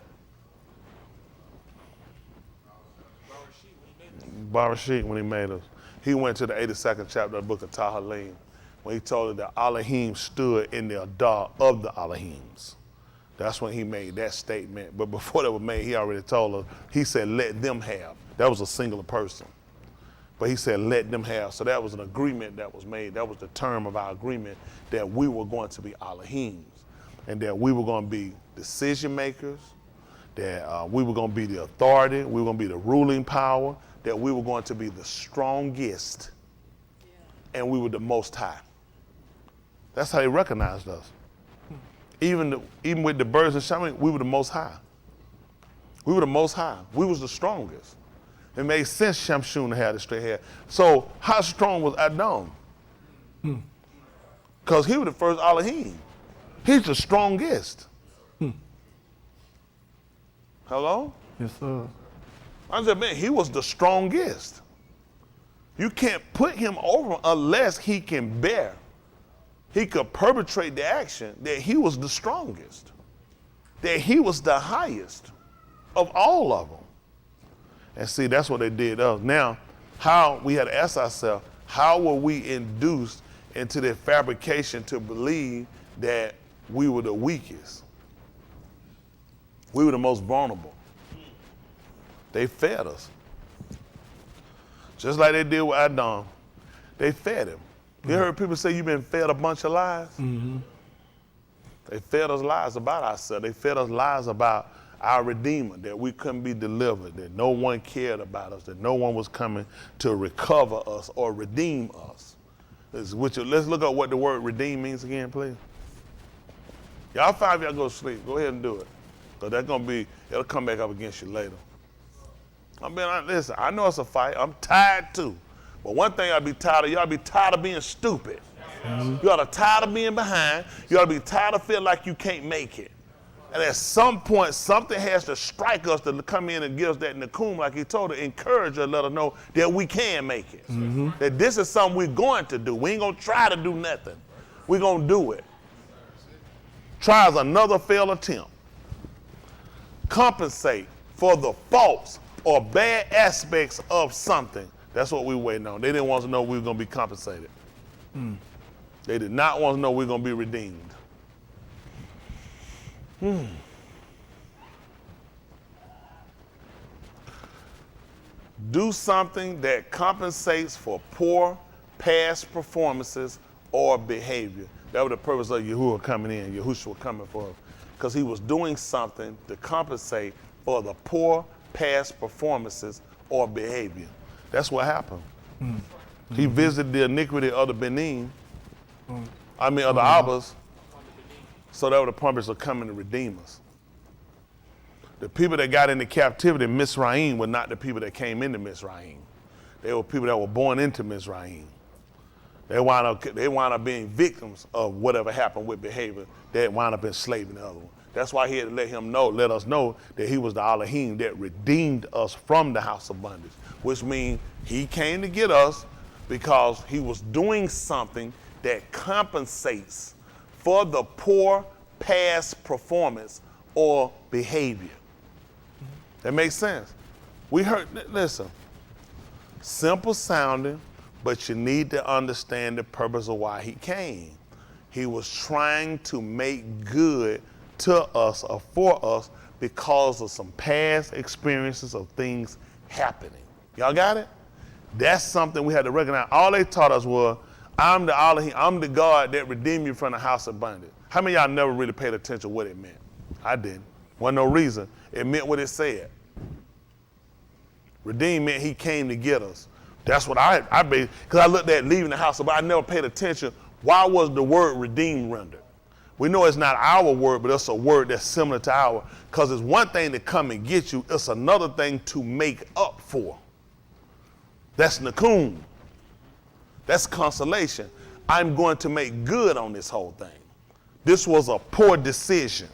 Barashit, when he made us. He went to the 82nd chapter of the book of Tahalim, when he told us that Elohim stood in the Adar of the Elohims. That's when he made that statement. But before that was made, he already told us, he said, let them have. That was a singular person. But he said, let them have. So that was an agreement that was made. That was the term of our agreement, that we were going to be Elohims, and that we were going to be decision makers, that we were going to be the authority, we were going to be the ruling power, that we were going to be the strongest, and we were the most high. That's how they recognized us. Even with the birds and shaman, we were the most high. We were the most high. We was the strongest. It made sense Shamshun to have the straight hair. So how strong was Adam? Because he was the first Elohim. He's the strongest. Hello? Yes, sir. I said, man, he was the strongest. You can't put him over unless he can bear. He could perpetrate the action that he was the strongest, that he was the highest of all of them. And see, that's what they did us. Now, how we had to ask ourselves, how were we induced into the fabrication to believe that we were the weakest? We were the most vulnerable. They fed us. Just like they did with Adam. They fed him. You heard people say you've been fed a bunch of lies? Mm-hmm. They fed us lies about ourselves. They fed us lies about our Redeemer, that we couldn't be delivered, that no one cared about us, that no one was coming to recover us or redeem us. Let's look at what the word redeem means again, please. Y'all five, y'all go to sleep. Go ahead and do it. Because that's going to be, it'll come back up against you later. Listen, I know it's a fight. I'm tired too. But one thing I'll be tired of, y'all be tired of being stupid. Mm-hmm. You ought to tired of being behind. You ought to be tired of feeling like you can't make it. And at some point, something has to strike us to come in and give us that nakum, like he told her, encourage her, let her know that we can make it. Mm-hmm. That this is something we're going to do. We ain't going to try to do nothing. We're going to do it. Try is another failed attempt. Compensate for the faults or bad aspects of something. That's what we were waiting on. They didn't want to know we were going to be compensated. They did not want to know we were going to be redeemed. Do something that compensates for poor past performances or behavior. That was the purpose of Yahuwah coming in, Yahushua coming for us. Because he was doing something to compensate for the poor past performances or behavior. That's what happened. He visited the iniquity of the Benin, of the Abbas, so that was the purpose of coming to redeem us. The people that got into captivity in Mizraim were not the people that came into Mizraim. They were people that were born into Mizraim. They wound up being victims of whatever happened with behavior. They wound up enslaving the other one. That's why he had to let us know that he was the Elohim that redeemed us from the house of bondage, which means he came to get us because he was doing something that compensates for the poor past performance or behavior. That makes sense. Listen, simple sounding, but you need to understand the purpose of why he came. He was trying to make good to us or for us because of some past experiences of things happening. Y'all got it? That's something we had to recognize. All they taught us was, I'm the Elohim, I'm the God that redeemed you from the house of bondage. How many of y'all never really paid attention to what it meant? I didn't. Wasn't no reason. It meant what it said. Redeem meant he came to get us. That's what I because I looked at leaving the house, but I never paid attention. Why was the word redeem rendered? We know it's not our word, but it's a word that's similar to our, because it's one thing to come and get you, it's another thing to make up for. That's nakum. That's consolation. I'm going to make good on this whole thing. This was a poor decision.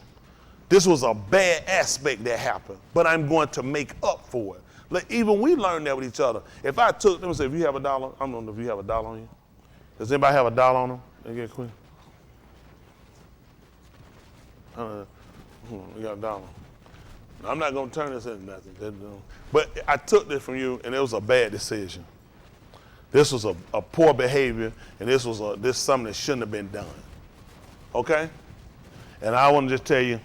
This was a bad aspect that happened, but I'm going to make up for it. Like, even we learned that with each other. If I took them and said, if you have $1, I don't know if you have $1 on you. Does anybody have $1 on them? They get quick. You got $1. I'm not going to turn this into nothing. But I took this from you, and it was a bad decision. This was a poor behavior, and this was something that shouldn't have been done. Okay? And I want to just tell you,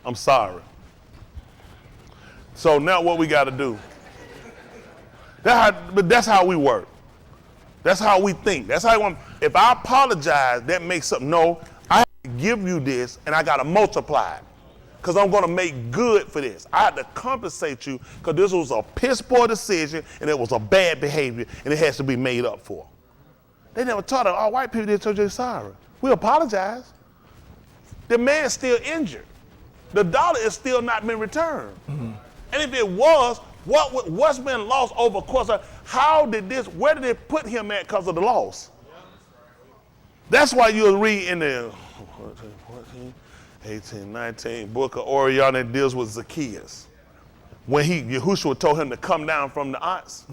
I'm sorry. So now what we got to do? That's how we work. That's how we think. That's how I want. If I apologize, that makes something. No, I have to give you this, and I got to multiply it, because I'm going to make good for this. I had to compensate you because this was a piss poor decision, and it was a bad behavior, and it has to be made up for. They never taught us. All white people did tell you sorry. We apologize. The man's still injured. The dollar is still not been returned. Mm-hmm. And if it was, what's been lost over the course of, where did it put him at because of the loss? That's why you'll read in the 14, 18, 19 book of Orion that deals with Zacchaeus. When Yahushua told him to come down from the ox,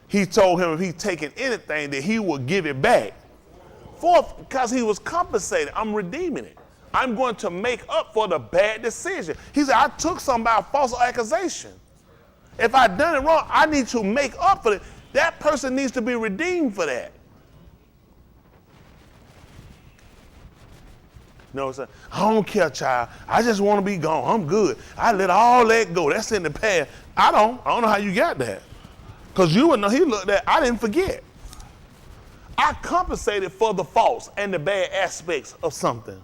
he told him if he'd taken anything that he would give it back. Because he was compensated. I'm redeeming it. I'm going to make up for the bad decision. He said, I took something by a false accusation. If I'd done it wrong, I need to make up for it. That person needs to be redeemed for that. You know what I'm saying? I don't care, child. I just want to be gone. I'm good. I let all that go. That's in the past. I don't know how you got that. Because you would know, he looked at, I didn't forget. I compensated for the faults and the bad aspects of something.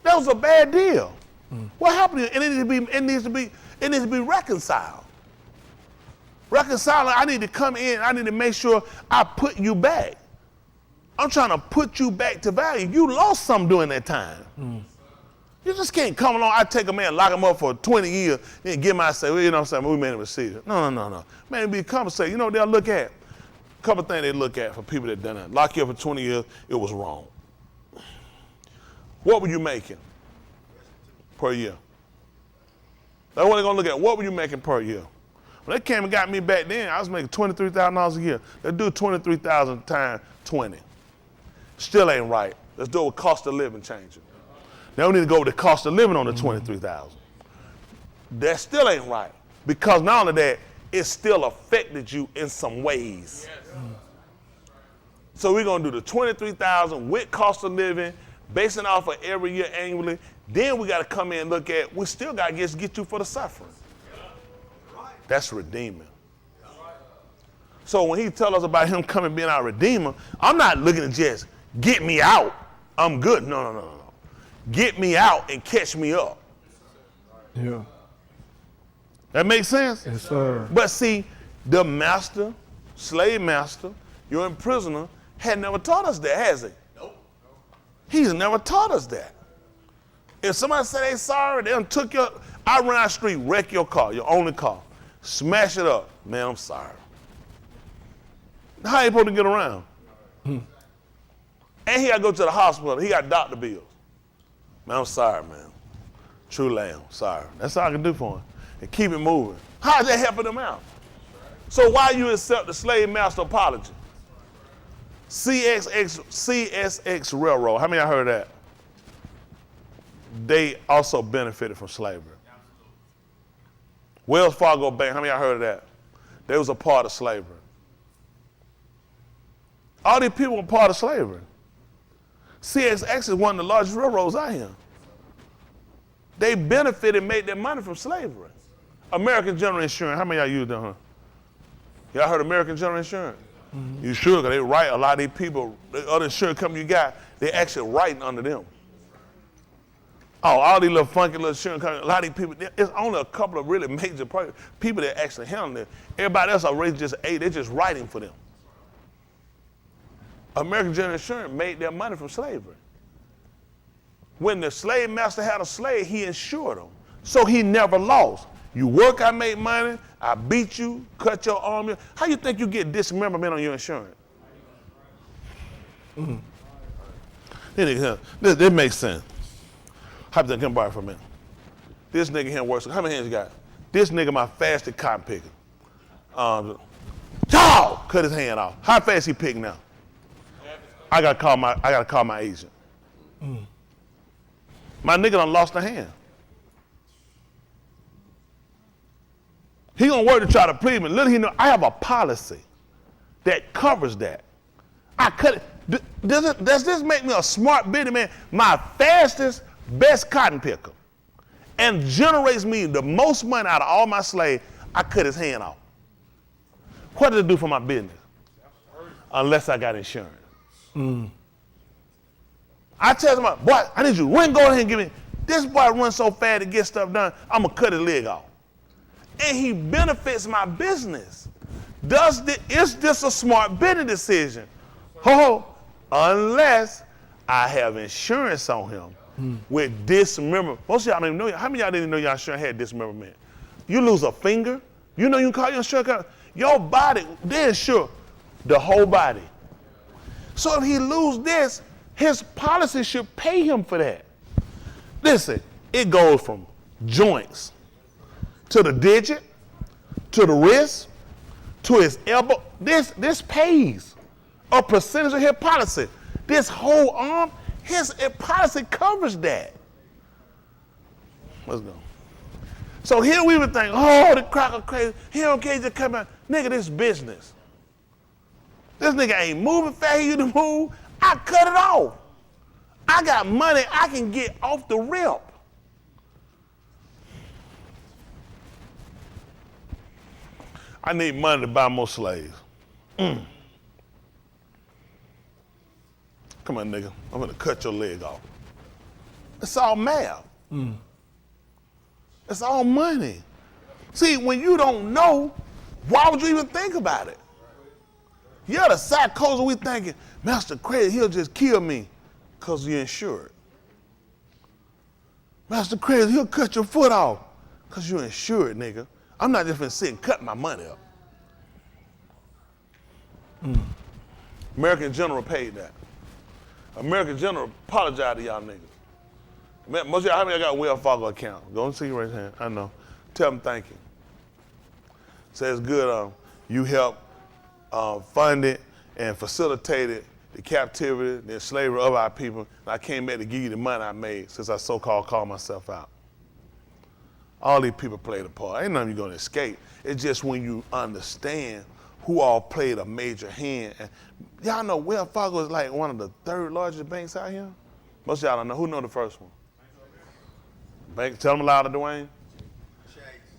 That was a bad deal. What happened? It needs to be reconciled. Reconciling, I need to come in, I need to make sure I put you back. I'm trying to put you back to value. You lost something during that time. You just can't come along, I take a man, lock him up for 20 years, then give him, I say, well, you know what I'm saying, we made a mistake. No. Man, it'd be compensated. You know what they'll look at? A couple things they look at for people that done that. Lock you up for 20 years, it was wrong. What were you making per year? That's what they're gonna look at. What were you making per year? When they came and got me back then, I was making $23,000 a year. Let's do 23,000 times 20. Still ain't right. Let's do it with cost of living changing. Now we need to go with the cost of living on the 23,000. That still ain't right. Because not only that, it still affected you in some ways. Yes. So we're gonna do the 23,000 with cost of living, basing off of every year annually. Then we gotta come in and look at, we still gotta get you for the suffering. That's redeeming. So when he tell us about him coming being our Redeemer, I'm not looking to just get me out. I'm good. No. Get me out and catch me up. Yeah. That makes sense? Yes, sir. But see, the master, slave master, your prisoner, had never taught us that, has he? Nope. He's never taught us that. If somebody say they sorry, they done took your, I run out the street, wreck your car, your only car, smash it up. Man, I'm sorry. How you supposed to get around? And he got to go to the hospital. He got doctor bills. Man, I'm sorry, man. True lamb, sorry. That's all I can do for him. And keep it moving. How is that helping them out? So why you accept the slave master apology? CSX Railroad, how many of y'all heard of that? They also benefited from slavery. Wells Fargo Bank, how many of y'all heard of that? They was a part of slavery. All these people were part of slavery. CSX is one of the largest railroads out here. They benefited and made their money from slavery. American General Insurance, how many of y'all use them, huh? Y'all heard American General Insurance? Mm-hmm. You sure, because they write a lot of these people, the other insurance company you got, they actually writing under them. Oh, all these little funky little insurance companies, a lot of these people, it's only a couple of really major people that actually handle it. Everybody else already just they're just writing for them. American General Insurance made their money from slavery. When the slave master had a slave, he insured him. So he never lost. You work, I make money, I beat you, cut your arm. How you think you get dismemberment on your insurance? Mm-hmm. This makes sense. Hypothetical, come by for a minute. This nigga here works. How many hands you got? This nigga my fastest cotton picker. Cut his hand off. How fast he pick now? I gotta call my agent. My nigga done lost a hand. He gonna work to try to please me. Little he know I have a policy that covers that. I cut it. Does this make me a smart businessman? My fastest, best cotton picker, and generates me the most money out of all my slaves, I cut his hand off. What does it do for my business? Unless I got insurance. I tell him, boy, I need you to run, go ahead and give me. This boy runs so fast to get stuff done, I'm gonna cut his leg off. And he benefits my business. Is this a smart business decision? Unless I have insurance on him with dismemberment. Most of y'all don't even know. How many of y'all didn't know your insurance had dismemberment? You lose a finger, you know you can call your insurance company. Your body, they insure the whole body. So if he lose this, his policy should pay him for that. Listen, it goes from joints to the digit, to the wrist, to his elbow. This pays a percentage of his policy. This whole arm, his policy covers that. Let's go. So here we would think, oh, the cracker crazy. He don't care to come out. Nigga, this business. This nigga ain't moving fast, he used to move. I cut it off. I got money I can get off the rip. I need money to buy more slaves. Come on, nigga. I'm gonna cut your leg off. It's all math. It's all money. See, when you don't know, why would you even think about it? Yeah, the psychos we thinking, Master Crazy, he'll just kill me because you're insured. Master Crazy, he'll cut your foot off because you're insured, nigga. I'm not just gonna sit and cut my money up. American General paid that. American General apologized to y'all niggas. Most of y'all, how many of y'all got a Wells Fargo account? Go and see your raise hand. I know. Tell them thank you. Say it's good. You helped fund it and facilitated the captivity, the slavery of our people. And I came back to give you the money I made since I so-called called myself out. All these people played a part. Ain't nothing you're gonna escape. It's just when you understand who all played a major hand. And y'all know Wells Fargo is like one of the third largest banks out here? Most of y'all don't know. Who know the first one? Bank, tell them louder, Dwayne.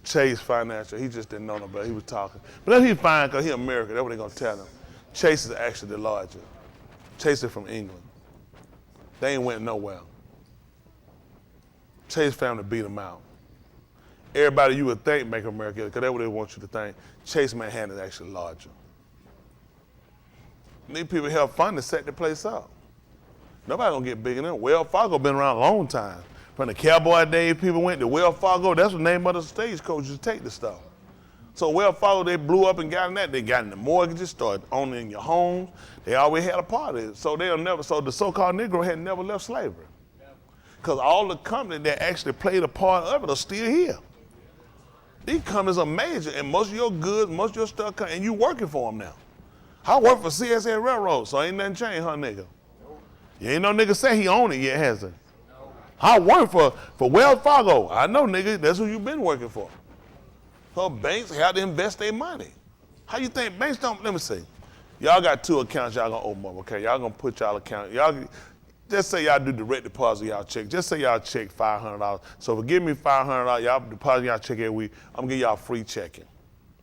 Chase Financial, he just didn't know nobody, he was talking. But then he's fine because he's American, that's what they're gonna tell him. Chase is actually the largest. Chase is from England. They ain't went nowhere. Chase family beat them out. Everybody you would think Bank of America, because that's what they want you to think. Chase Manhattan is actually larger. These people have fun to set the place up. Nobody gonna get big enough. Wells Fargo been around a long time. From the cowboy days people went to Wells Fargo, that's the name of the stagecoach to take the stuff. So Wells Fargo, they blew up and got in that. They got in the mortgages, started owning your homes. They always had a part of it. So so the so-called Negro had never left slavery. Because all the companies that actually played a part of it are still here. These companies are major, and most of your goods, most of your stuff, and you working for them now. I work for CSN Railroad, so ain't nothing changed, huh, nigga? You ain't no nigga say he own it yet, has he? I work for Wells Fargo. I know, nigga, that's who you been working for. So banks have to invest their money. How you think banks don't, let me see. Y'all got 2 accounts y'all gonna open up, okay? Y'all gonna put y'all account, just say y'all do direct deposit y'all check. Just say y'all check $500. So if you give me $500, y'all deposit y'all check every week, I'm gonna give y'all free checking.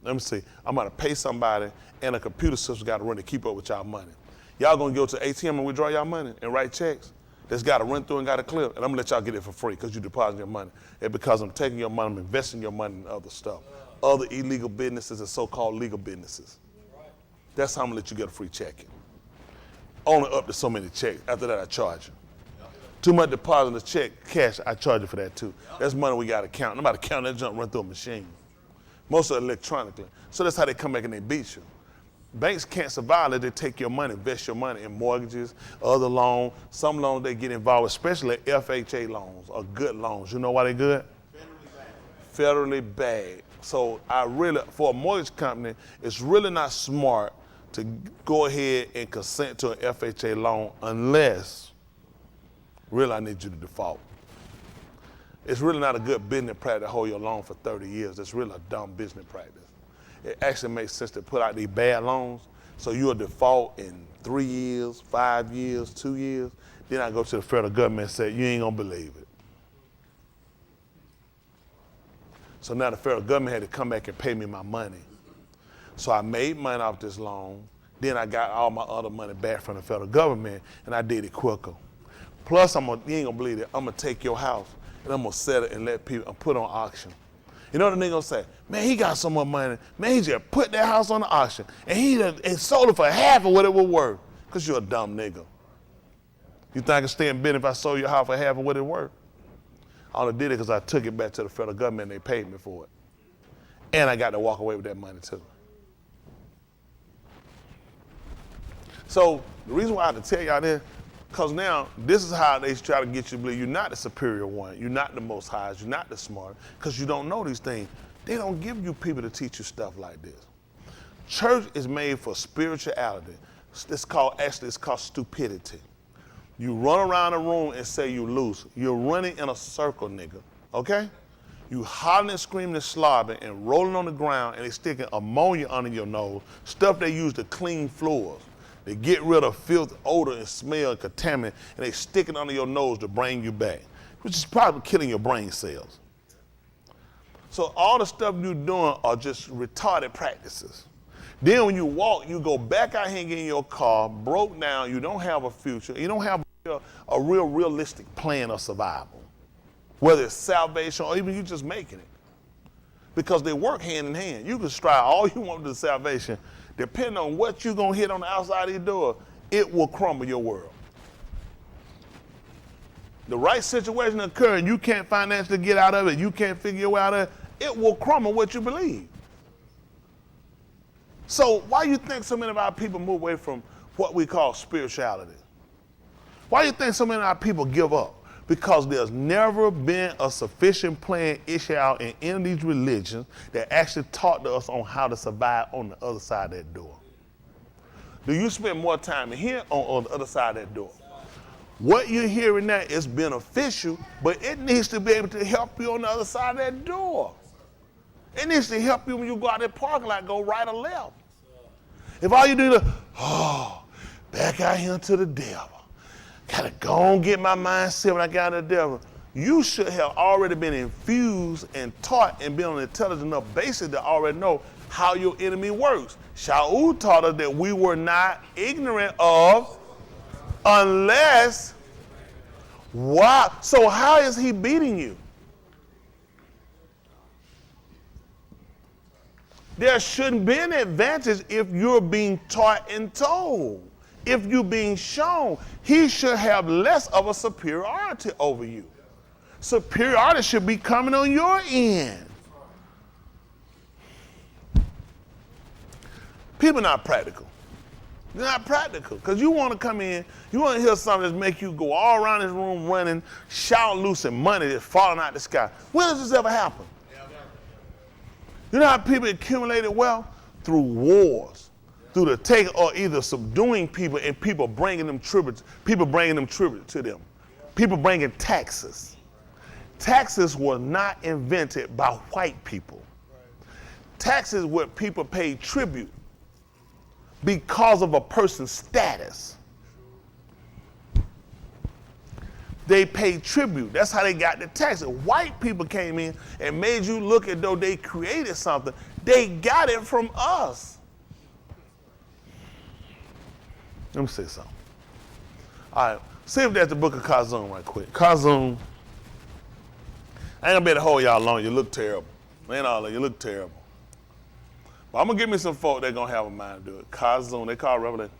Let me see, I'm gonna pay somebody and a computer system gotta run to keep up with y'all money. Y'all gonna go to the ATM and withdraw y'all money and write checks? That's gotta run through and gotta clear. And I'm gonna let y'all get it for free because you deposit your money. And because I'm taking your money, I'm investing your money in other stuff. Other illegal businesses and so-called legal businesses. That's how I'm gonna let you get a free checking. Only up to so many checks. After that, I charge you. Too much deposit in the check, cash, I charge you for that too. That's money we gotta count. Nobody count that junk run through a machine. Most of it electronically. So that's how they come back and they beat you. Banks can't survive if they take your money, invest your money in mortgages, other loans. Some loans they get involved with, especially FHA loans are good loans. You know why they're good? Federally backed. So for a mortgage company, it's really not smart to go ahead and consent to an FHA loan unless, really, I need you to default. It's really not a good business practice to hold your loan for 30 years. It's really a dumb business practice. It actually makes sense to put out these bad loans so you'll default in 3 years, 5 years, 2 years. Then I go to the federal government and say, you ain't gonna believe it. So now the federal government had to come back and pay me my money. So I made money off this loan. Then I got all my other money back from the federal government, and I did it quicker. Plus, you ain't gonna believe it, I'm gonna take your house and I'm gonna sell it and let people and put it on auction. You know what the nigga gonna say? Man, he got so much money. Man, he just put that house on the auction and he sold it for half of what it was worth. Cause you're a dumb nigga. You think I can stay in business if I sold your house for half of what it worth? I only did it because I took it back to the federal government and they paid me for it. And I got to walk away with that money too. So the reason why I have to tell y'all this, because now this is how they try to get you to believe you're not the superior one, you're not the most highest, you're not the smart, because you don't know these things. They don't give you people to teach you stuff like this. Church is made for spirituality. It's called stupidity. You run around a room and say you loose. You're running in a circle, nigga, okay? You hollering and screaming and slobbering and rolling on the ground and they sticking ammonia under your nose, stuff they use to clean floors. They get rid of filth, odor, and smell and contaminant, and they stick it under your nose to bring you back, which is probably killing your brain cells. So all the stuff you're doing are just retarded practices. Then when you walk, you go back out here and get in your car, broke down, you don't have a future, you don't have a real realistic plan of survival, whether it's salvation or even you just making it. Because they work hand in hand. You can strive all you want to salvation. Depending on what you're going to hit on the outside of your door, it will crumble your world. The right situation occur and you can't financially get out of it, you can't figure your way out of it, it will crumble what you believe. So why do you think so many of our people move away from what we call spirituality? Why do you think so many of our people give up? Because there's never been a sufficient plan issued out in any of these religions that actually taught to us on how to survive on the other side of that door. Do you spend more time in here or on the other side of that door? What you're hearing now is beneficial, but it needs to be able to help you on the other side of that door. It needs to help you when you go out that parking lot, go right or left. If all you do is, back out here to the devil. Gotta go and get my mind set when I got to the devil. you should have already been infused and taught and been on an intelligent enough basis to already know how your enemy works. Shaul taught us that we were not ignorant of unless, why? So how is he beating you? There shouldn't be an advantage if you're being taught and told. If you're being shown, he should have less of a superiority over you. Superiority should be coming on your end. People are not practical. They're not practical because you want to come in, you want to hear something that make you go all around this room running, shout loose and money that's falling out the sky. When does this ever happen? You know how people accumulated wealth? Through wars, through the take or either subduing people and people bringing them tribute to them. People bringing taxes. Taxes were not invented by white people. Taxes were people paid tribute because of a person's status. They paid tribute. That's how they got the taxes. White people came in and made you look as though they created something. They got it from us. Let me say something. All right, see if that's the book of Kazum right quick. Kazum, I ain't gonna be able to hold y'all long. You look terrible. Man, all of you look terrible. But I'm gonna give me some folk that gonna have a mind to do it. Kazum, they call it Revelation.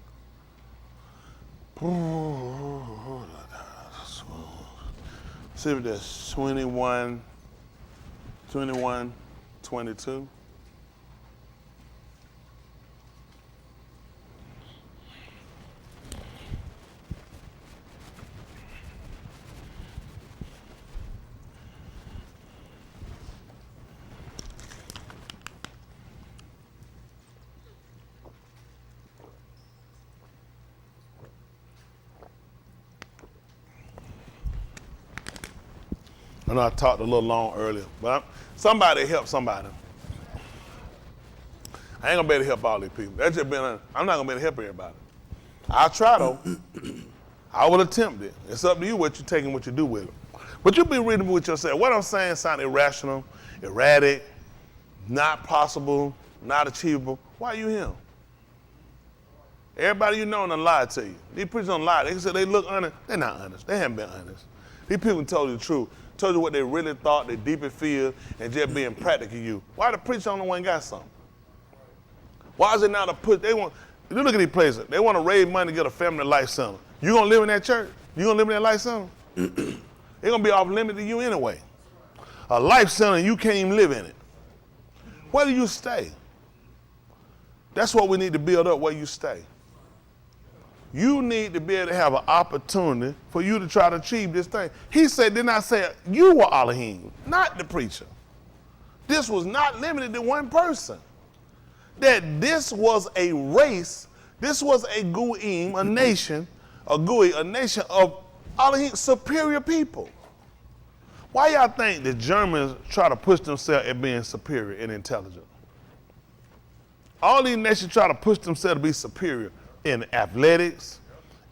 See if that's 21, 22. I know I talked a little long earlier, but somebody help somebody. I ain't gonna be able to help all these people. That's just been, I'm not gonna be able to help everybody. I'll try though. I will attempt it. It's up to you what you take and what you do with it. But you be reading with yourself. What I'm saying sounds irrational, erratic, not possible, not achievable. Why are you him? Everybody you know done lied to you. These preachers don't lie. They say they look honest. They're not honest. They haven't been honest. These people told you the truth. Told you what they really thought, they deepest feel, and just being practical you. Why the preacher only one got something? Why is it not a push? They want, you look at these places, they want to raise money to get a family life center. You gonna live in that church? You gonna live in that life center? It's gonna be off limit to you anyway. A life center, you can't even live in it. Where do you stay? That's what we need to build up, where you stay. You need to be able to have an opportunity for you to try to achieve this thing. He said, didn't I say you were Elohim, not the preacher. This was not limited to one person. That this was a race, this was a Goyim, a nation, a nation of Elohim, superior people. Why y'all think the Germans try to push themselves at being superior and intelligent? All these nations try to push themselves to be superior in athletics,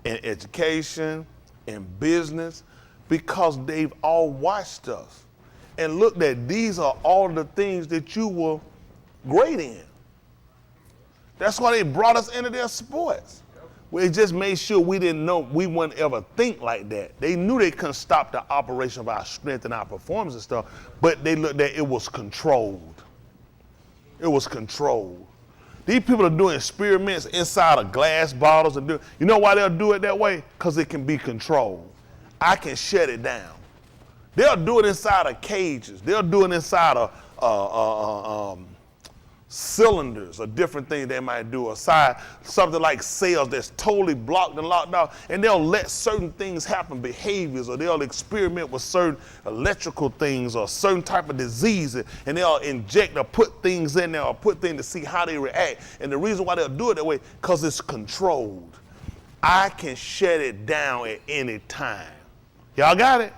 in education, in business, because they've all watched us and looked at these are all the things that you were great in. That's why they brought us into their sports. We just made sure we didn't know, we wouldn't ever think like that. They knew they couldn't stop the operation of our strength and our performance and stuff, but they looked at it was controlled. It was controlled. These people are doing experiments inside of glass bottles and do. You know why they'll do it that way? Because it can be controlled. I can shut it down. They'll do it inside of cages. They'll do it inside of cylinders or different things they might do, aside something like cells that's totally blocked and locked off, and they'll let certain things happen, behaviors, or they'll experiment with certain electrical things or certain type of diseases, and they'll inject or put things in there or put things to see how they react. And the reason why they'll do it that way, because it's controlled. I can shut it down at any time. Y'all got it?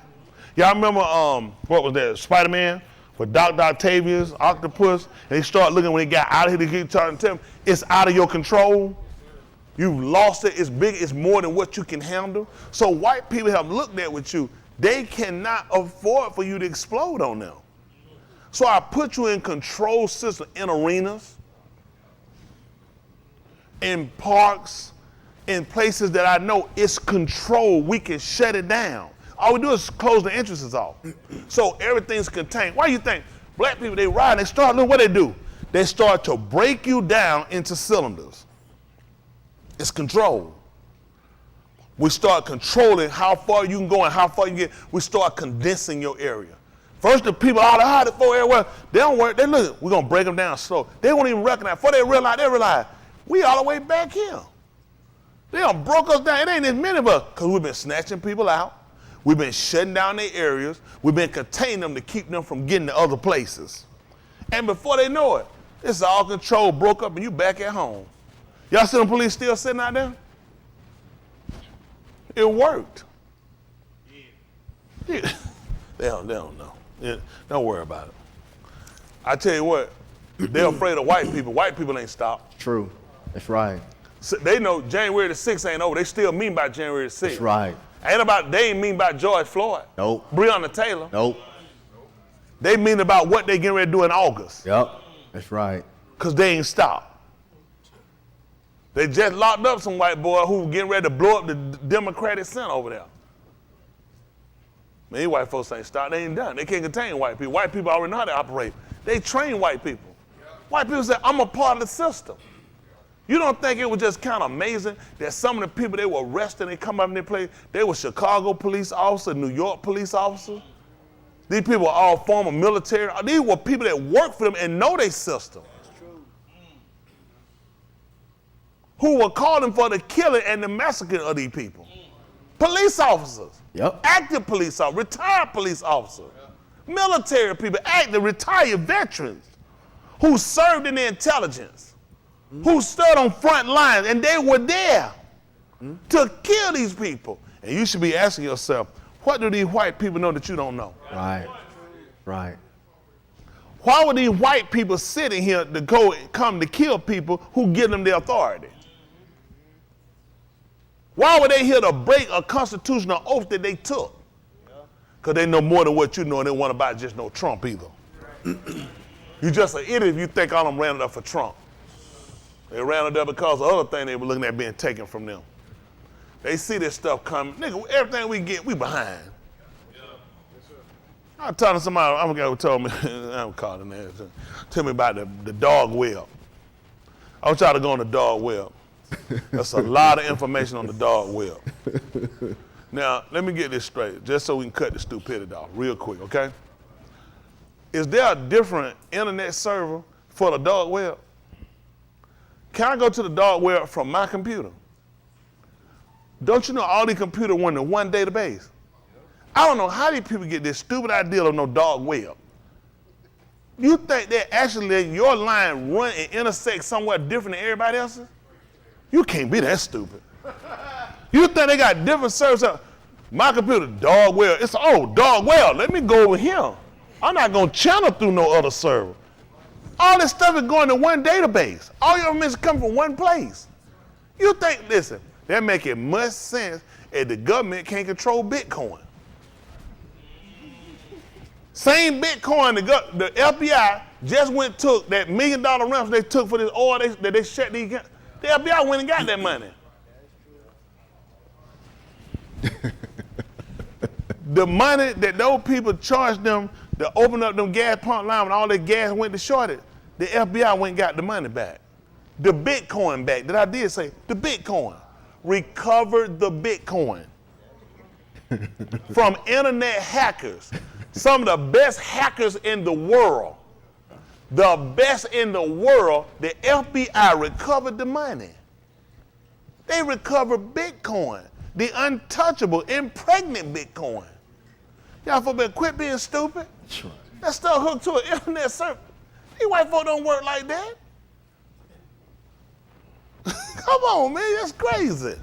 Y'all remember, what was that, Spider-Man? With Dr. Octavius, Octopus, and they start looking when they got out of here, they keep trying to tell them, it's out of your control. You've lost it, it's big, it's more than what you can handle. So white people have looked at with you, They cannot afford for you to explode on them. So I put you in control system in arenas, in parks, in places that I know it's controlled. We can shut it down. All we do is close the entrances off. So everything's contained. Why do you think black people, they ride, they start, look what they do. They start to break you down into cylinders. It's controlled. We start controlling how far you can go and how far you get. We start condensing your area. First, the people out of hiding for everywhere, they don't work. They look, we're going to break them down slow. They won't even recognize. Before they realize, we all the way back here. They done broke us down. It ain't as many of us because we've been snatching people out. We've been shutting down their areas. We've been containing them to keep them from getting to other places. And before they know it, it's all control, broke up, and you back at home. Y'all see the police still sitting out there? It worked. Yeah. They don't know. Yeah, don't worry about it. I tell you what, they're afraid of white people. White people ain't stopped. True. That's right. So they know January the 6th ain't over. They still mean by January the 6th. That's right. They ain't mean by George Floyd. Nope. Breonna Taylor. Nope. They mean about what they getting ready to do in August. Yep. That's right. Because they ain't stopped. They just locked up some white boy who getting ready to blow up the Democratic Center over there. Man, these white folks ain't stopped. They ain't done. They can't contain white people. White people already know how to operate. They train white people. White people say, I'm a part of the system. You don't think it was just kind of amazing that some of the people they were arresting, they come up in their place, they were Chicago police officers, New York police officers. These people were all former military. These were people that work for them and know their system. Who were calling for the killing and the massacre of these people. Police officers. Yep. Active police officers, retired police officers. Military people, active, retired veterans who served in the intelligence, who stood on front lines, and they were there to kill these people. And you should be asking yourself, what do these white people know that you don't know? Right. Right. Why would these white people sitting here to come to kill people who give them the authority? Why were they here to break a constitutional oath that they took? Because they know more than what you know, and they want to buy just no Trump either. You just an idiot if you think all them ran it up for Trump. They ran it up because of other things they were looking at being taken from them. They see this stuff coming. Nigga, everything we get, we behind. I was talking to somebody, I'm gonna tell me, I'm calling that. Tell me about the dog web. I want y'all to go on the dog web. That's a lot of information on the dog web. Now, let me get this straight, just so we can cut the stupidity off real quick, okay? Is there a different internet server for the dog web? Can I go to the dog web from my computer? Don't you know all these computers run in one database? I don't know how these people get this stupid idea of no dog web. You think that actually let your line run and intersect somewhere different than everybody else's? You can't be that stupid. You think they got different servers? My computer, dog web. It's, dog web. Let me go over here. I'm not going to channel through no other server. All this stuff is going to one database. All your information come from one place. You think, listen, that make it much sense if the government can't control Bitcoin. Same Bitcoin, the FBI just went took that $1 million ransom they took for this oil that they shut these. The FBI went and got that money. The money that those people charged them to open up them gas pump line when all their gas went to shortage, the FBI went and got the money back. The Bitcoin back, that I did say, the Bitcoin. Recovered the Bitcoin from internet hackers. Some of the best hackers in the world. The best in the world, the FBI recovered the money. They recovered Bitcoin, the untouchable, impregnant Bitcoin. Y'all folks better quit being stupid. That's right. That stuff hooked to an internet server. These white folks don't work like that. Come on, man, that's crazy.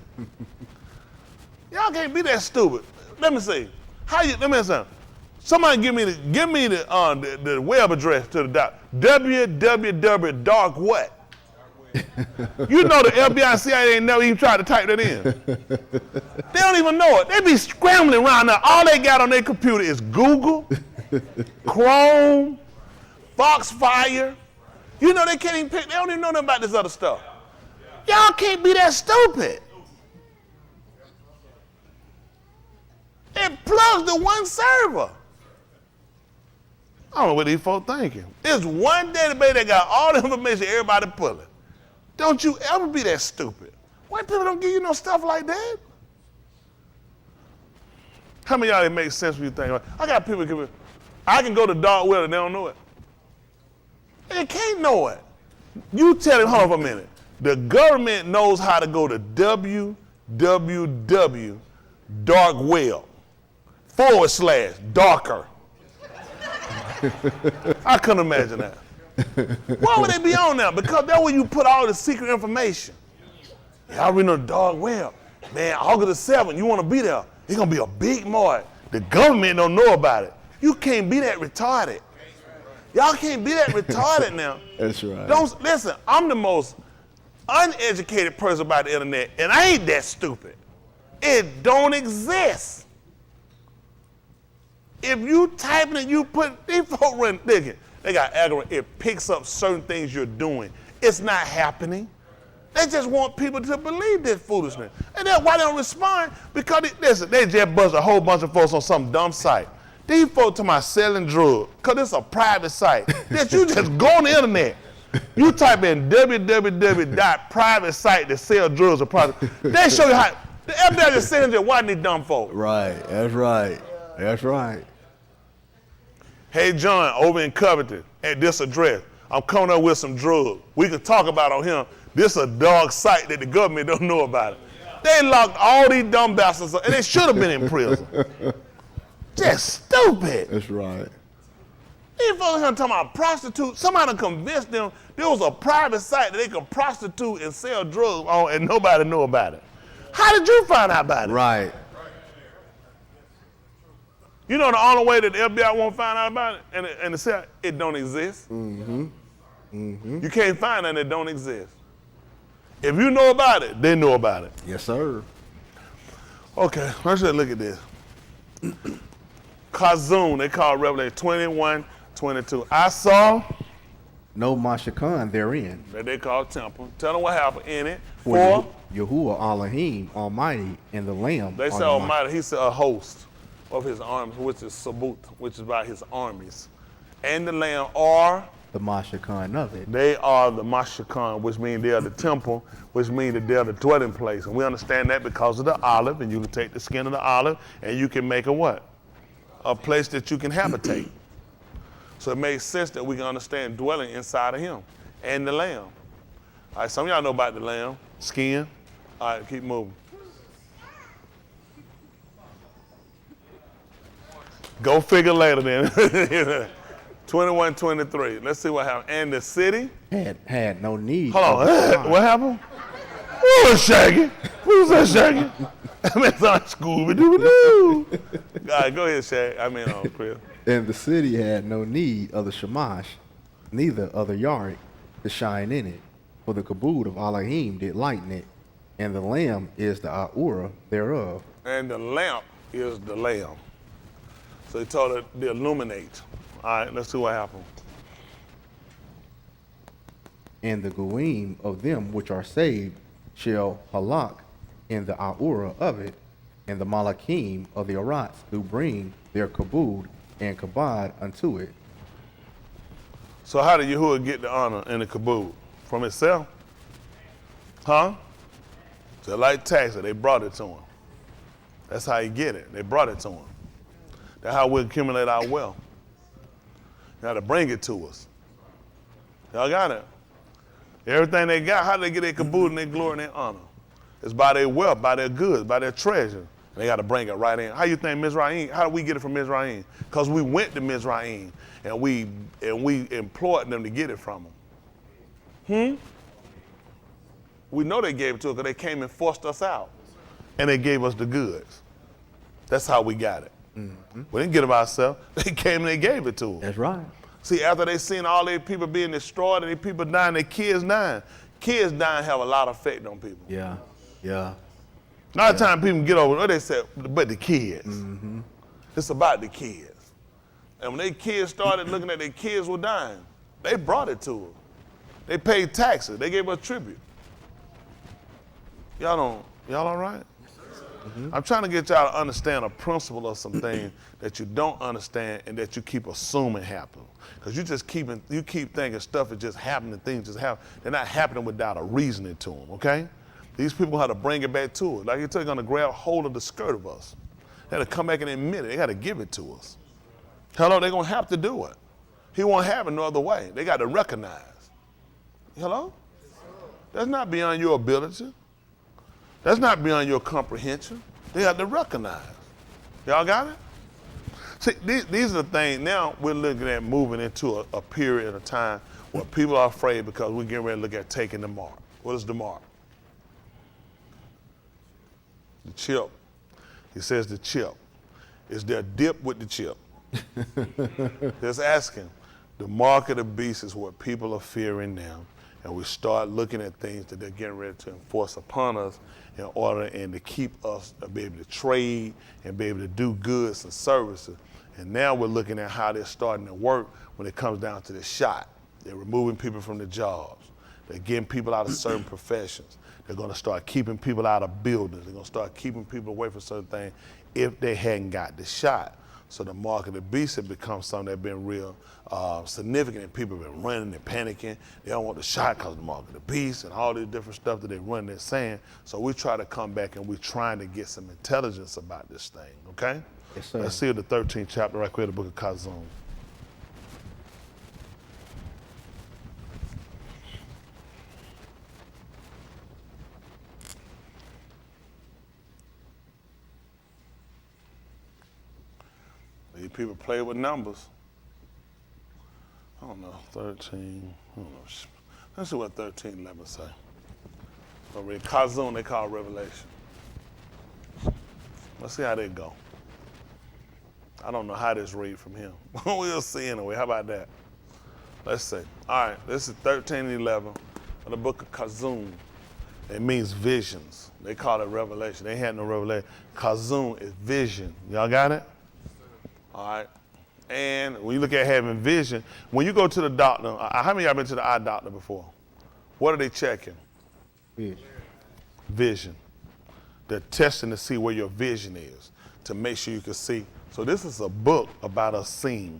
Y'all can't be that stupid. Let me see. Let me ask something. Somebody give me the web address to the www.dark what? You know the FBI and CIA ain't never even tried to type that in. They don't even know it. They be scrambling around now. All they got on their computer is Google, Chrome, Foxfire. You know they can't even pick, they don't even know nothing about this other stuff. Y'all can't be that stupid. It plugs to one server. I don't know what these folks thinking. It's one database that got all the information everybody pulling. Don't you ever be that stupid. White people don't give you no stuff like that. How many of y'all it makes sense when you think, I got people give me, I can go to dark web and they don't know it. They can't know it. You tell him, hold on for a minute. The government knows how to go to www.darkweb/darker. I couldn't imagine that. Why would they be on there? Because that's where you put all the secret information. Y'all read on the dark web. Man, August the 7th, you want to be there. It's going to be a big march. The government don't know about it. You can't be that retarded. Y'all can't be that retarded now. That's right. Don't listen, I'm the most uneducated person about the internet, and I ain't that stupid. It don't exist. If you type it, you put, these folks run thinking, they got algorithm, it picks up certain things you're doing. It's not happening. They just want people to believe this foolishness. And that's why they don't respond, because they just bust a whole bunch of folks on some dumb site. These folks talking about selling drugs, because it's a private site. That you just go on the internet. You type in www.private site that sell drugs or products. They show you how, the FBI just sends you watching these dumb folks. Right. That's right. That's right. Hey, John, over in Covington, at this address, I'm coming up with some drugs. We could talk about on him. This is a dog site that the government don't know about it. They locked all these dumb bastards up, and they should have been in prison. Just stupid. That's right. These folks here talking about prostitutes. Somebody convinced them there was a private site that they could prostitute and sell drugs on, and nobody know about it. How did you find out about it? Right. You know the only way that the FBI won't find out about it and say it don't exist? Mm-hmm. Mm-hmm. You can't find it that don't exist. If you know about it, they know about it. Yes, sir. Okay, let's just look at this. Kazun, they call Revelation 21:22. I saw No Mashakan therein. that they call temple. Tell them what happened in it. For Yahuwah Elohim Almighty and the Lamb. They are say the Almighty, he said a host of his armies, which is Sabut, which is by his armies. And the Lamb are, the Mashakan of it. they are the Mashakan, which means they are the temple, which means that they are the dwelling place. And we understand that because of the olive, and you can take the skin of the olive, and you can make a what? A place that you can habitate. So it makes sense that we can understand dwelling inside of him and the Lamb. All right, some of y'all know about the Lamb, skin. All right, keep moving. Go figure later then. 21:23. Let's see what happened. And the city Had no need. Hold of on, the sign. what happened? Who was Shaggy? Who was that Shaggy? I mean, it's on Scooby-Doo. All right, go ahead, Shaggy. Chris. And the city had no need of the Shamash, neither of the Yarik to shine in it. For the kabod of Elohim did lighten it, and the Lamb is the Ahura thereof. And the lamp is the Lamb. So he told it to illuminate. All right, let's see what happened. And the Goim of them which are saved shall halak in the Ahura of it, and the Malakim of the Arats do bring their kabod and kabod unto it. So how did Yahuwah get the honor and the kabod? From himself? Huh? So like taxes, they brought it to him. That's how he get it. They brought it to him. That's how we accumulate our wealth. You got to bring it to us. Y'all got it? Everything they got, how do they get their kabod and their glory and their honor? It's by their wealth, by their goods, by their treasure. They got to bring it right in. How you think Mizraim, how do we get it from Mizraim? Because we went to Mizraim and we implored them to get it from them. We know they gave it to us because they came and forced us out. And they gave us the goods. That's how we got it. Mm-hmm. We didn't get it ourselves. They came and they gave it to us. That's right. See, after they seen all their people being destroyed and their people dying, their kids dying, kids dying have a lot of effect on people. Yeah. Yeah. A lot of times people get over what they say, but the kids. It's about the kids. And when they kids started looking at their kids were dying, they brought it to them. They paid taxes. They gave us tribute. Y'all all right? I'm trying to get y'all to understand a principle of some things that you don't understand and that you keep assuming happen. Because you keep thinking stuff is just happening, things just happen. They're not happening without a reasoning to them, okay? These people have to bring it back to it. Like they're going to grab hold of the skirt of us. They got to come back and admit it. They got to give it to us. Hello, they're going to have to do it. He won't have it no other way. They got to recognize. Hello? That's not beyond your ability. That's not beyond your comprehension. They have to recognize. Y'all got it? See, these are the things. Now we're looking at moving into a period of time where people are afraid because we're getting ready to look at taking the mark. What is the mark? The chip. He says the chip. Is there a dip with the chip? Just asking. The mark of the beast is what people are fearing now. And we start looking at things that they're getting ready to enforce upon us in order and to keep us to be able to trade and be able to do goods and services. And now we're looking at how they're starting to work when it comes down to the shot. They're removing people from the jobs. They're getting people out of certain professions. They're going to start keeping people out of buildings. They're going to start keeping people away from certain things if they hadn't got the shot. So the mark of the beast has become something that's been real significant, and people have been running and panicking. They don't want the shot because of the mark of the beast and all these different stuff that they run, they're saying. So we try to come back and we're trying to get some intelligence about this thing, okay? Yes, sir. Let's see the 13th chapter right here, the book of Kazum. These people play with numbers. I don't know, 13, I don't know. Let's see what 13:11 say. So read Kazum, they call Revelation. Let's see how they go. I don't know how this read from him. We'll see anyway, how about that? Let's see. All right, this is 13:11 of the book of Kazum. It means visions. They call it Revelation. They had no revelation. Kazum is vision. Y'all got it? All right. And when you look at having vision, when you go to the doctor, how many of y'all been to the eye doctor before? What are they checking? Vision. They're testing to see where your vision is, to make sure you can see. So this is a book about us seeing.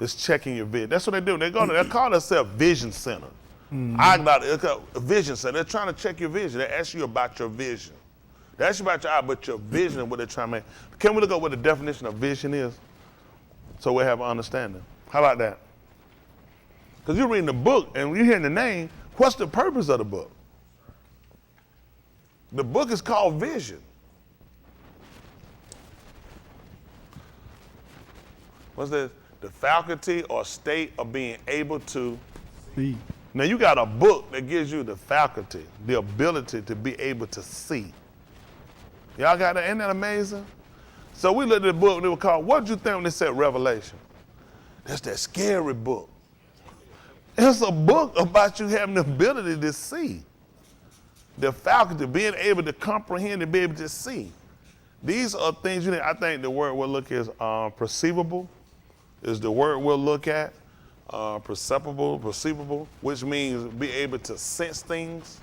It's checking your vision. That's what they do. They call themselves Vision Center. Eye doctor, a vision center. They're trying to check your vision. They ask you about your vision. They ask you about your eye, but your vision and what they're trying to make. Can we look up what the definition of vision is? So we have an understanding. How about that? Because you're reading the book and you're hearing the name, what's the purpose of the book? The book is called Vision. What's this? The faculty or state of being able to See. Now you got a book that gives you the faculty, the ability to be able to see. Y'all got that? Isn't that amazing? So we looked at the book and it was called, what did you think when they said Revelation? That's that scary book. It's a book about you having the ability to see. The faculty, being able to comprehend and be able to see. These are things I think the word we'll look is perceivable, is the word we'll look at. Perceivable, which means be able to sense things,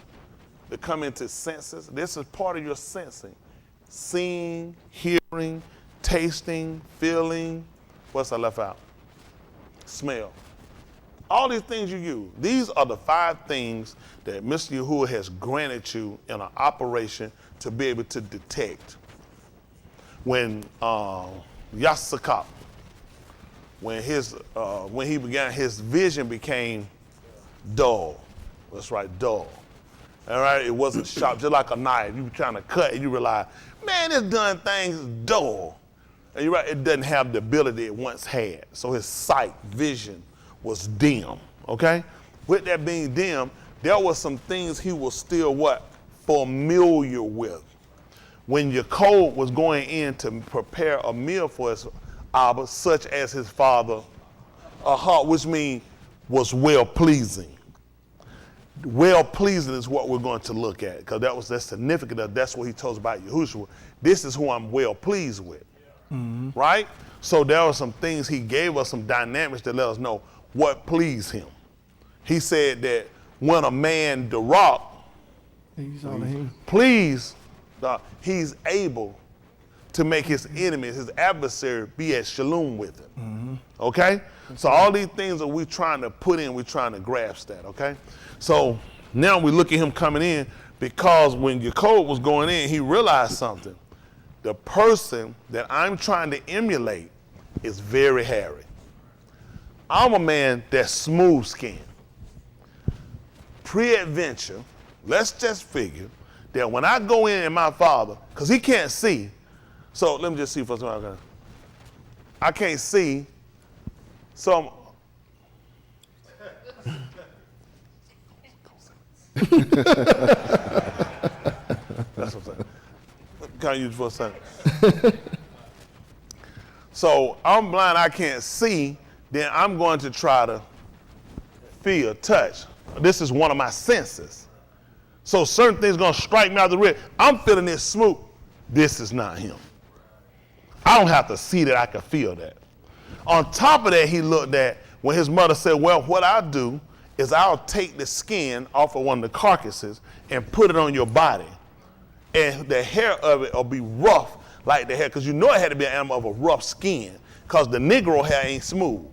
to come into senses. This is part of your sensing. Seeing, hearing, tasting, feeling. What's I left out? Smell. All these things you use. These are the 5 things that Mr. Yahuwah has granted you in an operation to be able to detect. When Yasakap, when he began, his vision became dull. That's right, dull. All right, it wasn't sharp, just like a knife. You were trying to cut and you realize, man, this done thing's dull. And you're right, it doesn't have the ability it once had. So his sight, vision was dim, okay? With that being dim, there were some things he was still what? Familiar with. When Jacob was going in to prepare a meal for his Abba, such as his father, a heart, which means was well pleasing. Well-pleasing is what we're going to look at, because that's significant. That's what he told us about Yahushua. This is who I'm well pleased with, right? So there are some things he gave us, some dynamics that let us know what pleased him. He said that when a man, the rock, He's Elohim. please, he's able to make his enemies, his adversary, be at shalom with him. Okay? So all these things that we're trying to put in, we're trying to grasp that, okay? So now we look at him coming in, because when Jacob was going in, he realized something. The person that I'm trying to emulate is very hairy. I'm a man that's smooth skinned. Pre-adventure, let's just figure that when I go in my father, because he can't see, so let me just see for a second. I can't see, so that's what I'm saying. Can I use it for a second? So I'm blind, I can't see, then I'm going to try to feel, touch. This is one of my senses. So certain things gonna strike me out the rib. I'm feeling this smooth. This is not him. I don't have to see that, I can feel that. On top of that, he looked at when his mother said, well, what I'll do is I'll take the skin off of one of the carcasses and put it on your body. And the hair of it will be rough like the hair, because you know it had to be an animal of a rough skin, because the Negro hair ain't smooth.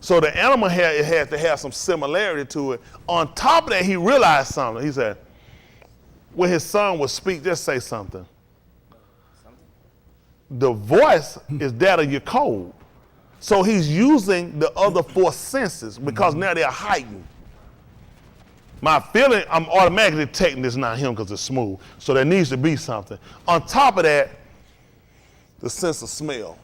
So the animal hair, it has to have some similarity to it. On top of that, he realized something. He said, when his son would speak, just say something. The voice is that of your code. So he's using the other four senses, because now they're heightened. My feeling, I'm automatically detecting this is not him because it's smooth. So there needs to be something. On top of that, the sense of smell.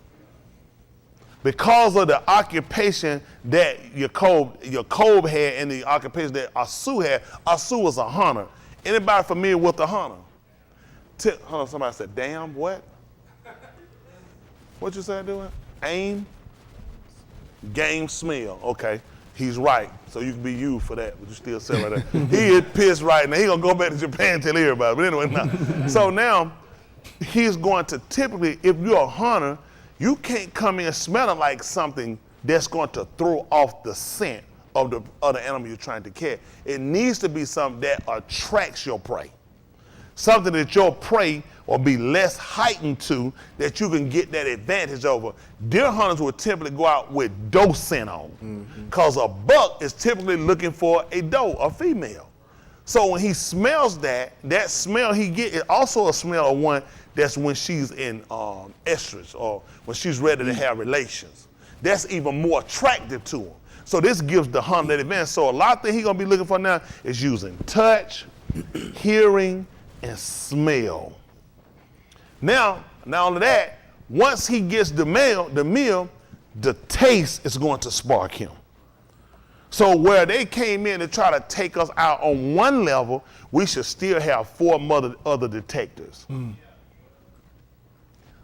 Because of the occupation that Jacob had and the occupation that Asu had, Asu was a hunter. Anybody familiar with a hunter? Hold on, somebody said, damn, what? What you say doing? Aim, game, smell. Okay, he's right. So you can be used for that, but you still say right there. He is pissed right now. He gonna go back to Japan and tell everybody. But anyway, now. So now, he's going to typically, if you're a hunter, you can't come in smelling like something that's going to throw off the scent of the other animal you're trying to catch. It needs to be something that attracts your prey. Something that your prey will be less heightened to, that you can get that advantage over. Deer hunters will typically go out with doe scent on, because a buck is typically looking for a doe, a female. So when he smells that smell he get is also a smell of one that's when she's in estrus, or when she's ready to have relations. That's even more attractive to him. So this gives the hunter that advantage. So a lot of things he's gonna be looking for now is using touch, hearing, and smell. Now, not only that, once he gets the meal, the taste is going to spark him. So where they came in to try to take us out on one level, we should still have four other detectors.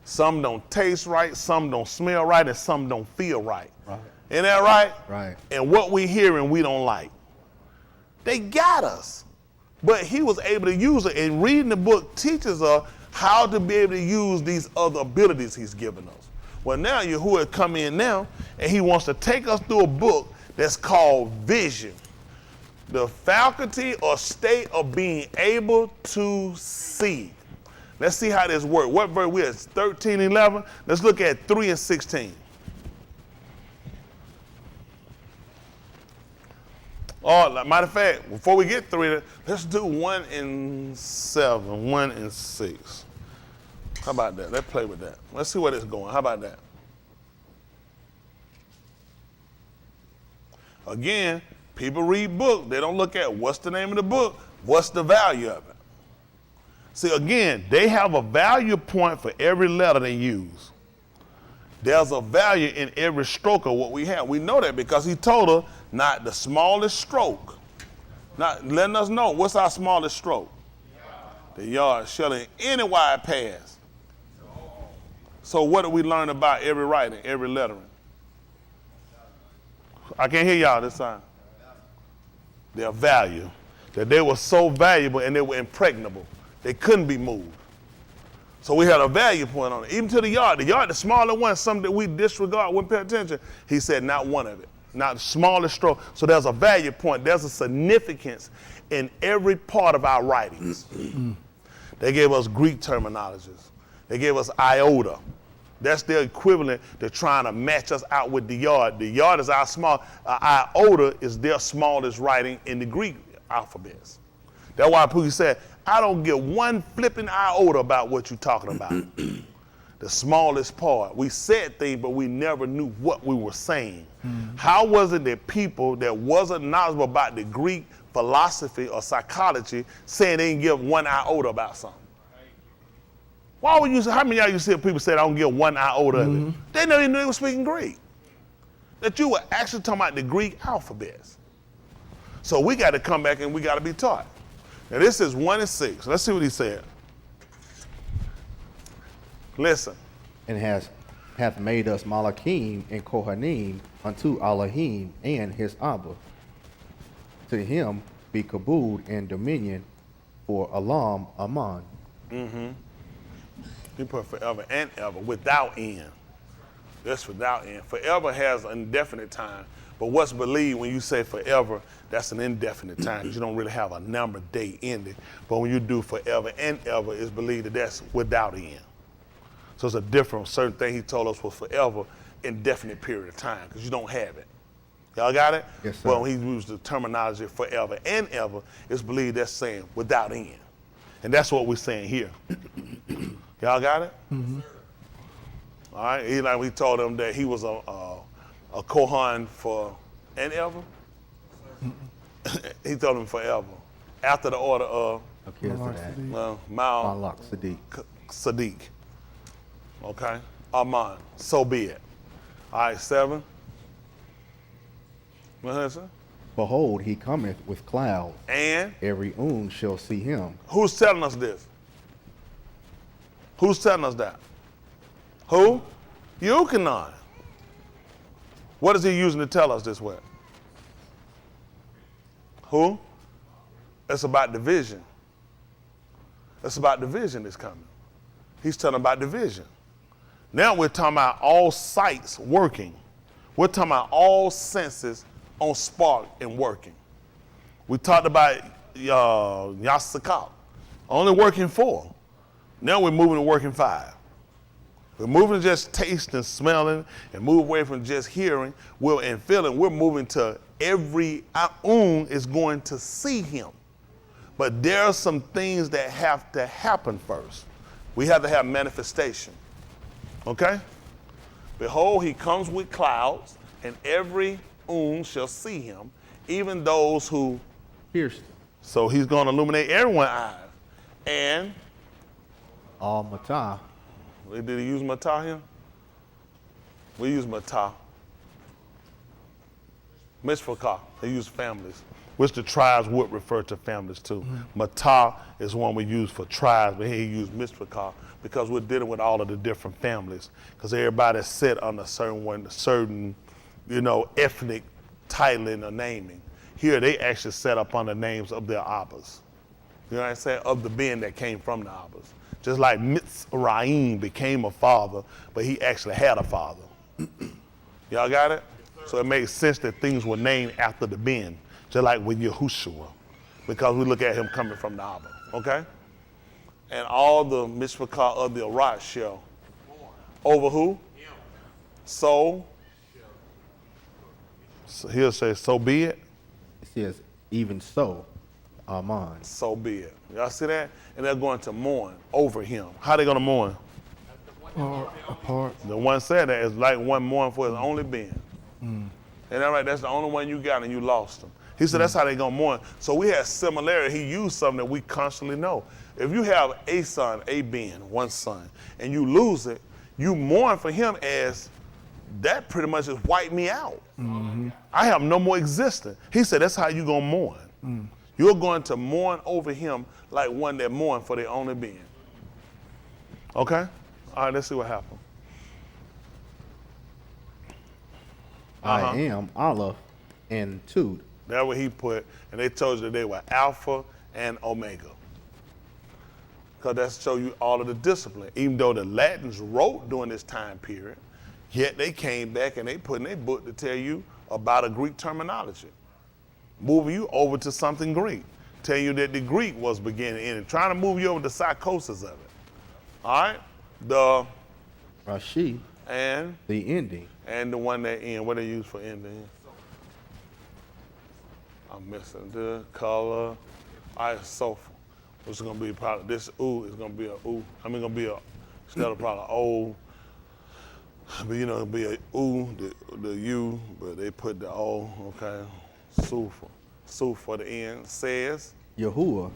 Some don't taste right, some don't smell right, and some don't feel right. Isn't that right? Right. And what we hearing we don't like. They got us. But he was able to use it, and reading the book teaches us how to be able to use these other abilities he's given us. Well, now Yahuwah come in now, and he wants to take us through a book that's called vision. The faculty or state of being able to see. Let's see how this works. What verse we at? 13, 11? Let's look at 3 and 16. Oh, matter of fact, before we get 3, let's do 1 and 7, 1 and 6. How about that? Let's play with that. Let's see where it's going. How about that? Again, people read books. They don't look at what's the name of the book, what's the value of it. See, again, they have a value point for every letter they use. There's a value in every stroke of what we have. We know that because he told us not the smallest stroke. Not letting us know what's our smallest stroke. The yard shall in any wide pass. So what do we learn about every writing, every lettering? I can't hear y'all this time. their value, that they were so valuable and they were impregnable. They couldn't be moved. So we had a value point on it. Even to the yard, the smaller one, something that we disregard, wouldn't pay attention. He said, not one of it, not the smallest stroke. So there's a value point. There's a significance in every part of our writings. They gave us Greek terminologies. They gave us iota. That's their equivalent to trying to match us out with the yard. The yard is our small, iota is their smallest writing in the Greek alphabets. That's why Pookie said, I don't get one flipping iota about what you're talking about. The smallest part. We said things, but we never knew what we were saying. How was it that people that wasn't knowledgeable about the Greek philosophy or psychology saying they didn't give one iota about something? Why would you say, how many of y'all you see people say I don't get one iota of it? They never even knew they were speaking Greek. That you were actually talking about the Greek alphabets. So we got to come back and we got to be taught. Now this is 1 and 6. Let's see what he said. Listen. And hath made us Malachim and Kohanim unto Elohim and his Abba. To him be kabod and dominion for Elam Aman. He put forever and ever, without end. That's without end. Forever has an indefinite time. But what's believed when you say forever, that's an indefinite time, because you don't really have a number, day, ending. But when you do forever and ever, it's believed that that's without end. So it's a different, certain thing he told us was forever, indefinite period of time, because you don't have it. Y'all got it? Yes, sir. Well, when he used the terminology forever and ever, it's believed that's saying without end. And that's what we're saying here. Y'all got it? All right, we told him that he was a Kohan for and ever. He told him forever. After the order of Malach Sadiq. Sadiq. Okay? Aman. So be it. All right, 7. What is it? Behold, he cometh with clouds. And Every shall see him. who's telling us this? Who's telling us that? Who? Yuchanan. What is he using to tell us this way? Who? It's about division. It's about division that's coming. He's telling about division. Now we're talking about all sights working. We're talking about all senses on spark and working. We talked about Yasakal, only working 4. Now we're moving to working 5. We're moving to just tasting, smelling, and move away from just hearing and feeling. We're moving to every Aun is going to see him. But there are some things that have to happen first. We have to have manifestation. Okay? Behold, he comes with clouds, and every Aun shall see him, even those who Pierced him. So he's going to illuminate everyone's eyes. And All Matah. did he use Matah here? We use Matah. Mishpachah, they use families, which the tribes would refer to families too. Matah is one we use for tribes, but here he used Mishpachah because we're dealing with all of the different families, because everybody's set on a certain, ethnic titling or naming. Here they actually set up on the names of their Abbas. You know what I'm saying? Of the being that came from the Abbas. Just like Mitzrayim became a father, but he actually had a father. Y'all got it? So it makes sense that things were named after the Ben, just like with Yahushua, because we look at him coming from the Abba, okay? And all the Mishpachah of the Arat shall over who? So he'll say, so be it. It says, even so, Aman. So be it. Y'all see that? And they're going to mourn over him. How they going to mourn? Apart. The one said that is like one mourn for his only being. And that right? That's the only one you got and you lost him. He said that's how they going to mourn. So we have similarity. He used something that we constantly know. If you have a son, a being, one son, and you lose it, you mourn for him as that pretty much just wiped me out. I have no more existence. He said that's how you going to mourn. You're going to mourn over him like one that mourned for their only being. Okay? All right, let's see what happened. I am Aleph and Tut, That's what he put, and they told you that they were Alpha and Omega. Because that show you all of the discipline. Even though the Latins wrote during this time period, yet they came back and they put in their book to tell you about a Greek terminology. Moving you over to something Greek. Tell you that the Greek was beginning and trying to move you over to psychosis of it. All right? The Rashi, and the ending. and the one that end, what they use for ending? I'm missing the color. All right, sulfur. Which is gonna be probably this ooh is gonna be a ooh. I mean gonna be a instead of probably O, but you know it'll be a ooh, the U, but they put the O, okay. Sulfur. Sulfur for the end says Yahuwah,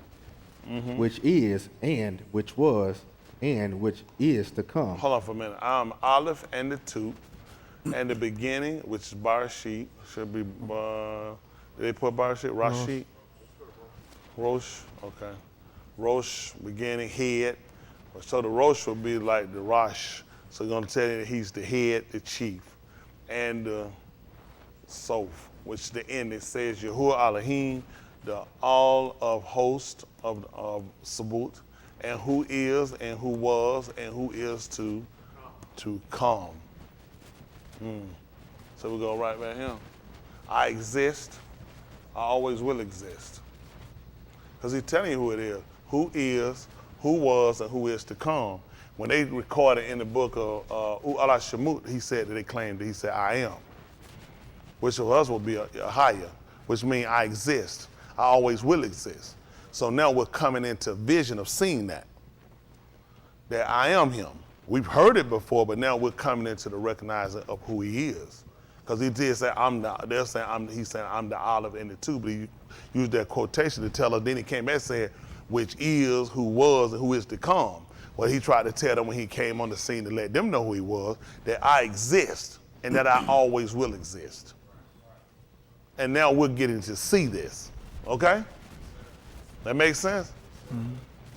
which is, and which was, and which is to come. hold on for a minute. I'm Aleph and the two, and the beginning, which is Barashit, should be did they put Barashit? Rashid? Rosh, okay. Rosh, beginning, head. So the Rosh will be like the Rosh. So gonna tell you that he's the head, the chief. And the Soph, which the end it says Yahuwah Elohim, the all of host of Sabut, and who is and who was and who is to come. So we go right back here. I exist, I always will exist. Because he's telling you who it is, who was, and who is to come. When they recorded in the book of Allah Shemut, he said that they claimed that he said, I am. Which of us will be a higher, which means I exist. I always will exist. So now we're coming into vision of seeing that I am him. We've heard it before, but now we're coming into the recognizing of who he is. Because he did say, he's saying, I'm the olive and the two, but he used that quotation to tell us, then he came back and said, which is, who was, and who is to come. Well, he tried to tell them when he came on the scene to let them know who he was, that I exist and that I always will exist. And now we're getting to see this, okay? That makes sense?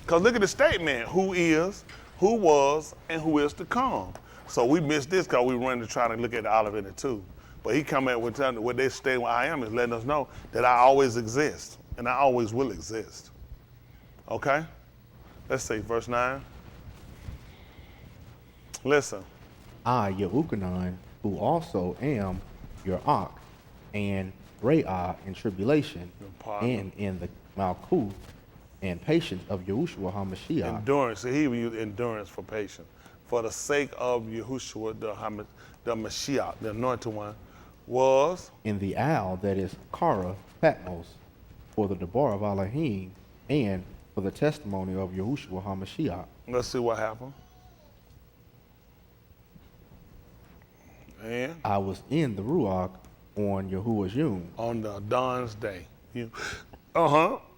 Because look at the statement, who is, who was, and who is to come. So we missed this because we run to try to look at the olive and the two. But he come at with telling what they stay where I am is letting us know that I always exist and I always will exist. Okay? Let's see, verse 9. Listen. I, Yehukanan, who also am your Ak, and Re'ah in tribulation, partner. and in the Malkuth and patience of Yahushua HaMashiach, Endurance. So he will use endurance for patience. For the sake of Yahushua, the Mashiach, the anointed one, was in the owl that is Kara Patmos, for the Debar of Elohim, and for the testimony of Yahushua HaMashiach. let's see what happened. And I was in the Ruach on Yahuwah's Yom, on the dawn's day. You,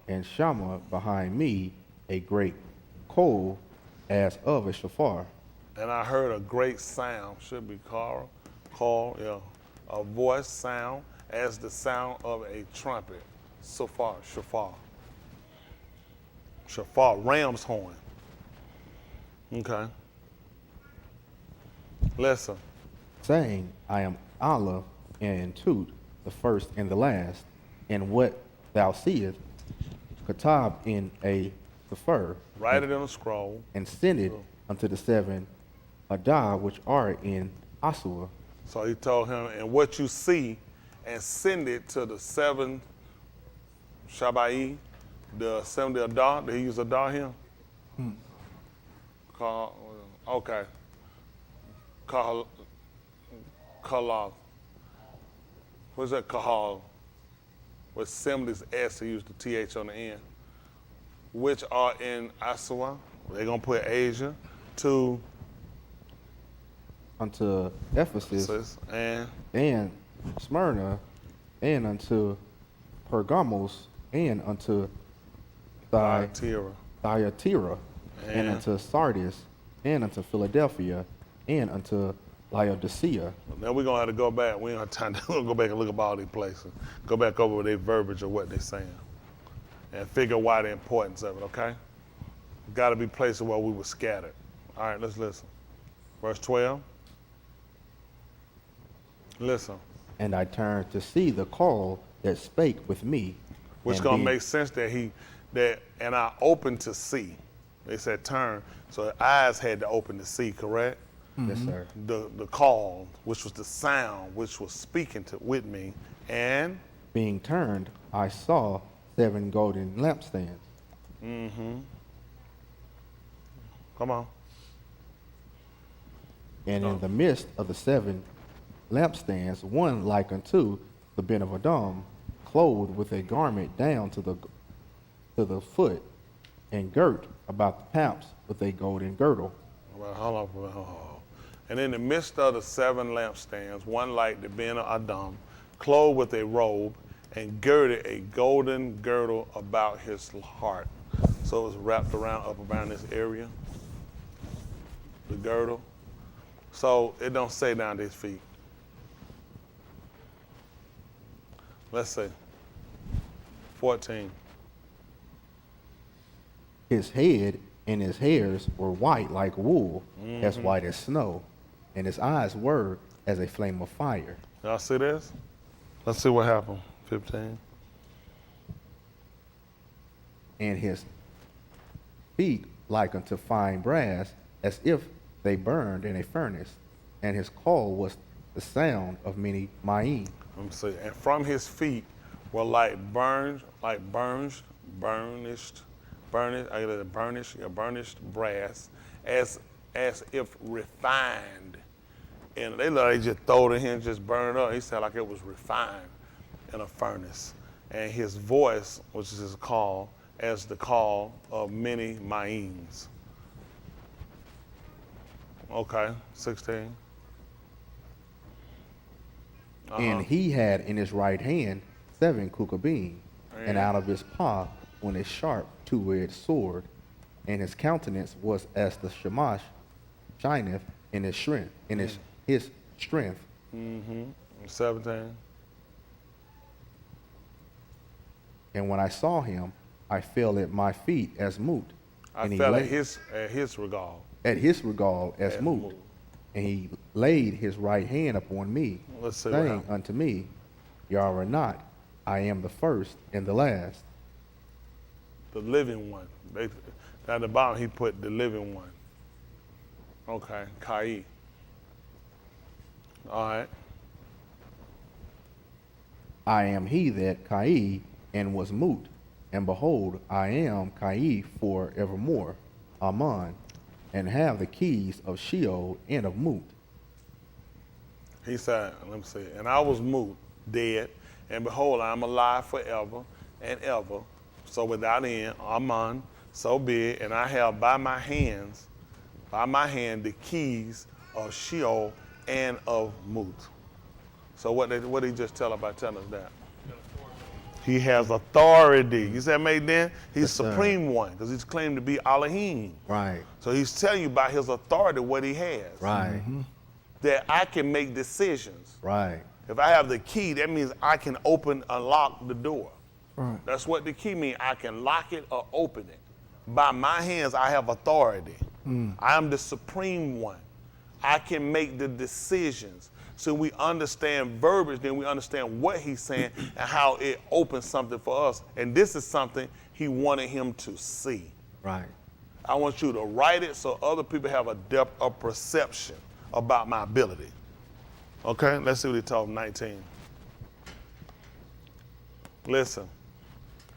and Shammah behind me a great coal as of a shofar. And I heard a great sound, should be call, yeah, a voice sound as the sound of a trumpet. Shofar, ram's horn. Okay. Listen. Saying, I am Allah and Tut, the first and the last, and what thou seest, Katab in a Sefer, Write it in a scroll. and send it unto the seven Adah which are in Asua. So he told him, and what you see, and send it to the seven Shabai, the 70 Adah. Did he use Adah here? Okay. Kahal. What's that Kahal? With 70's S, he used the TH on the end. Which are in Asua. They're going to put Asia to Unto Ephesus and Smyrna, and unto Pergamos, and unto Thyatira. Thyatira, and unto Sardis, and unto Philadelphia, and unto Laodicea. Now we're gonna have to go back. We don't have time to go back and look up all these places. Go back over their verbiage of what they're saying. And figure why the importance of it, okay? Gotta be places where we were scattered. All right, let's listen. Verse 12. Listen. And I turned to see the call that spake with me. Which and gonna being- make sense and I opened to see. They said turn, so the eyes had to open to see, correct? Yes, sir. The call, which was the sound, which was speaking with me, and Being turned, I saw 7 golden lampstands, come on. and in the midst of the 7 lampstands, one like unto the Ben of Adam, clothed with a garment down to the foot, and girt about the paps with a golden girdle. Well, hold on. And in the midst of the 7 lampstands, one like the Ben of Adam, clothed with a robe, and girded a golden girdle about his heart. So it was wrapped up around this area, the girdle. So it don't say down to his feet. Let's say 14. His head and his hairs were white like wool, as white as snow, and his eyes were as a flame of fire. Y'all see this? Let's see what happened. 15. And his feet like unto fine brass, as if they burned in a furnace, and his call was the sound of many Maim. Let me see. And from his feet were burnished brass, as if refined. And they look like they just throw it in here and just burn it up. He said like it was refined in a furnace. And his voice, which is his call, as the call of many Maims. Okay, 16. And he had in his right hand 7 kukabim, and out of his paw went a sharp 2-edged sword, and his countenance was as the Shamash shineth in his strength, his strength. 17. And when I saw him, I fell at my feet as moot. I and he fell lay- at his regard. at his regard as As moot. moot. And he laid his right hand upon me, Let's see what saying happened. unto me, Yara not, I am the first and the last. The living one. At the bottom, he put the living one. Okay, Kai. All right. I am he that Kai and was moot. And behold, I am Kai for evermore, Aman, and have the keys of Sheol and of Moot. He said, let me see. And I was moot, dead, and behold, I am alive forever and ever. So without end, Aman, so be it. And I have by my hand, the keys of Sheol and of Moot. So what did he just tell about telling us that? He has authority. You see that made then? He's Yes, sir. supreme one, because he's claimed to be Elohim. Right, So he's telling you about his authority, what he has. right, That I can make decisions. right, If I have the key, that means I can open, unlock the door. Right. That's what the key means. I can lock it or open it. By my hands, I have authority. I am the supreme one. I can make the decisions. So we understand verbiage, then we understand what he's saying and how it opens something for us. And this is something he wanted him to see. right. I want you to write it so other people have a depth of perception about my ability. Okay, let's see what he told him, 19. Listen,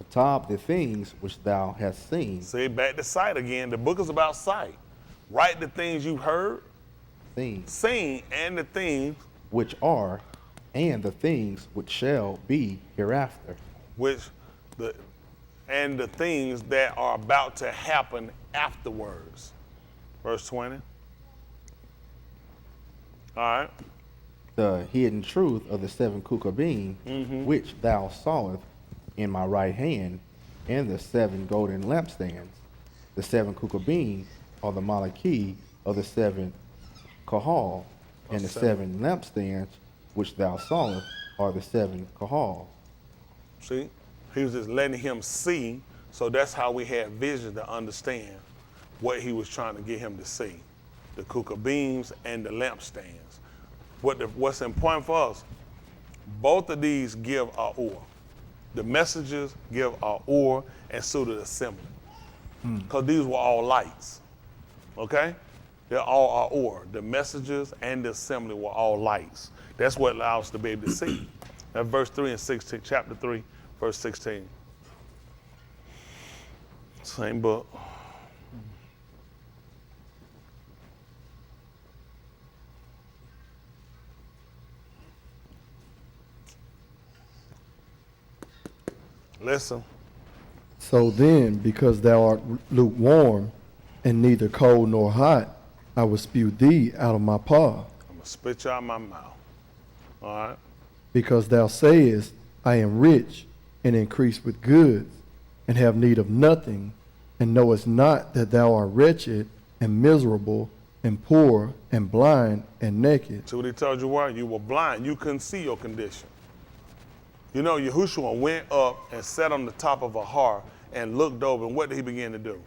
Atop the things which thou hast seen, see, back to sight again. The book is about sight. Write the things you've heard, seen, and the things which are, and the things which shall be hereafter. the things that are about to happen afterwards. Verse 20. All right. The hidden truth of the 7 kukabim, which thou sawest in my right hand, and the 7 golden lampstands. The 7 kukabim are the malaki of the 7 kahal, and the 7 lampstands which thou sawest are the 7 kahal. See, he was just letting him see, so that's how we had vision to understand what he was trying to get him to see. The kukabim and the lampstands. What's important for us, both of these give a'ur. The messengers give Ur and suited assembly. Because these were all lights. Okay? They're all Ur. The messengers and the assembly were all lights. That's what allows us to be able to see. That's verse 3 and 16, chapter 3, verse 16. Same book. Listen. So then, because thou art lukewarm, and neither cold nor hot, I will spew thee out of my paw. I'm going to spit you out my mouth. All right? Because thou sayest, I am rich, and increase with goods, and have need of nothing, and knowest not that thou art wretched, and miserable, and poor, and blind, and naked. See what he told you were? You were blind. You couldn't see your condition. You know, Yahushua went up and sat on the top of a har and looked over, and what did he begin to do?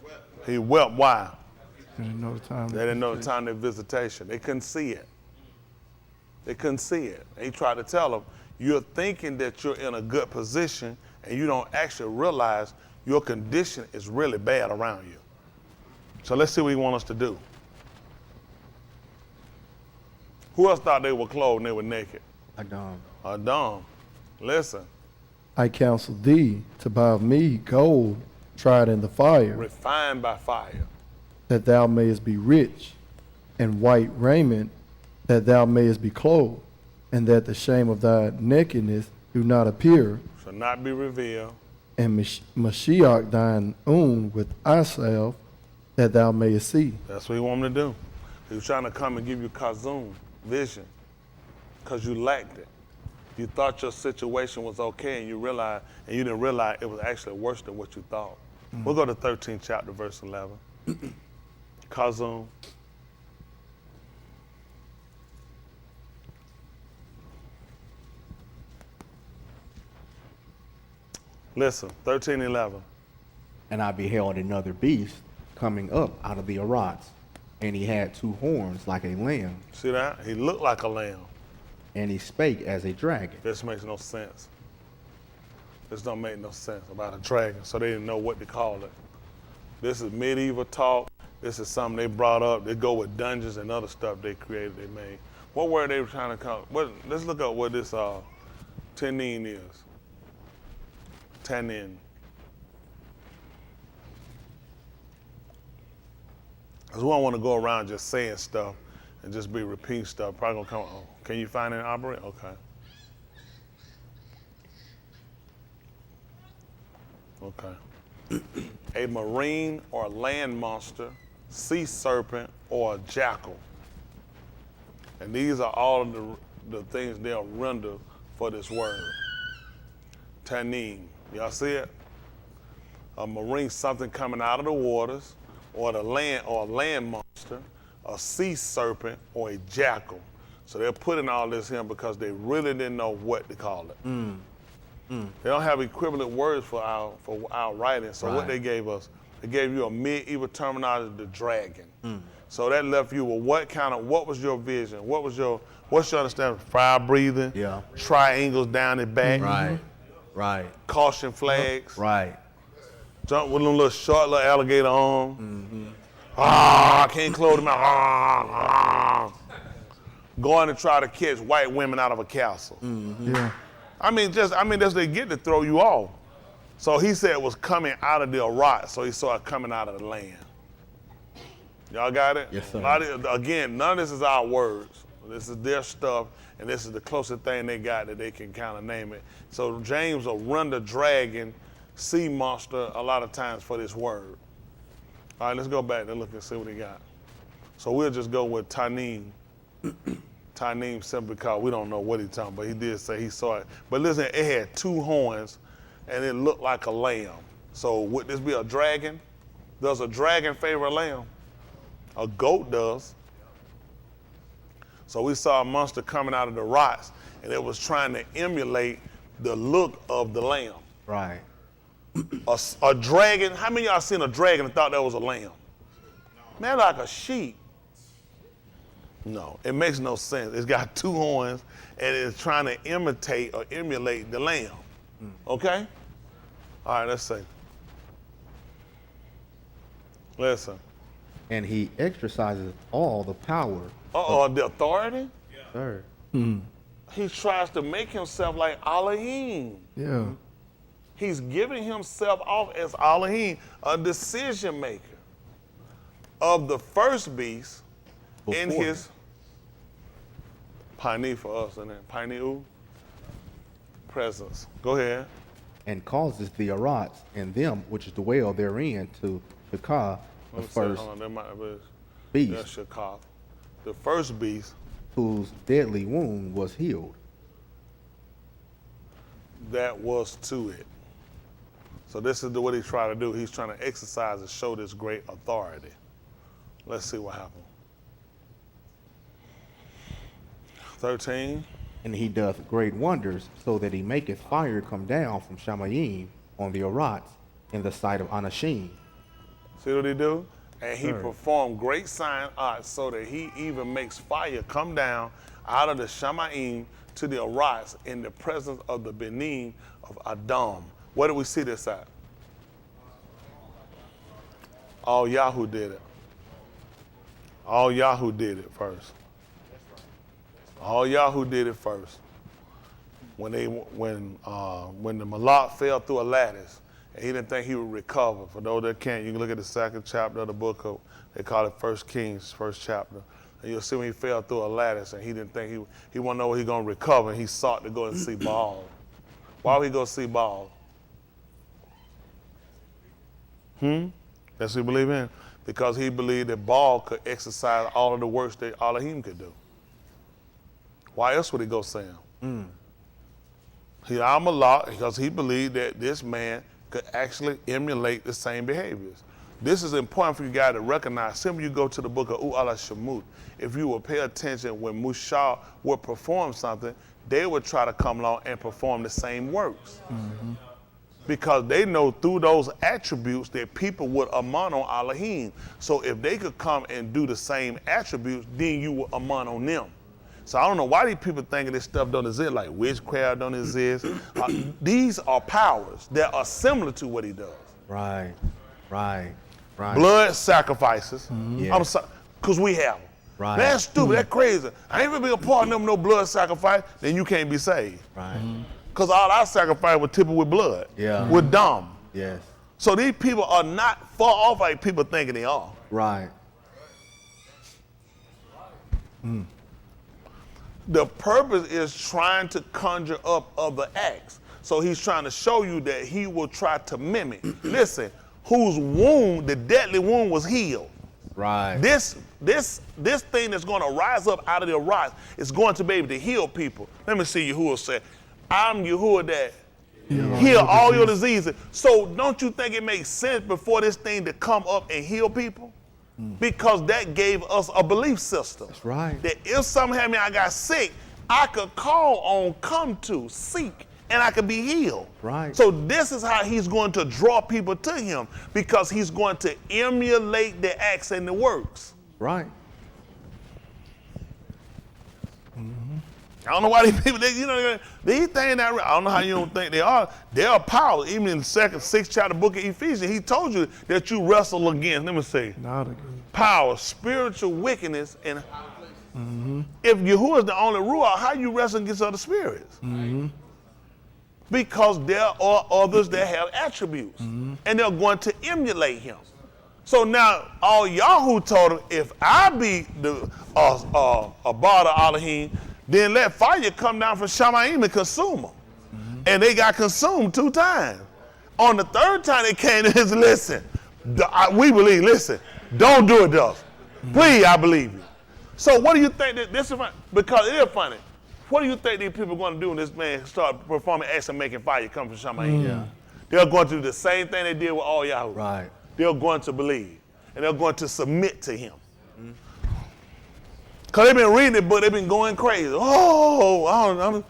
He wept. Why? They didn't know the time. They didn't know the time of their visitation. They couldn't see it. They couldn't see it. And he tried to tell them, you're thinking that you're in a good position, and you don't actually realize your condition is really bad around you. So let's see what he wants us to do. Who else thought they were clothed and they were naked? Adam. Adam. Listen, I counsel thee to buy of me gold tried in the fire, refined by fire. that thou mayest be rich, and white raiment, that thou mayest be clothed, and that the shame of thy nakedness do not appear, Shall not be revealed. and Mashiach thine own with eye salve, that thou mayest see. That's what he wanted to do. He was trying to come and give you kazum, vision, because you lacked it. You thought your situation was okay, and you didn't realize it was actually worse than what you thought. We'll go to 13th chapter, verse 11. Kazum. Listen, 13:11. And I beheld another beast coming up out of the Arats, and he had two horns like a lamb, See that? He looked like a lamb. and he spake as a dragon. This makes no sense. This don't make no sense about a dragon, so they didn't know what to call it. This is medieval talk. This is something they brought up. They go with dungeons and other stuff they created, they made. What word they were trying to call? Let's look up what this Tanin is. Tanin. Because we don't want to go around just saying stuff and just be repeating stuff. Probably gonna come. Oh, can you find it and operate? Okay. Okay. A marine or land monster, sea serpent, or a jackal. And these are all of the things they'll render for this word. Tanin. Y'all see it? A marine, something coming out of the waters, or the land, or a land monster, a sea serpent, or a jackal. So they're putting all this in because they really didn't know what to call it. They don't have equivalent words for our writing. So what Right. they gave us, they gave you a medieval terminology, the dragon. So that left you with what was your vision? What's your understanding? Fire breathing, Yeah. triangles down the back, Right. caution flags, Right. jump with them little short little alligator arms. I can't close them out. Going to try to catch white women out of a castle. Yeah. I mean, that's they get to throw you off. So he said it was coming out of the Arat, so he saw it coming out of the land. Y'all got it? Yes, sir. Again, none of this is our words. This is their stuff, and this is the closest thing they got that they can kind of name it. So James will run the dragon, sea monster, a lot of times for this word. All right, let's go back and look and see what he got. So we'll just go with Tanim. Tanim simply because we don't know what he's talking about. He did say he saw it. But listen, it had two horns, and it looked like a lamb. So would this be a dragon? Does a dragon favor a lamb? A goat does. So we saw a monster coming out of the rocks, and it was trying to emulate the look of the lamb. Right. A dragon, how many of y'all seen a dragon and thought that was a lamb? Man, like a sheep. No, it makes no sense. It's got two horns, and it's trying to imitate or emulate the lamb. Okay? All right, let's see. Listen. And he exercises all the power. The authority? Sir. He tries to make himself like Elohim. Yeah. He's giving himself off as Elohim, a decision maker of the first beast in Before his Paini for us, isn't it? Paini presence. Go ahead. And causes the Arats and them which dwell therein to Shakah, the Let me see, first hold on, that might be beast, that's Shakaf. The first beast, whose deadly wound was healed. that was to it. So this is what he's trying to do. He's trying to exercise and show this great authority. Let's see what happens. 13. And he doth great wonders, so that he maketh fire come down from Shamayim on the Arats in the sight of Anashim. See what he do? And he Sir. performed great sign arts so that he even makes fire come down out of the Shamaim to the Arats in the presence of the Benin of Adam. Where do we see this at? All Yahoo did it. All Yahoo did it first. All Yahoo did it first. When the Malak fell through a lattice, and he didn't think he would recover. For those that can't, you can look at the second chapter of the book of, they call it 1 Kings, first chapter. And you'll see when he fell through a lattice and he didn't think he wouldn't know when he's going to recover, and he sought to go and see Baal. Why would he go see Baal? That's what he believed in? Because he believed that Baal could exercise all of the works that Elohim could do. Why else would he go see him? He Malak because he believed that this man could actually emulate the same behaviors. This is important for you guys to recognize. Simply you go to the book of U'ala Shemut. If you will pay attention, when Mushah would perform something, they would try to come along and perform the same works. Because they know through those attributes that people would aman on Elohim. So if they could come and do the same attributes, then you would aman on them. So I don't know why these people thinking this stuff don't exist, like witchcraft don't exist. These are powers that are similar to what he does. Right. Blood sacrifices. Yeah. I'm sorry, because we have them. Right. That's stupid, that's crazy. I ain't gonna be a part of them no blood sacrifice, then you can't be saved. Right. Because all our sacrifice was typical with blood, Yeah. with dumb. Yes. So these people are not far off like people thinking they are. Right. The purpose is trying to conjure up other acts. So he's trying to show you that he will try to mimic. Listen, whose wound, the deadly wound, was healed. Right. This thing that's going to rise up out of the rocks is going to be able to heal people. Let me see Yahuwah say, I'm Yahuwah that heal all your diseases. So don't you think it makes sense before this thing to come up and heal people? Because that gave us a belief system. That's right. That if something happened, I got sick, I could call on, come to, seek, and I could be healed. Right. So this is how he's going to draw people to him, because he's going to emulate the acts and the works. Right. I don't know why these people, these things that, I don't know how you don't think they are. They are powerful. Even in the sixth chapter book of Ephesians, he told you that you wrestle against, let me say, Not again. power, spiritual wickedness, and if Yahuwah is the only ruler, how you wrestle against other spirits? Because there are others that have attributes, and they're going to emulate him. So now, all Yahoo told him, if I be the Abad of Elohim, then let fire come down from Shamayim and consume them. And they got consumed 2 times. On the 3rd time they came to his, listen, we believe, listen, don't do it to us. Please, I believe you. So what do you think, this is funny, because it is funny. What do you think these people are going to do when this man start performing acts and making fire come from Shamayim? Yeah. They're going to do the same thing they did with all Yahoo. Right. They're going to believe, and they're going to submit to him. Because they've been reading the book, they've been going crazy. The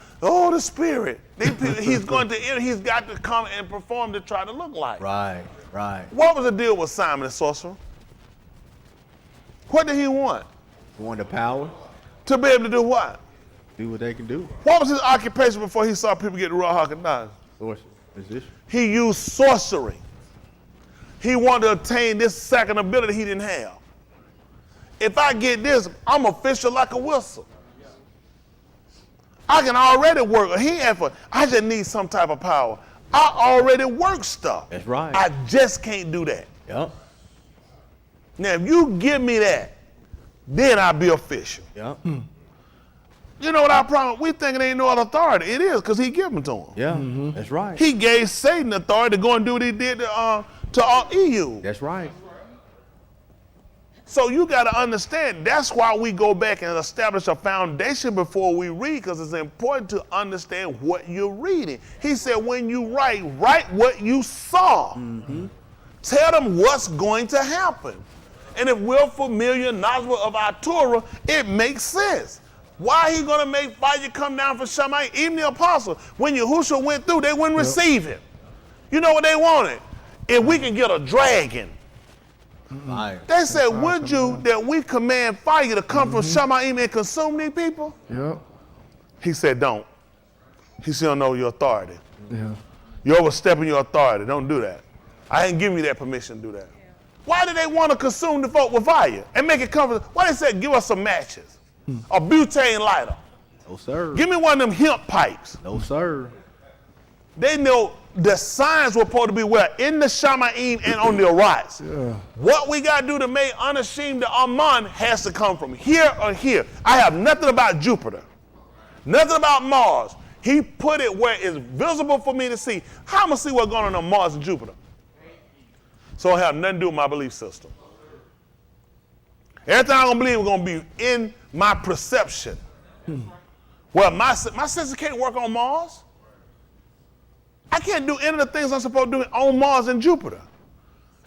spirit. He's got to come and perform to try to look like. Right. What was the deal with Simon the sorcerer? What did he want? You want the power? To be able to do what? Do what they can do. What was his occupation before he saw people get the Ruach HaKodesh? He used sorcery. He wanted to obtain this second ability he didn't have. If I get this, I'm official like a whistle. I can already work. He ain't for, I just need some type of power. I already work stuff. That's right. I just can't do that. Yep. Now, if you give me that, then I'll be official. Yep. You know what our problem? We thinking there ain't no other authority. It is because he gave them to him. Yeah. That's right. He gave Satan authority to go and do what he did to EU. That's right. So you got to understand, that's why we go back and establish a foundation before we read, because it's important to understand what you're reading. He said, when you write what you saw. Tell them what's going to happen. And if we're familiar, knowledgeable of our Torah, it makes sense. Why he going to make fire come down from Shammai? Even the apostle, when Yahushua went through, they wouldn't receive him. You know what they wanted? If we can get a dragon. They said, would you that we command fire to come from Shammai and consume these people? Yep. He said, don't. He said, don't know your authority. Yeah. You're overstepping your authority. Don't do that. I ain't giving you that permission to do that. Why did they want to consume the folk with fire and make it comfortable? Why they said, give us some matches, a butane lighter. No, sir. Give me one of them hemp pipes. No, sir. They know the signs were supposed to be where? In the Shamma'im and on the Arise. Yeah. What we got to do to make unashamed the Aman has to come from here or here. I have nothing about Jupiter, nothing about Mars. He put it where it's visible for me to see. How am I going to see what's going on Mars and Jupiter? So it have nothing to do with my belief system. Everything I'm going to believe is going to be in my perception. Well, my senses can't work on Mars. I can't do any of the things I'm supposed to do on Mars and Jupiter.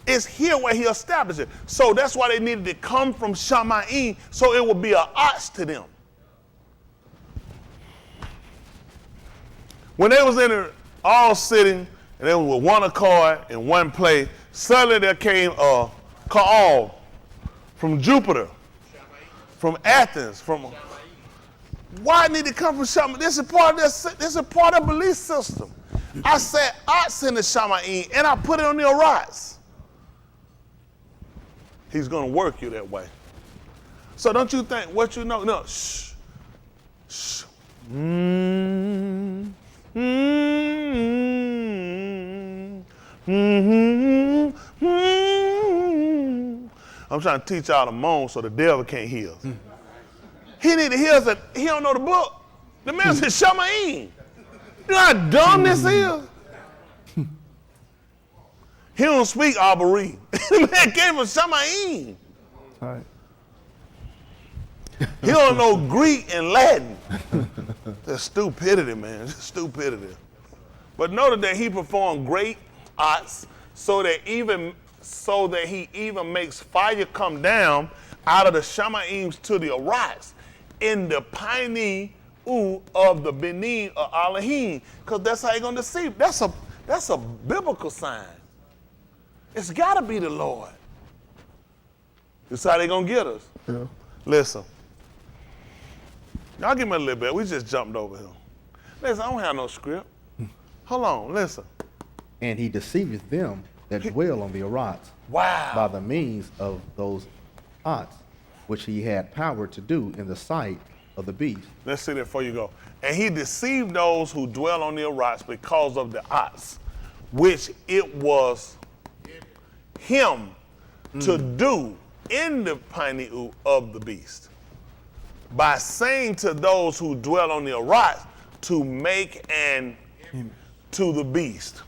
It's here where he established it. So that's why they needed to come from Shammai, so it would be an ox to them. When they was in there all sitting, and they was with one accord in one place, suddenly there came a call from Jupiter, from Athens, from. Why need to come from Shammai? This is part of this is part of the belief system. I said ox in the Shammai, and I put it on the Arise. He's going to work you that way. So don't you think what you know? No, shh, shh. I'm trying to teach y'all to moan so the devil can't hear us. He need to hear us that he don't know the book. The man said, Shammai. You know how dumb this is? He don't speak Abari. The man came from Shammai. All right. He don't know Greek and Latin. That's stupidity, man. That's stupidity. But notice that he performed great acts so that he even makes fire come down out of the Shammaims to the Arise in the Piney of the Benin of Elohim, because that's how you're going to deceive. That's a biblical sign. It's got to be the Lord. That's how they're going to get us. Yeah. Listen. Y'all give me a little bit. We just jumped over here. Listen, I don't have no script. Hold on, listen. And he deceiveth them that dwell on the Arats Wow. by the means of those arts, which he had power to do in the sight of the beast. Let's see that before you go. And he deceived those who dwell on the Arats because of the ox, which it was him to do in the piney of the beast, by saying to those who dwell on the Arats to make an to the beast,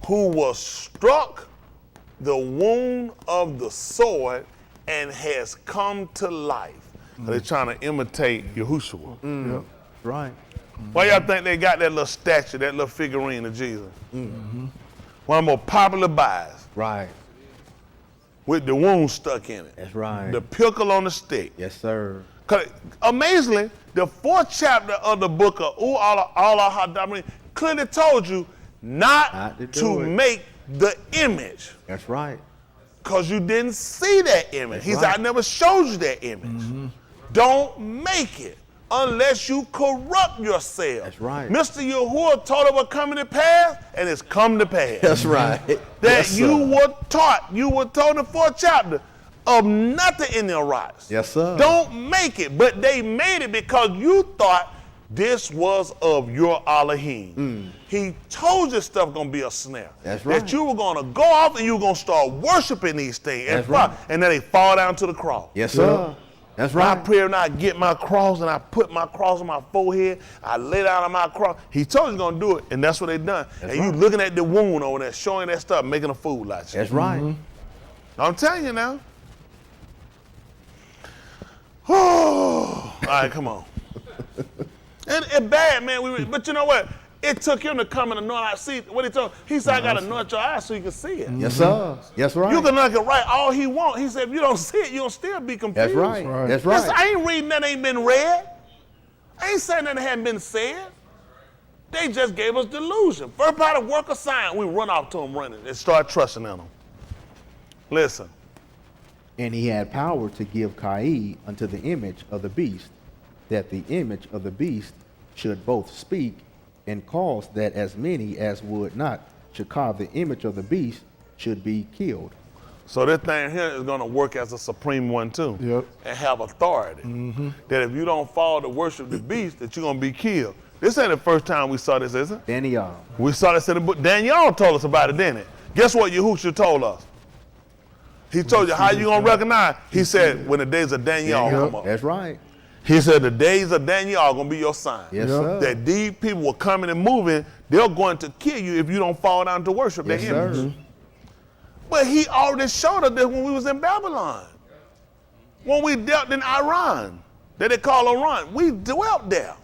who was struck the wound of the sword and has come to life. They're trying to imitate Yahushua. Yep. Right. Why y'all think they got that little statue, that little figurine of Jesus? One of the more popular buys, Right. with the wound stuck in it. That's right. The pickle on the stick. Yes, sir. 'Cause amazingly, the 4th chapter of the book of Allah Hadamri clearly told you not to do to it. make the image, That's right. because you didn't see that image. That's He said, right. I never showed you that image. Don't make it. unless you corrupt yourself. That's right. Mr. Yahuwah told it was coming to pass, and it's come to pass. That's right. That Yes, you sir. were taught, you were told in the 4th chapter, of nothing in their rights. Yes, sir. Don't make it, but they made it because you thought this was of your Elohim. He told you stuff gonna be a snare. That's right. That you were gonna go off and you were gonna start worshiping these things. That's right. And then they fall down to the cross. Yes, sir. That's I right. pray and I get my cross and I put my cross on my forehead. I lay down on my cross. He told you he's gonna do it, and that's what they done. That's and you right. looking at the wound over there, showing that stuff, making a fool out of you. That's right. I'm telling you now. Oh, all right, come on. And it's bad, man. But you know what? It took him to come and anoint our seat. What he told? He said, I got to anoint your eyes so you can see it. Yes, sir. Yes, right. You can knock it right all he want. He said, if you don't see it, you'll still be confused. That's right. Right. That's Listen, right. I ain't reading that ain't been read. I ain't saying that hadn't been said. They just gave us delusion. First part of work of sign, we run off to them running and start trusting in them. Listen. And he had power to give Kai unto the image of the beast, that the image of the beast should both speak and cause that as many as would not should carve the image of the beast should be killed. So this thing here is going to work as a supreme one too. Yep. And have authority. That if you don't fall to worship the beast, that you're going to be killed. This ain't the first time we saw this, is it? Daniel. We saw this in the book. Daniel told us about it, didn't it? Guess what Yahushua told us? He told you how you going to recognize. He said when the days of Daniel come up. That's right. He said the days of Daniel are going to be your sign. Yes, Yep. sir. That these people were coming and moving. They're going to kill you if you don't fall down to worship Yes, their image. sir. But he already showed us this when we was in Babylon. When we dealt in Iran, that they call Iran, we dwelt there.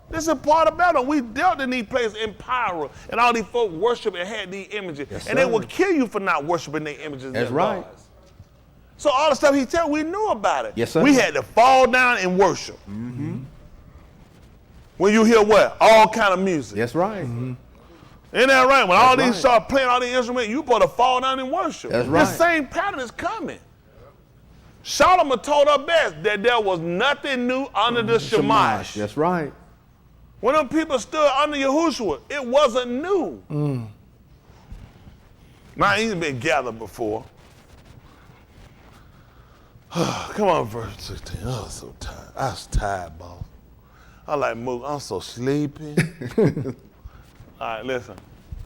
This is part of Babylon. We dealt in these places in Pyro, and all these folk worship and had these images. Yes, and they sir. will kill you for not worshiping their images. and That's their right. gods. So all the stuff he tell, we knew about it. Yes, sir. We had to fall down and worship. When you hear what? All kind of music. That's right. Ain't that right? When all That's these right. start playing all these instruments, you supposed to fall down and worship. That's The right. same pattern is coming. Solomon told her best that there was nothing new under the Shemash. That's right. When them people stood under Yahushua, it wasn't new. Now, he's been gathered before. Come on, verse 16. Oh, I'm so tired. I was tired, boss. I like move. I'm so sleepy. All right, listen.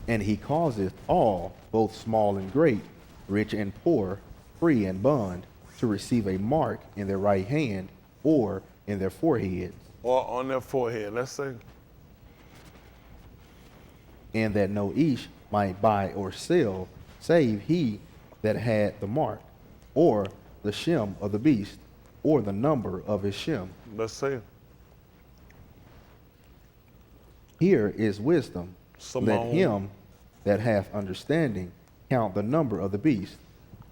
And he causeth all, both small and great, rich and poor, free and bond, to receive a mark in their right hand or in their foreheads, Or on their forehead. Let's see. and that no each might buy or sell, save he that had the mark, or the shem of the beast, or the number of his shem. Let's see. Here is wisdom. Simone. Let him that hath understanding count the number of the beast,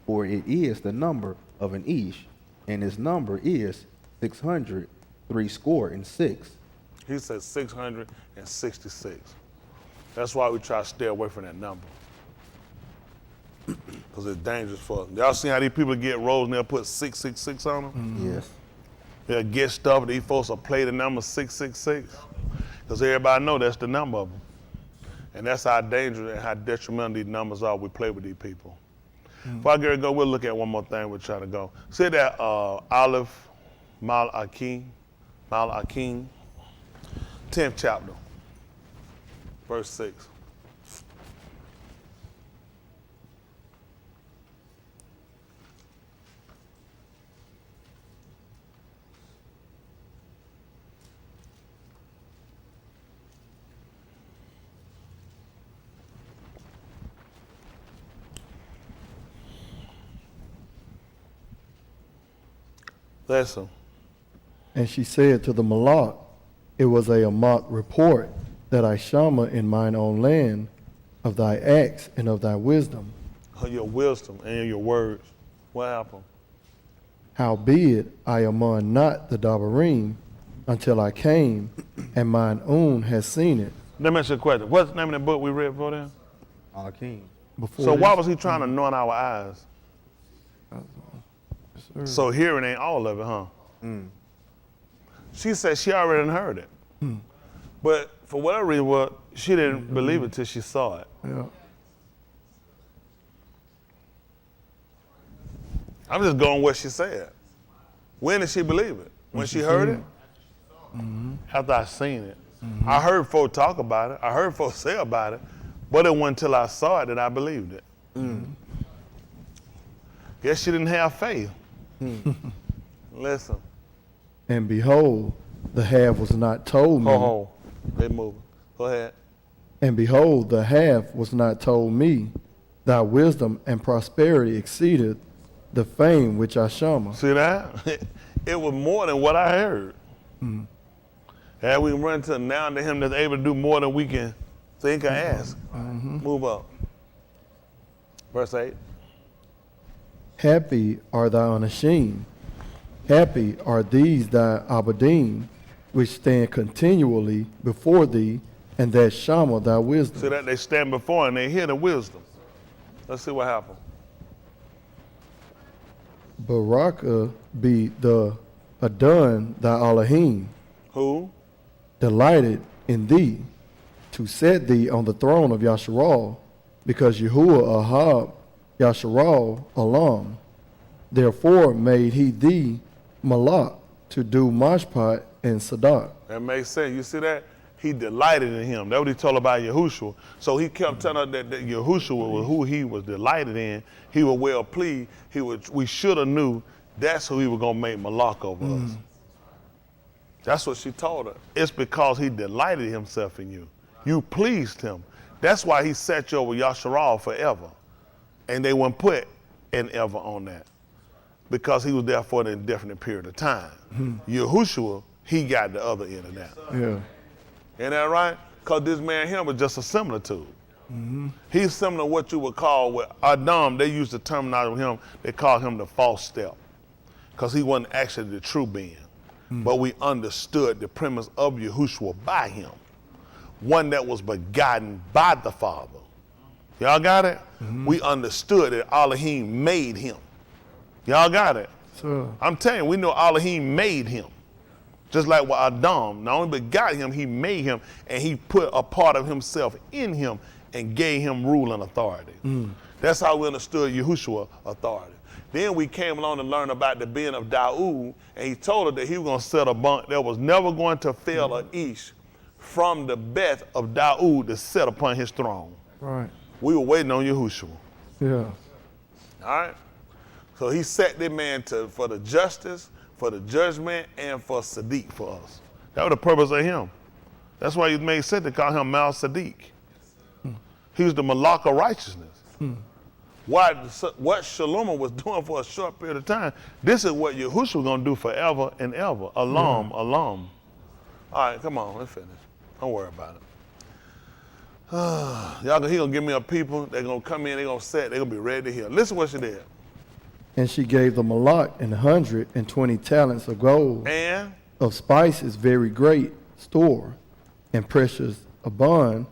for it is the number of an ish, and his number is 666. He said 666. That's why we try to stay away from that number. Because it's dangerous for us. Y'all see how these people get rolls and they'll put 666 on them? Yes. They'll get stuff, these folks will play the number 666. Because everybody know that's the number of them. And that's how dangerous and how detrimental these numbers are. We play with these people. Before I get ready to go, we'll look at one more thing. We're trying to go. See that Aleph, Mal Akim, 10th chapter, verse 6. Listen. And she said to the Malak, it was a mock report that I shama in mine own land of thy acts and of thy wisdom. Your wisdom and your words. What happened? Howbeit I amon not the Dabarim until I came, and mine own has seen it. Let me ask you a question. What's the name of the book we read before then? Alakim. Before So this- why was he trying to anoint our eyes? So hearing ain't all of it, huh? She said she already done heard it. But for whatever reason, well, she didn't believe it till she saw it. Yeah. I'm just going what she said. When did she believe it? When she heard it? After I seen it. I heard folk talk about it. I heard folk say about it. But it wasn't until I saw it that I believed it. Guess she didn't have faith. Listen. And behold, the half was not told me. Ho. They moving. Go ahead. And behold, the half was not told me. Thy wisdom and prosperity exceeded the fame which I shama. See that? It was more than what I heard. And we can run to now to him that's able to do more than we can think or ask. Move up. Verse 8. Happy are thy unashamed. Happy are these thy abadim, which stand continually before thee, and that shama thy wisdom. See that? They stand before and they hear the wisdom. Let's see what happened. Baraka be the Adon thy Elohim, Who? delighted in thee, to set thee on the throne of Yasharal, because Yahuwah Ahab Yasharal Alam. Therefore made he thee Malak to do Mashpat and Sadak. That makes sense. You see that? He delighted in him. That's what he told about Yahushua. So he kept telling us that Yahushua was who he was delighted in. He was well pleased. We should have knew that's who he was going to make Malak over us. That's what she told her. It's because he delighted himself in you. You pleased him. That's why he set you over Yasharal forever. And they wouldn't put an ever on that, because he was there for an indefinite period of time. Yahushua, he got the other end of that. Yeah. Ain't that right? Because this man here was just a similitude. He's similar to what you would call, with Adam, they used the terminology with him, they called him the false step, because he wasn't actually the true being. But we understood the premise of Yahushua by him, one that was begotten by the Father. Y'all got it? We understood that Elohim made him. Y'all got it? So, I'm telling you, we know Elohim made him. Just like with Adam, not only begot him, he made him, and he put a part of himself in him and gave him rule and authority. That's how we understood Yahushua authority. Then we came along to learn about the being of Daud, and he told us that he was going to set a bunk that was never going to fail an ish from the Beth of Daud to set upon his throne. right. We were waiting on Yahushua. Yeah. All right? So he set that man for the justice, for the judgment, and for Sadiq for us. That was the purpose of him. That's why he made sense to call him Mal Sadiq. He was the Malak of righteousness. What Shalom was doing for a short period of time, this is what Yahushua was going to do forever and ever. Alam. All right, come on, let's finish. Don't worry about it. He going to give me a people, they're going to come in, they're going to sit, they're going to be ready to hear. Listen what she did. And she gave the Malak 120 talents of gold, And of spices very great store, and precious abund.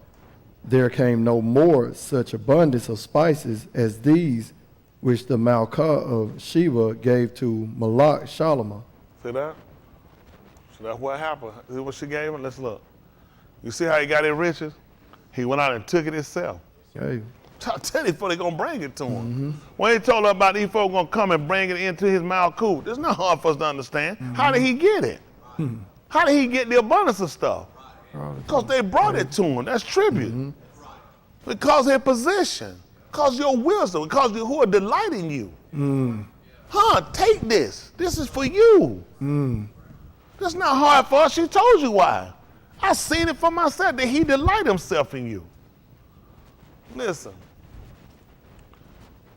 There came no more such abundance of spices as these which the Malkah of Sheba gave to Malak Shalomah. see that? So that's what happened. See what she gave him? Let's look. You see how he got his riches? He went out and took it himself. Hey, I tell you, they're going to bring it to him. When he told her about these folks going to come and bring it into his Malkut, it's not hard for us to understand. How did he get it? How did he get the abundance of stuff? Because they brought it to him. That's tribute. Because of their position. Because your wisdom. Because who are delighting you. Take this. This is for you. That's not hard for us. She told you why. I seen it for myself that he delight himself in you. Listen.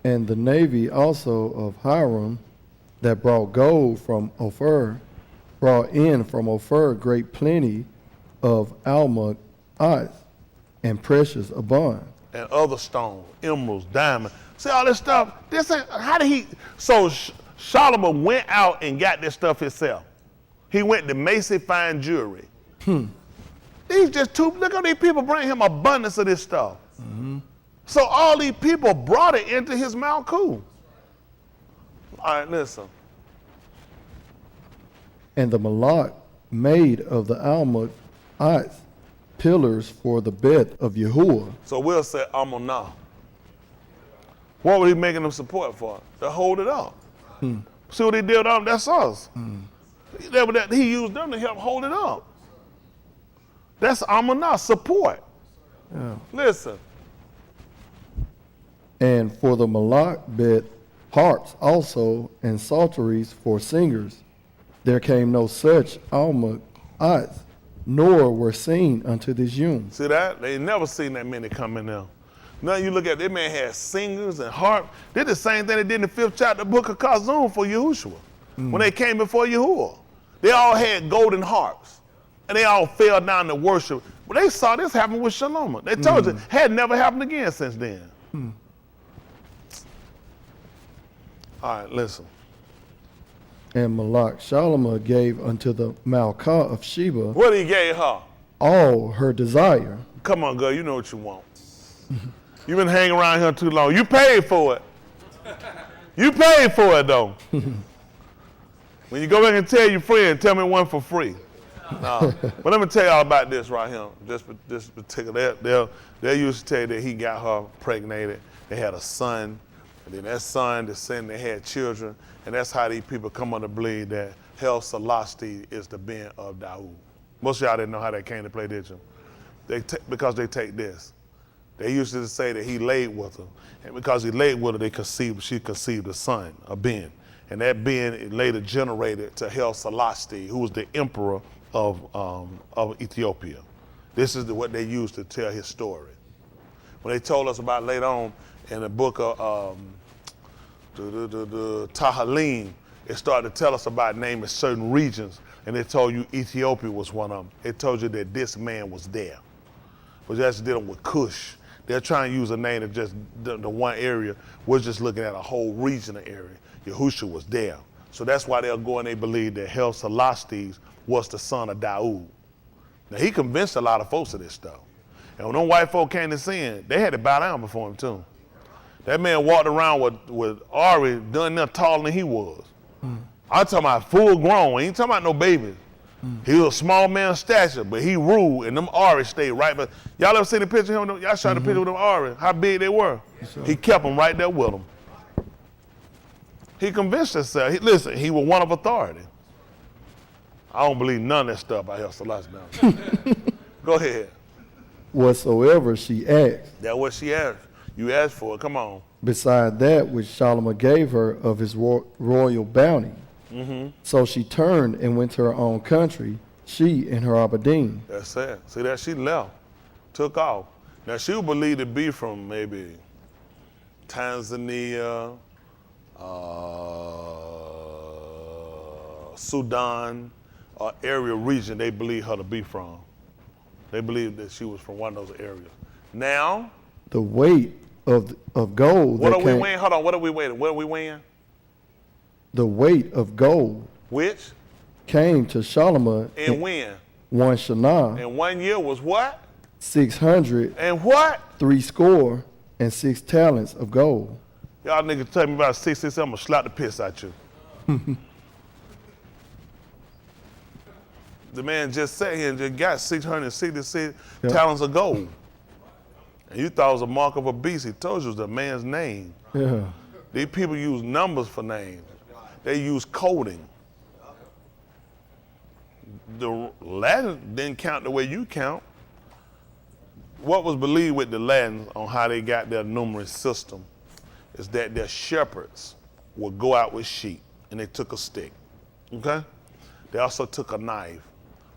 and the navy also of Hiram that brought gold from Ophir, brought in from Ophir great plenty of almug and precious abund. And other stones, emeralds, diamonds. See all this stuff? This ain't, how did he? So Solomon went out and got this stuff himself. He went to Macy Fine Jewelry. These just two, look at these people bring him abundance of this stuff. So all these people brought it into his Malkut. All right, listen. And the Malak made of the Almonites pillars for the bed of Yahuwah. So we'll say Amunah. What were he making them support for? To hold it up. See what he did with them? That's us. He used them to help hold it up. That's Amunah, support. Listen. And for the Malach bed, harps also, and psalteries for singers. There came no such Almonites, nor were seen unto this Yom. See that? They never seen that many come in there. Now you look at that man had singers and harp. Did the same thing they did in the 5th chapter of the book of Kazum for Yahushua. When they came before Yahuwah. They all had golden harps. And they all fell down to worship. But they saw this happen with Shalom. They told you, had never happened again since then. All right, listen. And Malach Shalomah gave unto the Malkah of Sheba What he gave her? all her desire. Come on, girl, you know what you want. You've been hanging around here too long. You paid for it. You paid for it, though. When you go back and tell your friend, tell me one for free. But let me tell y'all about this right here. This particular, they used to tell you that he got her pregnated. They had a son. And then that son descended, they had children. And that's how these people come on to believe that Hel Selassie is the Ben of Daoud. Most of y'all didn't know how that came to play, did you? Because they take this. They used to say that he laid with her. And because he laid with her, she conceived a son, a Ben. And that Ben later generated to Hel Selassie, who was the emperor of Ethiopia. This is what they used to tell his story. When they told us about later on in the book of Tahalim, it started to tell us about naming certain regions, and they told you Ethiopia was one of them. It told you that this man was there. But that's dealing with Cush. They're trying to use a name of just the one area. We're just looking at a whole regional area. Yahushua was there. So that's why they'll go and they believe that Hel Selassie was the son of Daoud. Now he convinced a lot of folks of this stuff. And when them white folk came to see him, they had to bow down before him too. That man walked around with Ari done nothing taller than he was. I'm talking about full grown. I ain't talking about no babies. He was a small man stature, but he ruled, and them Ari stayed right. But y'all ever see the picture of him? Y'all shot the picture with them Ari, how big they were. He kept them right there with him. He convinced himself. Listen, he was one of authority. I don't believe none of that stuff I hear Selassie now. Go ahead. Whatsoever she asked, That's what she asked. You asked for it. Come on. beside that which Shalomah gave her of his royal bounty. So she turned and went to her own country, she and her Abadim. That's it. See that? She left, took off. Now she was believed to be from maybe Tanzania, Sudan, or area region they believe her to be from. They believe that she was from one of those areas. Now, The weight of gold what that are we came, weighing? Hold on, what are we weighing? What are we weighing? the weight of gold Which? came to Shalomah And when? one Shana, And 1 year was what? 600, And what? 60 and 6 talents of gold. Y'all niggas tell me about 6, I'm gonna slap the piss out you. The man just sat here and just got 666 talents of gold. And you thought it was a mark of a beast. He told you it was the man's name. Yeah. These people use numbers for names. They use coding. The Latin didn't count the way you count. What was believed with the Latins on how they got their numerous system is that their shepherds would go out with sheep and they took a stick, okay? They also took a knife.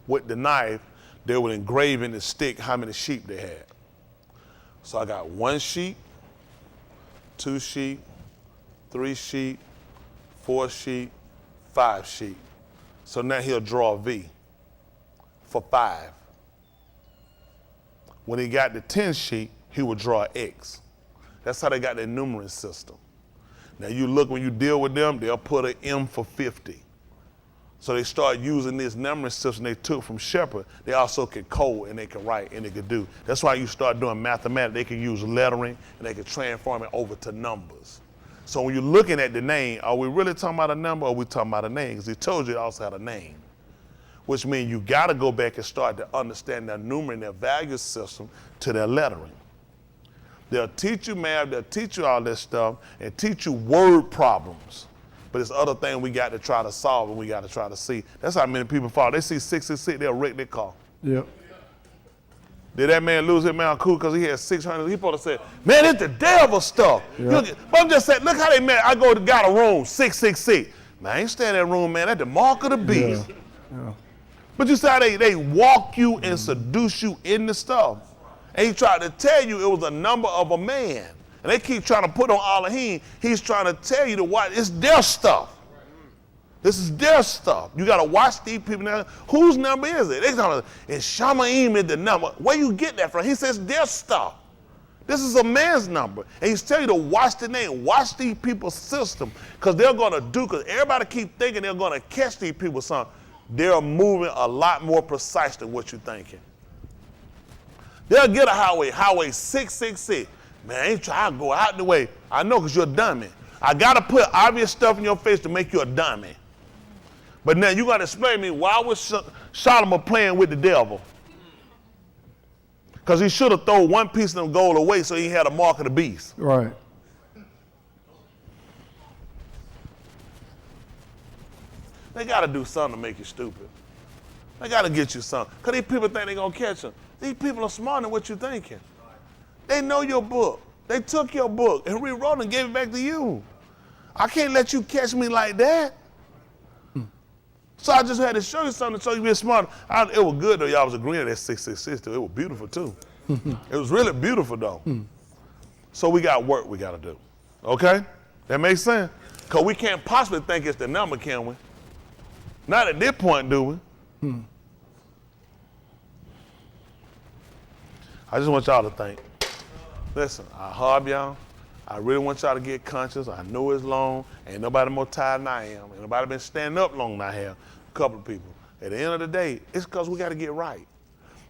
With the knife, they would engrave in the stick how many sheep they had. So I got 1 sheep, 2 sheep, 3 sheep, 4 sheep, 5 sheep. So now he'll draw a V for 5. When he got the 10 sheep, he would draw an X. That's how they got their numerous system. Now you look, when you deal with them, they'll put an M for 50. So they start using this numbering system they took from Shepherd. They also can code and they can write and they can do. That's why you start doing mathematics. They can use lettering and they can transform it over to numbers. So when you're looking at the name, are we really talking about a number or are we talking about a name? Because he told you it also had a name. which means you got to go back and start to understand their numeracy and their value system to their lettering. They'll teach you math, they'll teach you all this stuff, and teach you word problems. But it's other things we got to try to solve and we got to try to see. That's how many people fall. They see 666, they'll wreck their car. Yep. Did that man lose his man cool because he had 600? He supposed to say, man, it's the devil stuff. Yeah. But I'm just saying, look how they met. I go to got a room, 666. Man, I ain't staying in that room, man. That's the mark of the beast. Yeah. But you see how they walk you and seduce you in the stuff. And he tried to tell you it was a number of a man. And they keep trying to put on Elohim. He's trying to tell you to watch. It's their stuff. This is their stuff. You got to watch these people now. Whose number is it? They talking about, and Shamaim is the number. Where you get that from? He says their stuff. This is a man's number. And he's telling you to watch the name. Watch these people's system. Because they're going to do, because everybody keep thinking they're going to catch these people something. They're moving a lot more precise than what you're thinking. They'll get a highway 666. Man, I ain't trying to go out the way. I know because you're a dummy. I got to put obvious stuff in your face to make you a dummy. But now you got to explain to me, why was Solomon playing with the devil? Because he should have thrown one piece of the gold away so he had a mark of the beast. Right. They got to do something to make you stupid. They got to get you something. Because these people think they're going to catch them. These people are smarter than what you're thinking. They know your book. They took your book and rewrote it and gave it back to you. I can't let you catch me like that. So I just had to show you something so you be smart. It was good though, y'all was agreeing at that 666 too. It was beautiful too. It was really beautiful though. So we got work we got to do. Okay? That makes sense? Because we can't possibly think it's the number, can we? Not at this point, do we? I just want y'all to think. Listen, I hug y'all. I really want y'all to get conscious. I know it's long. Ain't nobody more tired than I am. Ain't nobody been standing up long than I have. A couple of people. At the end of the day, it's because we got to get right.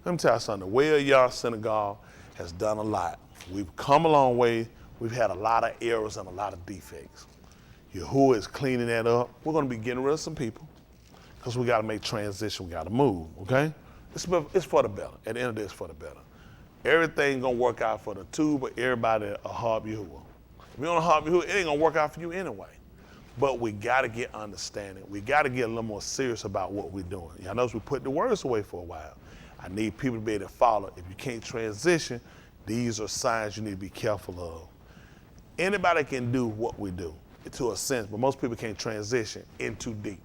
Let me tell you something. The Way of Yah Synagogue has done a lot. We've come a long way. We've had a lot of errors and a lot of defects. Yahuwah is cleaning that up. We're going to be getting rid of some people because we got to make transition. We got to move, okay? It's for the better. At the end of the day, it's for the better. Everything going to work out for the two, but everybody a Hab Yahuwah. If you don't Hab Yahuwah, it ain't going to work out for you anyway. But we got to get understanding. We got to get a little more serious about what we're doing. Y'all notice we put the words away for a while. I need people to be able to follow. If you can't transition, these are signs you need to be careful of. Anybody can do what we do to a sense, but most people can't transition in too deep.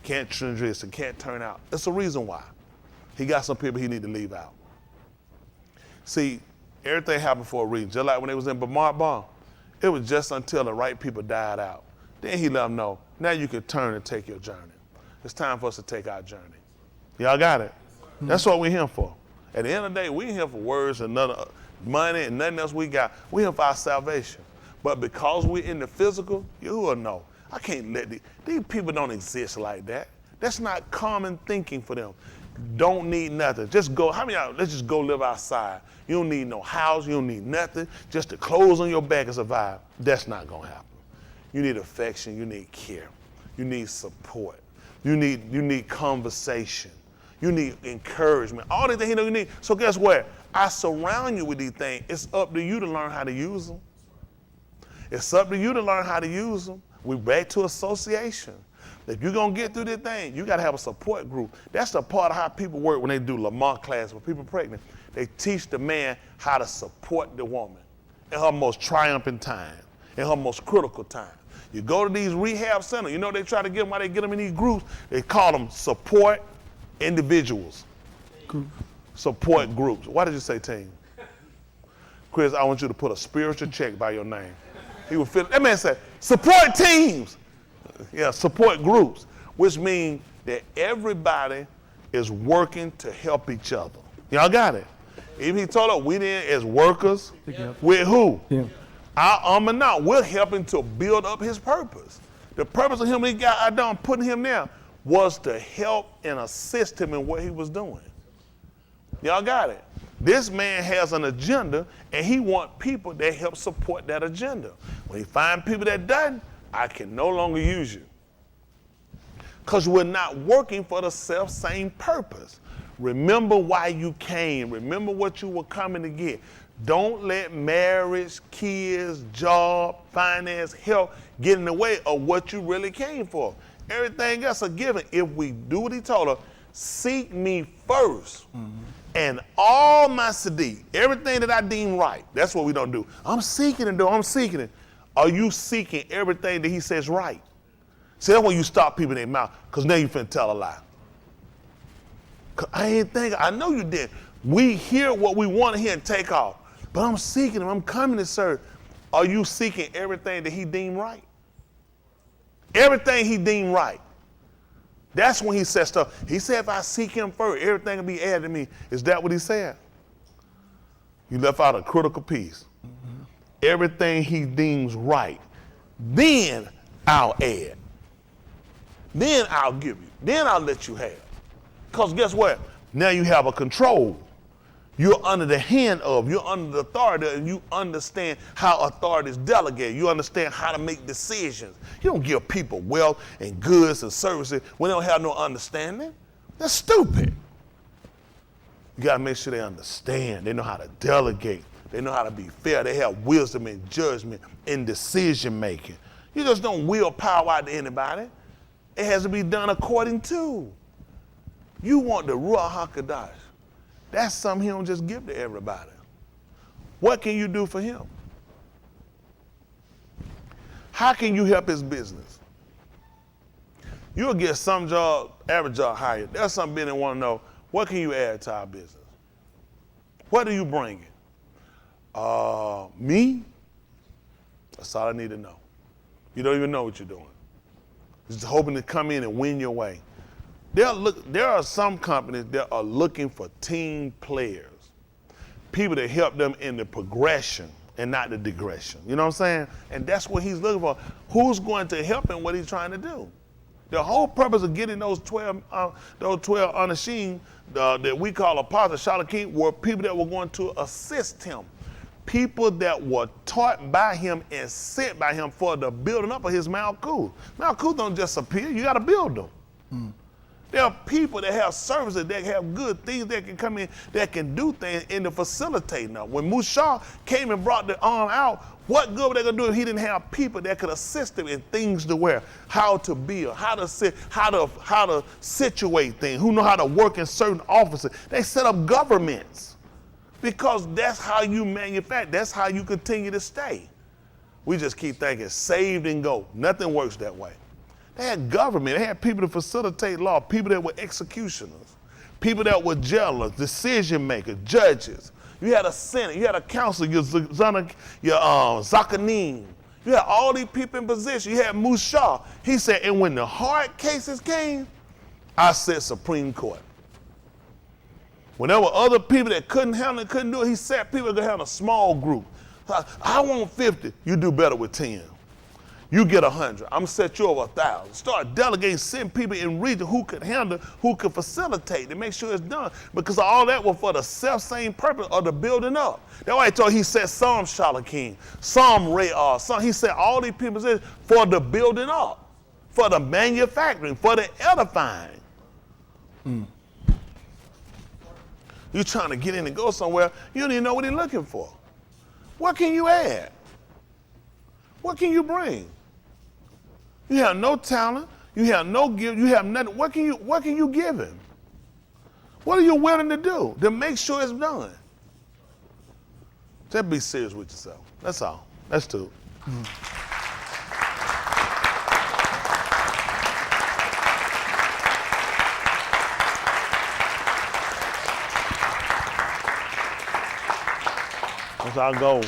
Can't transition, can't turn out. That's the reason why. He got some people he need to leave out. See, everything happened for a reason. Just like when they was in Bamar Bar, it was just until the right people died out. Then he let them know, now you can turn and take your journey. It's time for us to take our journey. Y'all got it? That's what we're here for. At the end of the day, we ain't here for words and money and nothing else we got. We're here for our salvation. But because we're in the physical, you will know. I can't let these people don't exist like that. That's not common thinking for them. Don't need nothing. Just go, how many of y'all, let's just go live outside. You don't need no house, you don't need nothing. Just the clothes on your back and survive. That's not gonna happen. You need affection, you need care. You need support. You need conversation. You need encouragement. All these things you need. So guess what? I surround you with these things. It's up to you to learn how to use them. It's up to you to learn how to use them. We're back to association. If you're going to get through this thing, you got to have a support group. That's the part of how people work when they do Lamont class with people pregnant. They teach the man how to support the woman in her most triumphant time, in her most critical time. You go to these rehab centers, you know they try to get them, why they get them in these groups? They call them support individuals. Support groups. Why did you say team? Chris, I want you to put a spiritual check by your name. He would feel, that man said, support teams. Yeah, support groups, which means that everybody is working to help each other. Y'all got it? Even he told us we did as workers with who? Yeah. Our now we're helping to build up his purpose. The purpose of him, he got I done putting him there, was to help and assist him in what he was doing. Y'all got it? This man has an agenda, and he wants people that help support that agenda. When he find people that doesn't, I can no longer use you. because we're not working for the self-same purpose. Remember why you came. Remember what you were coming to get. Don't let marriage, kids, job, finance, health get in the way of what you really came for. Everything else a given. If we do what he told us, seek me first. And all my sadiq, everything that I deem right, that's what we don't do. I'm seeking it, though. I'm seeking it. Are you seeking everything that he says right? See, that's when you stop people in their mouth, because now you finna tell a lie. I ain't thinking, I know you did. We hear what we want to hear and take off. But I'm seeking him, I'm coming to serve. Are you seeking everything that he deemed right? Everything he deemed right. That's when he said stuff. He said, if I seek him first, everything will be added to me. Is that what he said? You left out a critical piece. Everything he deems right, then I'll add. Then I'll give you. Then I'll let you have. Because guess what? Now you have a control. You're under the hand of, you're under the authority, and you understand how authority is delegated. You understand how to make decisions. You don't give people wealth and goods and services when they don't have no understanding. That's stupid. You got to make sure they understand. They know how to delegate. They know how to be fair. They have wisdom and judgment in decision making. You just don't will power out to anybody. It has to be done according to. You want the Ruach HaKodesh. That's something he don't just give to everybody. What can you do for him? How can you help his business? You'll get some job, average job hired. There's some business want to know, what can you add to our business? What are you bringing? Me? That's all I need to know. You don't even know what you're doing. Just hoping to come in and win your way. There are some companies that are looking for team players, people that help them in the progression and not the digression. You know what I'm saying? And that's what he's looking for. Who's going to help him what he's trying to do? The whole purpose of getting those 12 Anashim that we call apostles, Shalakim, were people that were going to assist him. People that were taught by him and sent by him for the building up of his Malkuth. Malkuth don't just appear, you got to build them. There are people that have services, that have good things that can come in, that can do things in the facilitating of. When Musa came and brought the arm out, what good were they going to do if he didn't have people that could assist him in things to wear, how to build, how to situate things, who know how to work in certain offices. They set up governments because that's how you manufacture, that's how you continue to stay. We just keep thinking saved and go. Nothing works that way. They had government, they had people to facilitate law, people that were executioners, people that were jailers, decision makers, judges. You had a senate, you had a council, your Zakanim. You had all these people in position. You had Musa. He said, and when the hard cases came, I said Supreme Court. When there were other people that couldn't handle it, couldn't do it, he said people could handle a small group. I want 50, you do better with 10. You get 100. I'm gonna set you over 1,000. Start delegating, send people in region who could handle, who could facilitate to make sure it's done. Because all that was for the self-same purpose of the building up. That's why he said Psalm Shalakim, Psalm Re'ah. He said all these people said for the building up, for the manufacturing, for the edifying. You're trying to get in and go somewhere, you don't even know what he's looking for. What can you add? What can you bring? You have no talent, you have no gift, you have nothing. What can you give him? What are you willing to do to make sure it's done? Just be serious with yourself. That's all. That's two. That's our goal.